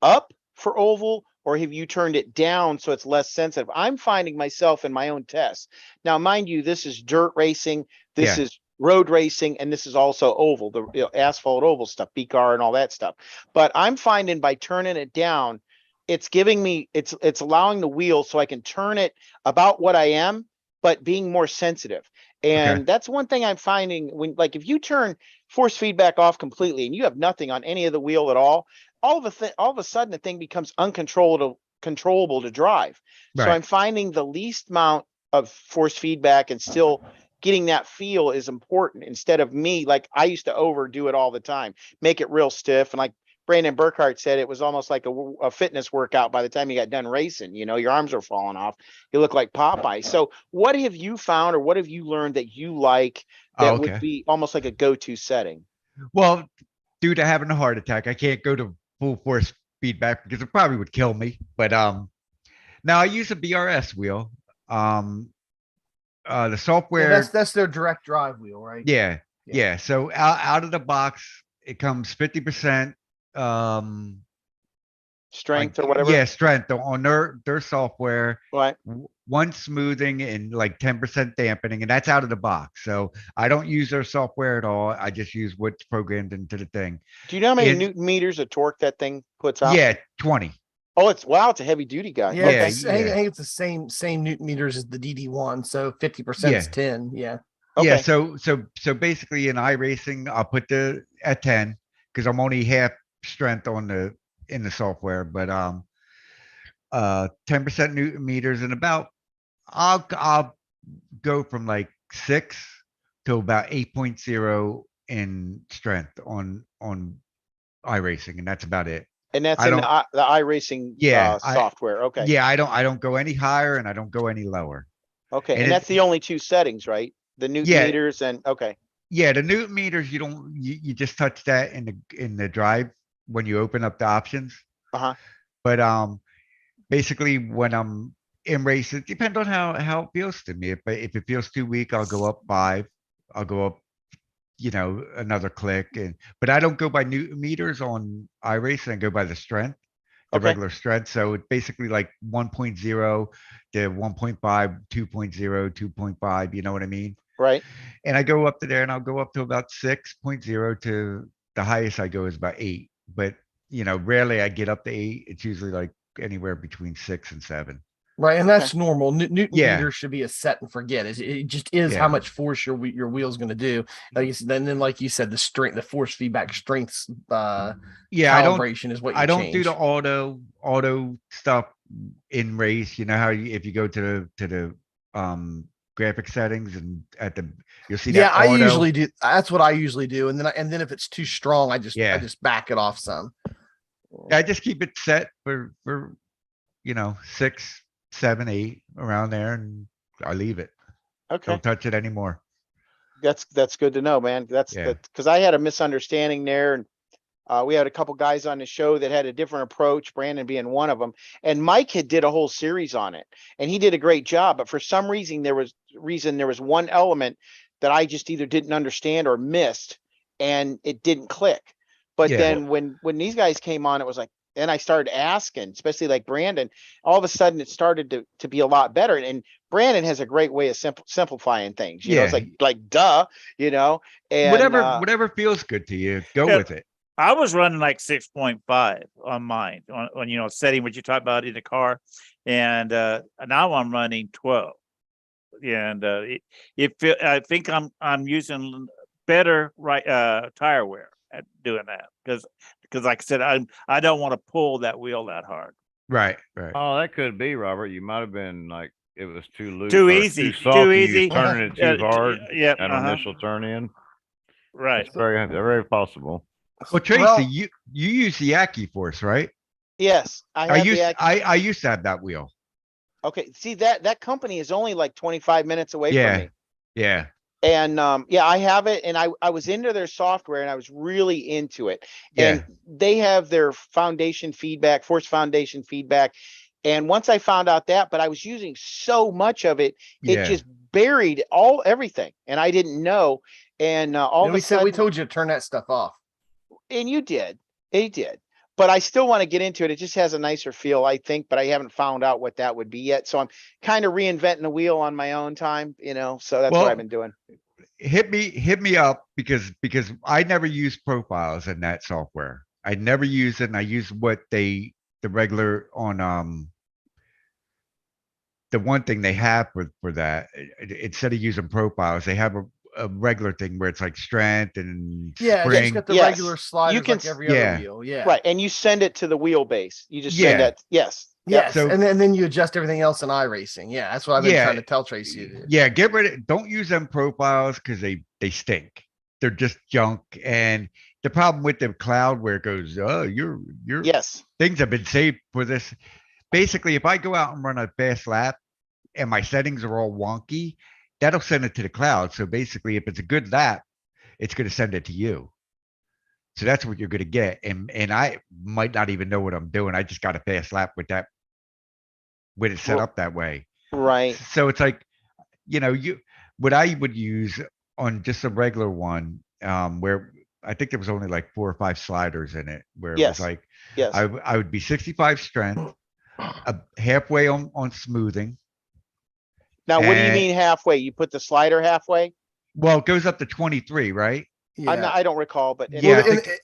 up for oval, or have you turned it down so it's less sensitive? I'm finding myself in my own tests. Now, mind you, this is dirt racing, this is road racing, and this is also oval, the asphalt oval stuff, BCAR and all that stuff. But I'm finding by turning it down, it's giving me, it's allowing the wheel so I can turn it about what I am, but being more sensitive. And that's one thing I'm finding when, like, if you turn force feedback off completely and you have nothing on any of the wheel at all of a sudden the thing becomes controllable to drive. So I'm finding the least amount of force feedback and still getting that feel is important, instead of me, like I used to overdo it all the time, make it real stiff. And like Brandon Burkhart said, it was almost like a fitness workout by the time you got done racing. Your arms are falling off. You look like Popeye. So what have you found, or what have you learned that you like that would be almost like a go-to setting? Well, due to having a heart attack, I can't go to full force feedback because it probably would kill me. But now I use a BRS wheel. The software, that's their direct drive wheel, right? Yeah. So out of the box, it comes 50% Strength or whatever. Yeah, strength on their software. Right. One smoothing and like 10% dampening, and that's out of the box. So I don't use their software at all. I just use what's programmed into the thing. Do you know how many And- newton meters of torque that thing puts out? Yeah, 20. Oh, it's a heavy duty guy. Yeah, Yeah, I yeah. think it's the same newton meters as the DD1. So 50% is Yeah. 10. Yeah. Yeah, Okay. so basically in iRacing, I'll put at 10 because I'm only half strength in the software, but 10% newton meters and about I'll go from like 6 to about 8.0 in strength on iRacing, and that's about it. And that's I in don't- the iRacing Yeah, software. Okay. Yeah, I don't go any higher and I don't go any lower. Okay. and And it- that's the only two settings, right? The newton Yeah. meters and okay. Yeah, the newton meters you just touch that in the drive when you open up the options. Uh-huh. But basically when I'm in races, depends on how it feels to me. If it feels too weak, I'll go up 5. I'll go up, another click, but I don't go by newton meters on iRacing. I go by the strength, the Okay. regular strength. So it's basically like 1.0 to 1.5, 2.0, 2.5. You know what I mean? Right. And I go up to there, and I'll go up to about 6.0 to the highest I go is about 8. But rarely I get up to 8. It's usually like anywhere between 6 and 7. Right. And that's normal. Newton Yeah. meter should be a set and forget. It just is Yeah. how much force your wheel's going to do. Like you said, then like you said, the force feedback strengths Yeah, I don't calibration is what you I don't change. do the auto stuff in race. You know how if you go to the graphic settings and you'll see Yeah, that I auto. usually do. That's what I usually do. And then if it's too strong, I just Yeah. back it off some. I just keep it set for 6, 7, 8 around there, and I leave it. Okay. Don't touch it anymore. That's good to know, man. That's Yeah. because I had a misunderstanding there, and we had a couple guys on the show that had a different approach, Brandon being one of them. And Mike had did a whole series on it, and he did a great job. But for some reason, there was one element that I just either didn't understand or missed, and it didn't click. But Yeah. then when these guys came on, it was like, then I started asking, especially like Brandon. All of a sudden, it started to be a lot better. And Brandon has a great way of simplifying things. It's Yeah. like duh, And Whatever feels good to you, go Yeah. with it. I was running like 6.5 on mine on setting what you talked about in the car, and now I'm running 12, and I think I'm using better tire wear at doing that because like I said, I don't want to pull that wheel that hard. Right. Oh, that could be, Robert. You might have been like it was too loose, Too or easy, too soft. too and you easy. was turning it too hard. Yeah, An initial turn in. right. It's very possible. Well, Tracy, Well- you use the Aki Force, right? yes, I used to have that wheel. Okay, see that company is only like 25 minutes away from Yeah. me. Yeah. And I have it, and I was into their software, and I was really into it. Yeah. And they have their force foundation feedback. And once I found out that, but I was using so much of it, it Yeah. just buried everything, and I didn't know. And all And of a sudden, we told you to turn that stuff off. and you did, but I still want to get into it. It just has a nicer feel, I think, but I haven't found out what that would be yet. So I'm kind of reinventing the wheel on my own time, so that's what Well, I've been doing. Hit me up because I never use profiles in that software. I never use it, and I use the regular on the one thing they have for that. Instead of using profiles, they have a regular thing where it's like strength and Yeah, spring. it's got the Yes. regular sliders You can like every yeah. other wheel. Yeah. Right. And you send it to the wheelbase. You just send Yeah. that. Yes. Yep. Yes. So- and then you adjust everything else in iRacing. Yeah, that's what I've been Yeah. trying to tell Tracy to do. Yeah, don't use them profiles because they stink. They're just junk. And the problem with the cloud where it goes, oh, your Yes. things have been saved for this. Basically, if I go out and run a fast lap and my settings are all wonky, that'll send it to the cloud. So basically, if it's a good lap, it's going to send it to you. So that's what you're going to get. And I might not even know what I'm doing. I just got a fast lap with it set Well- up that way. Right. So it's like, what I would use on just a regular one, where I think there was only like 4 or 5 sliders in it, where it Yes. was like Yes. I would be 65 strength, halfway on smoothing. Now, what do you and- mean halfway? You put the slider halfway? Well, it goes up to 23, right? Yeah. I don't recall, but Yeah, Well, I and think-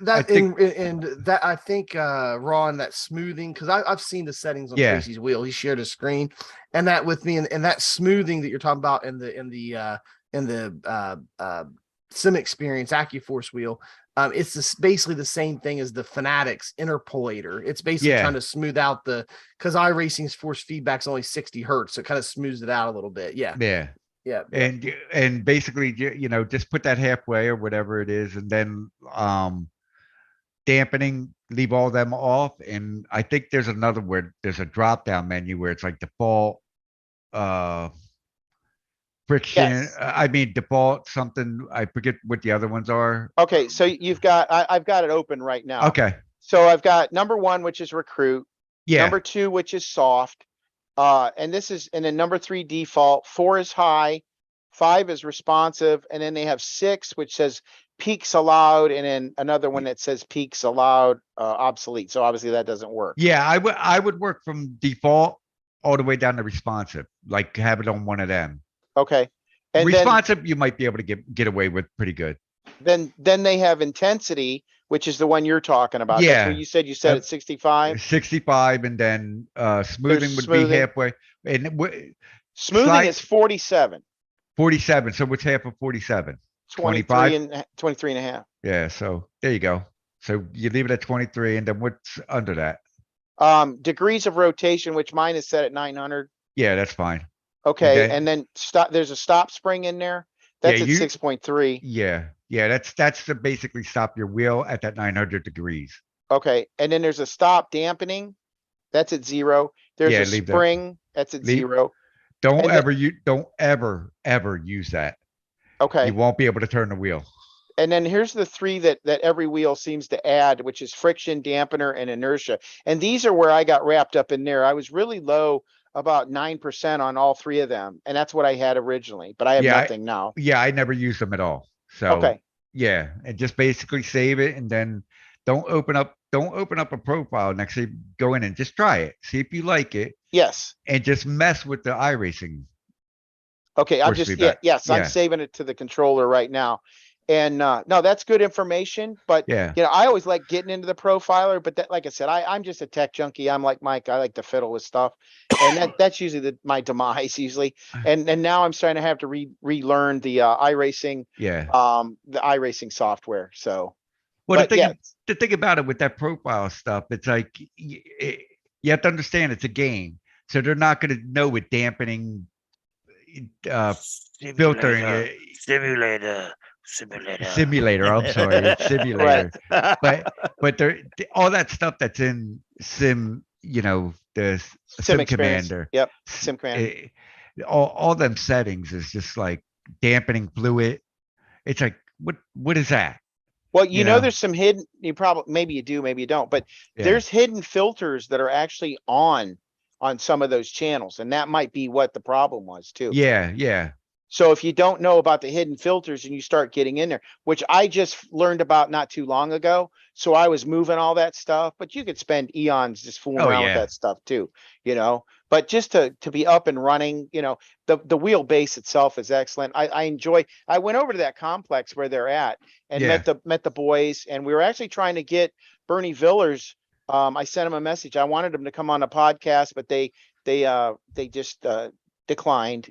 that I think- and that I think Ron, that smoothing, because I've seen the settings on Yeah. Tracy's wheel. He shared a screen, and that with me, and that smoothing that you're talking about in the sim experience AccuForce wheel. It's basically the same thing as the Fanatics interpolator. It's basically Yeah. trying to smooth out because iRacing's force feedback's only 60 hertz, so it kind of smooths it out a little bit. Yeah, Yeah. yeah. And basically, just put that halfway or whatever it is, and then dampening, leave all them off. And I think there's another word. There's a drop down menu where it's like default friction. Yes. I mean default something. I forget what the other ones are. okay. So you've got, I've got it open right now. Okay. So I've got number 1, which is recruit. Yeah. Number 2, which is soft. And then number 3 default, 4 is high, 5 is responsive, and then they have 6, which says peaks allowed, and then another one that says peaks allowed, obsolete. So obviously that doesn't work. Yeah. I would work from default all the way down to responsive. Like have it on one of them. Okay. And Responsive, you might be able to get away with pretty good. then they have intensity, which is the one you're talking about. That's Yeah. what you said at 65. 65, and then smoothing would smoothing. be halfway, and Smoothing slide- is 47. 47. So what's half of 47? 23 and 23 and a half. Yeah. So there you go. So you leave it at 23, and then what's under that? Degrees of rotation, which mine is set at 900. Yeah, that's fine. Okay, then- and then there's a stop spring in there. Yeah, That's at you- 6.3. Yeah. That's to basically stop your wheel at that 900 degrees. Okay, and then there's a stop dampening. That's at 0. There's Yeah, a leave that. spring. That's at Leave- 0. Don't And ever use that. Okay, You won't be able to turn the wheel. and then here's the 3 that every wheel seems to add, which is friction, dampener, and inertia. And these are where I got wrapped up in there. I was really low, about 9% on all 3 of them, and that's what I had originally, but I have Yeah, nothing now. Yeah, I never use them at all. So Okay, yeah, and just basically save it, and then don't open up a profile next to go in and just try it. See if you like it, yes. and just mess with the iRacing. Okay, I'm Force just, feedback. yes, I'm Yeah. saving it to the controller right now. And, no, that's good information, but Yeah. I always like getting into the profiler, but that, like I said, I'm just a tech junkie. I'm like Mike. I like to fiddle with stuff. And that's usually my demise usually. And now I'm starting to have to relearn the iRacing, Yeah. the iRacing software. So, Well, but yeah, the thing about it with that profile stuff, it's like you have to understand it's a game, so they're not going to know with dampening, filtering, simulator. I'm sorry, it's simulator. But all that stuff that's in sim, the sim experience. commander. Yep. Sim commander. All them settings is just like dampening fluid. It's like what is that? Well, you know? there's some hidden, maybe you do, maybe you don't, but Yeah. there's hidden filters that are actually on some of those channels. And that might be what the problem was too. Yeah. So if you don't know about the hidden filters and you start getting in there, which I just learned about not too long ago. So I was moving all that stuff, but you could spend eons just fooling Oh, around with yeah. that stuff too, but just to be up and running, the wheelbase itself is excellent. I went over to that complex where they're at and Yeah. met the boys, and we were actually trying to get Bernie Villers. I sent him a message. I wanted him to come on the podcast, but they just declined,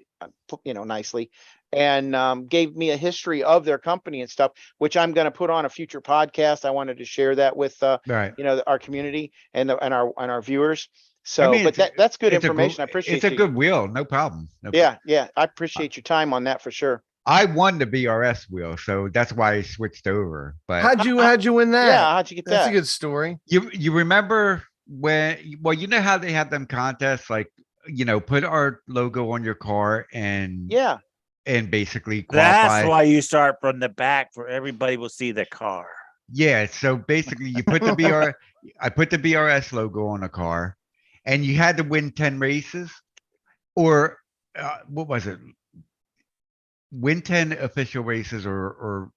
nicely, and gave me a history of their company and stuff, which I'm going to put on a future podcast. I wanted to share that with Right. our community and our viewers. So, mean, but it's- that's good It's a information. I good- appreciate It's a you. good wheel, no problem. No Yeah, I appreciate your time on that for sure. I won the BRS wheel, so that's why I switched over. But How'd you win that? Yeah, how'd you get That's that? a good story. you remember when? Well, you know how they have them contests, like put our logo on your car and Yeah, basically That's qualify. why you start from the back, for everybody will see the car. Yeah, so basically you put the I put the BRS logo on a car, and you had to win 10 races, or what was it? Win 10 official races, or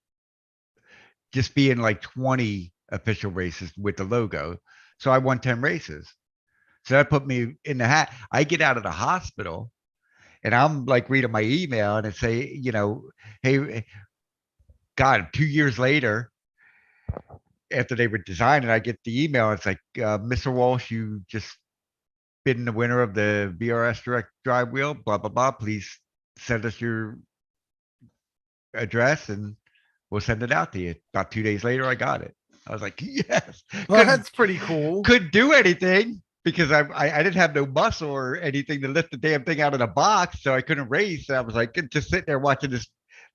just be in like 20 official races with the logo. So I won 10 races. So that put me in the hat. I get out of the hospital and I'm like reading my email and it say, hey, God, 2 years later, after they were designing, I get the email. It's like, Mr. Walsh, you just been the winner of the VRS Direct Drive Wheel, blah, blah, blah. Please send us your address and we'll send it out to you. About 2 days later, I got it. I was like, yes. Well, that's pretty cool. Couldn't do anything because I didn't have no muscle or anything to lift the damn thing out of the box. So I couldn't race. I was like, just sitting there watching this,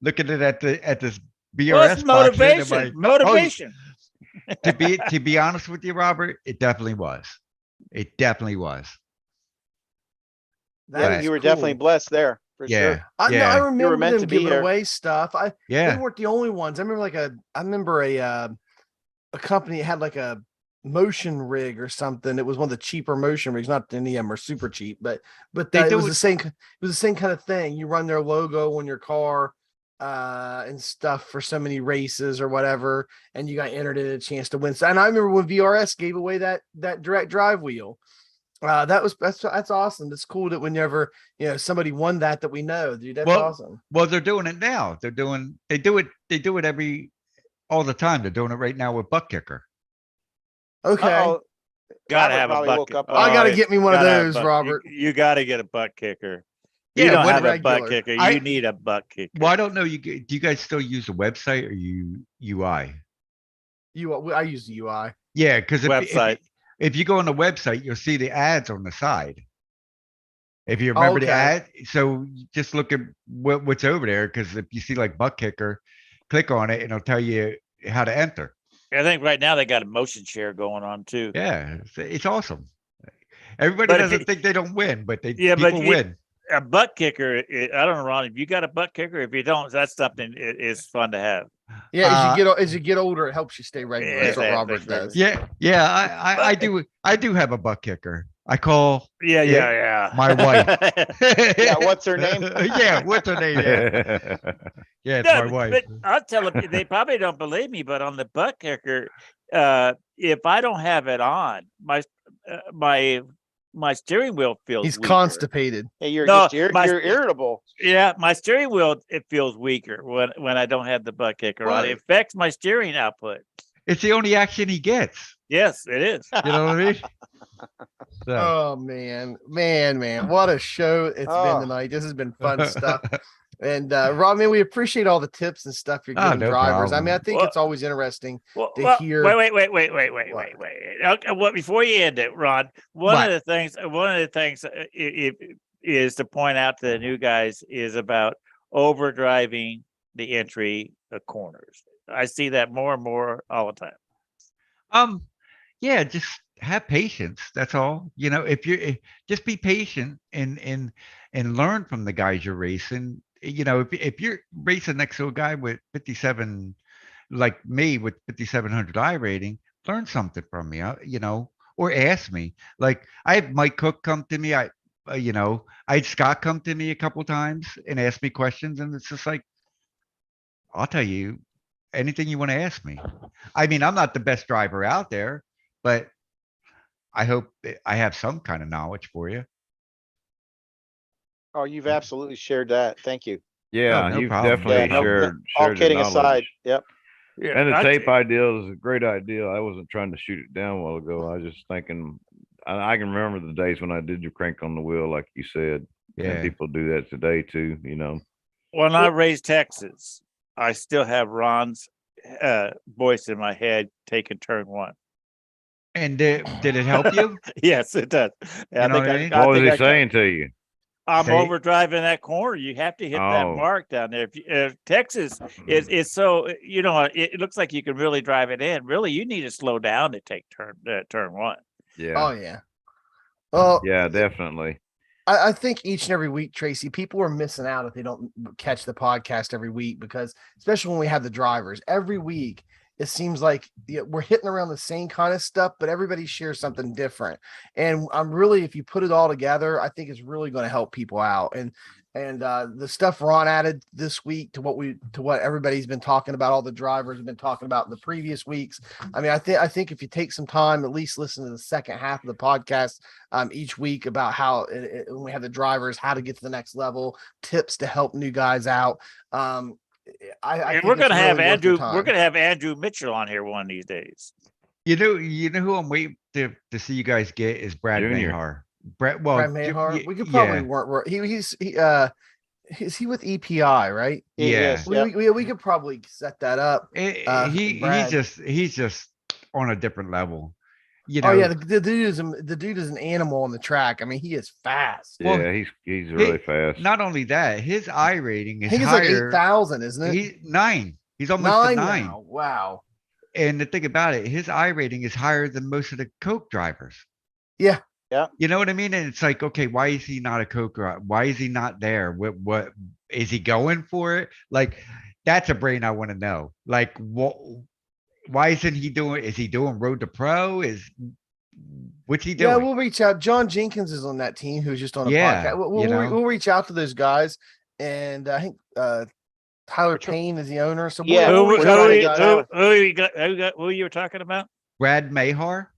looking at this BRS Well, it's box. motivation. Motivation. To be honest with you, Robert, it definitely was. It definitely was. That You were is definitely cool. blessed there for Yeah. sure. I Yeah. remember meant them to be giving here. away stuff. They Yeah. weren't the only ones. I remember a company that had like a motion rig or something. It was one of the cheaper motion rigs, not any of them are super cheap, but They it do was it- the same. It was the same kind of thing. You run their logo on your car and stuff for so many races or whatever, and you got entered in a chance to win. And I remember when VRS gave away that direct drive wheel. That's awesome. It's cool that whenever somebody won that we know, dude. That's awesome. Well, they're doing it now. They do it all the time. They're doing it right now with Butt Kicker. Okay. Uh-oh. Gotta Robert have a probably butt woke kicker. up. I gotta Oh, get me one of gotta have a those, butt- Robert. You got to get a butt kicker. Yeah, You don't what have a butt regular? kicker. I- You need a butt kicker. Well, I don't know. Do you guys still use the website or UI? I use the UI. Yeah, because Website. if you go on the website, you'll see the ads on the side. If you remember the Okay. ad, so just look at what's over there. Because if you see like Butt Kicker, click on it and it'll tell you how to enter. I think right now they got a motion share going on too. Yeah, it's awesome. Everybody But if doesn't it- think they don't win, but Yeah, but people win. A butt kicker. I don't know, Ron. If you got a butt kicker, if you don't, that's something is fun to have. Yeah, as you get older, it helps you stay regular. That's what Yeah, Robert that's right. does. Yeah. I do have a Butt Kicker. I call Yeah. my wife. Yeah, what's her name? Yeah, what's her name? Yeah, it's No, my wife. but I'll tell them they probably don't believe me, but on the butt kicker, if I don't have it on, my steering wheel feels He's weaker. constipated. Hey, you're No, you're my- irritable. Yeah, my steering wheel it feels weaker when I don't have the butt kicker on. Right. It affects my steering output. It's the only action he gets. Yes, it is. You know what I mean? So, Oh man, what a show it's been Oh. tonight. This has been fun stuff. And Rob, man, we appreciate all the tips and stuff you're giving no drivers. I problem. mean, I think Well- it's always interesting Well, to well, hear. Wait. What? Okay, well, before you end it, Ron, one What? of the things is to point out to the new guys is about overdriving the entry corners. I see that more and more all the time. Yeah, just have patience. That's all. Just be patient and learn from the guys you're racing. If you're racing next to a guy with 57, like me with 5,700 I rating, learn something from me. Or ask me. Like I had Mike Cook come to me. I had Scott come to me a couple times and ask me questions, and it's just like, I'll tell you anything you want to ask me. I mean, I'm not the best driver out there, but I hope that I have some kind of knowledge for you. Oh, you've absolutely shared that. Thank you. Yeah, no you've problem. definitely Yeah, shared All your kidding aside. knowledge. Yep. Yeah, And the I- tape idea is a great idea. I wasn't trying to shoot it down a while ago. I was just thinking, I can remember the days when I did your crank on the wheel, like you said. And Yeah. people do that today too, When I raised Texas, I still have Ron's voice in my head taking turn one. And did it help you? Yes, it does. You know what I mean? What was think he saying to you? I'm Say- overdriving that corner. You have to hit that Oh. mark down there. If Texas is so, it looks like you can really drive it in. Really, you need to slow down to take turn one. Yeah. Oh yeah. Well, Yeah, definitely. I think each and every week, Tracy, people are missing out if they don't catch the podcast every week, because especially when we have the drivers every week, it seems like we're hitting around the same kind of stuff, but everybody shares something different. And I'm really, if you put it all together, I think it's really going to help people out. And And the stuff Ron added this week to what everybody's been talking about, all the drivers have been talking about in the previous weeks. I mean, I think if you take some time, at least listen to the second half of the podcast each week about how when we have the drivers, how to get to the next level, tips to help new guys out. I And think we're gonna it's have really worth your Andrew. time. We're gonna have Andrew Mitchell on here one of these days. You know who I'm waiting to see you guys get is Brad Junior. Mahar. Brad, well, Brad Mahar. We could probably yeah, work. Is he with EPI, right? yeah. We could probably set that up. He's Brad. just on a different level. You Oh know, yeah, the dude is an animal on the track. I mean, he is fast. Well, Yeah, he's really fast. not only that, his I rating I is think it's like higher. 8,000, isn't it? He's 9. He's almost a 9. Now. Wow. And the thing about it, his I rating is higher than most of the Coke drivers. Yeah. You know what I mean? And it's like, okay, why is he not a Coke driver? Why is he not there? What is he going for it? Like, that's a brain I want to know. Like, what? Why isn't he doing? Is he doing Road to Pro? What's he doing? Yeah, we'll reach out. John Jenkins is on that team who's just on a Yeah, podcast. We'll reach out to those guys. And I think Tyler Payne is the owner. So Yeah, we'll reach out to the guys. Who you were talking about? Brad Mahar.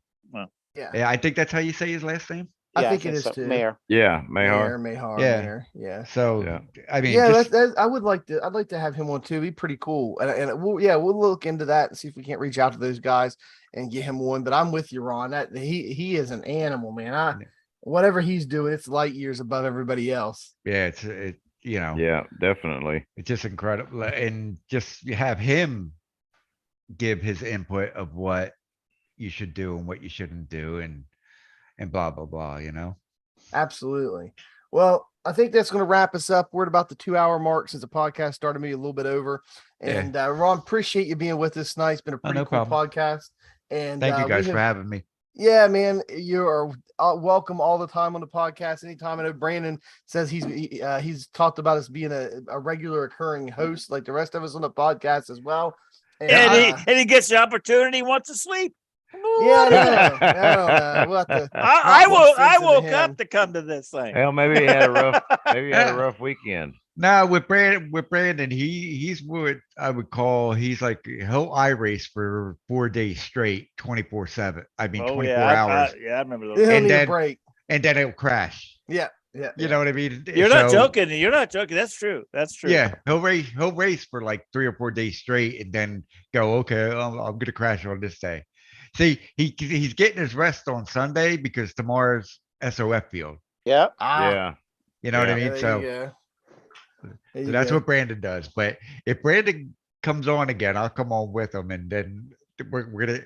Yeah. Yeah, I think that's how you say his last name. I think it is so. too. Mayor. Yeah, Mahar. Mahar. Yeah. Mayor, yeah. So Yeah. I mean, Yeah, just- I'd like to have him on too. Be pretty cool. And we'll look into that and see if we can't reach out to those guys and get him one. But I'm with you, Ron. That he is an animal, man. Whatever he's doing, it's light years above everybody else. yeah, you know, Yeah, definitely. it's just incredible. And just you have him give his input of what you should do and what you shouldn't do and blah blah blah, you know. Absolutely. Well, I think that's going to wrap us up. We're at about the 2-hour mark since the podcast started, maybe a little bit over. And Ron, appreciate you being with us tonight. It's been a pretty no cool problem. podcast. And Thank you guys for having me. Yeah, man, you are welcome all the time on the podcast. Anytime. I know Brandon says he's talked about us being a regular occurring host, like the rest of us on the podcast as well. And he gets the opportunity. He wants to sleep. Yeah, I don't know. We'll have to I woke him. up to come to this thing. Hell, maybe he had a rough weekend. Now with Brandon, he's what I would call he's like he'll iRace for 4 days straight, 24/7. I mean 24 hours. I remember those. He'll And need a then- break. And then it'll crash. Yeah. You know what I mean? You're not So, joking. You're not joking. That's true. That's true. Yeah, he'll race for like 3 or 4 days straight and then go, okay, I'm gonna crash on this day. See, he's getting his rest on Sunday because tomorrow's SOF field. Yeah. Yeah. You know what I Yeah. mean? There you So go. There So you that's go. what Brandon does. But if Brandon comes on again, I'll come on with him, and then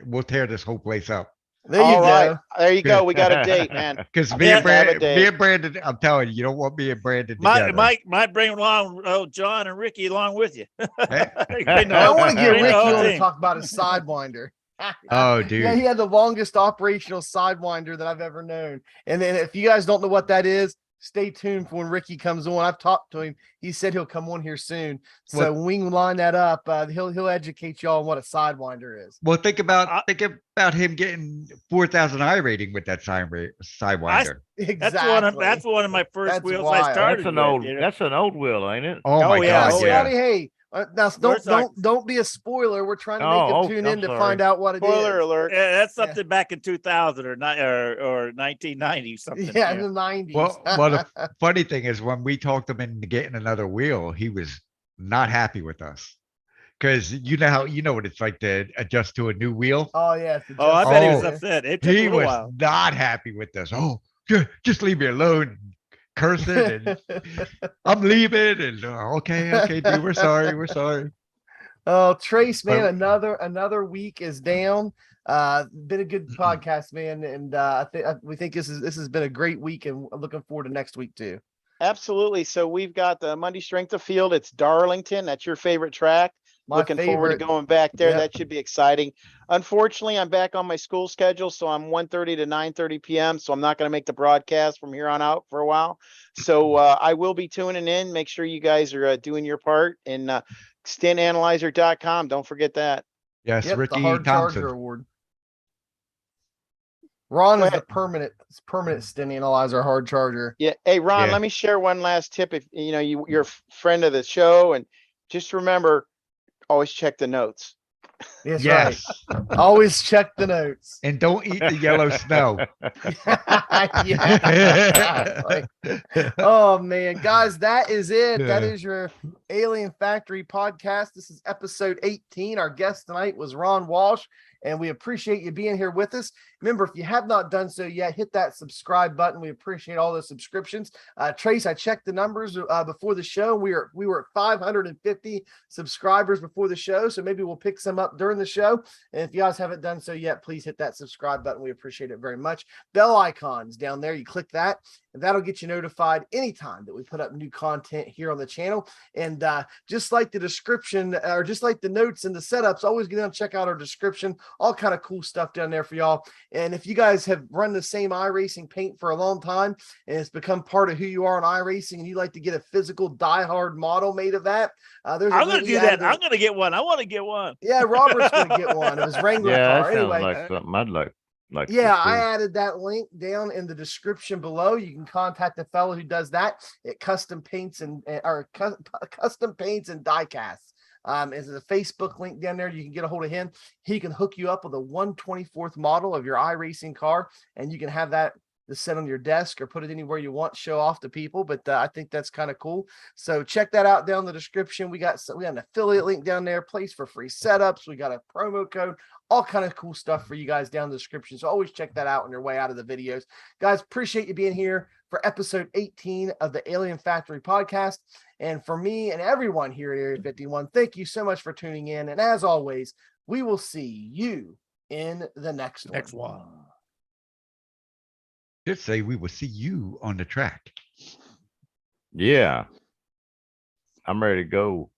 we'll tear this whole place up. There you All right. go. There you go. We got a date, man. Because Yeah, have a day. me and Brandon, I'm telling you, you don't want me and Brandon together. Might bring along John and Ricky along with you. Eh? I want to get Bring the Ricky whole on to team. talk about his sidewinder. Oh, dude. Yeah, he had the longest operational sidewinder that I've ever known. And then if you guys don't know what that is, stay tuned for when Ricky comes on. I've talked to him. He said he'll come on here soon. So Well- when we line that up, he'll educate y'all on what a sidewinder is. Well, think about him getting 4,000 I rating with that sidewinder. Exactly. That's one of my first That's wheels wild. I started. That's an old wheel, ain't it? Oh my yeah. God, Oh, yeah. Scotty, hey, now Where's our- don't be a spoiler. We're trying to Oh, make him tune I'm in to sorry. find out what it is. Spoiler alert. Yeah, that's something back in 2000 or 1990 something. Yeah, in the 90s. Well, the funny thing is when we talked him into getting another wheel, he was not happy with us. Because you know what it's like to adjust to a new wheel. Oh yeah. it's Oh, I just- bet he was Oh. upset. It took a He little was while. not happy with this. Oh, just leave me alone. Cursing and I'm leaving and okay, dude, we're sorry. Oh, Trace, man, But- another week is down. Been a good podcast, man, and we think this has been a great week, and I'm looking forward to next week too. Absolutely. So we've got the Monday Strength of Field. It's Darlington. That's your favorite track. My Looking forward to favorite. going back there. Yep. That should be exciting. Unfortunately, I'm back on my school schedule, so I'm 1:30 to 9:30 p.m. So I'm not going to make the broadcast from here on out for a while. So I will be tuning in. Make sure you guys are doing your part and stintanalyzer.com. Don't forget that. Yes, Yep, Ricky the Hard Charger Thompson. Award. Ron Go is the ahead. permanent stem analyzer hard charger. Yeah. Hey, Ron, Yeah. let me share one last tip. If you're a friend of the show, and just remember, always check the notes. That's Yes. right. Always check the notes. And don't eat the yellow snow. Yeah, exactly. Oh man, guys, that is it. That Yeah. is your Alien Factory podcast. This is episode 18. Our guest tonight was Ron Walsh, and we appreciate you being here with us. Remember, if you have not done so yet, hit that subscribe button. We appreciate all the subscriptions. Trace, I checked the numbers before the show. We were at 550 subscribers before the show, so maybe we'll pick some up during the show. And if you guys haven't done so yet, please hit that subscribe button. We appreciate it very much. Bell icons down there, you click that, and that'll get you notified anytime that we put up new content here on the channel. And just like the description, or just like the notes and the setups, always get down and check out our description. All kind of cool stuff down there for y'all. And if you guys have run the same iRacing paint for a long time and it's become part of who you are in iRacing, and you like to get a physical diehard model made of that, there's I'm going to do that. I'm going to get one. I want to get one. Yeah, Robert's going to get one of his Wrangler Yeah, car. that sounds Anyway, like something I'd like. yeah, to I see. added that link down in the description below. You can contact the fellow who does that at Custom Paints and Diecasts. Is a Facebook link down there. You can get a hold of him. He can hook you up with a 1/24th model of your iRacing car, and you can have that to sit on your desk or put it anywhere you want, show off to people. But I think that's kind of cool. So check that out down in the description. We got an affiliate link down there, place for free setups. We got a promo code, all kind of cool stuff for you guys down in the description. So always check that out on your way out of the videos. Guys, appreciate you being here for episode 18 of the Alien Factory podcast. And for me and everyone here at Area 51, thank you so much for tuning in. And as always, we will see you in the next one. Should say we will see you on the track. Yeah, I'm ready to go.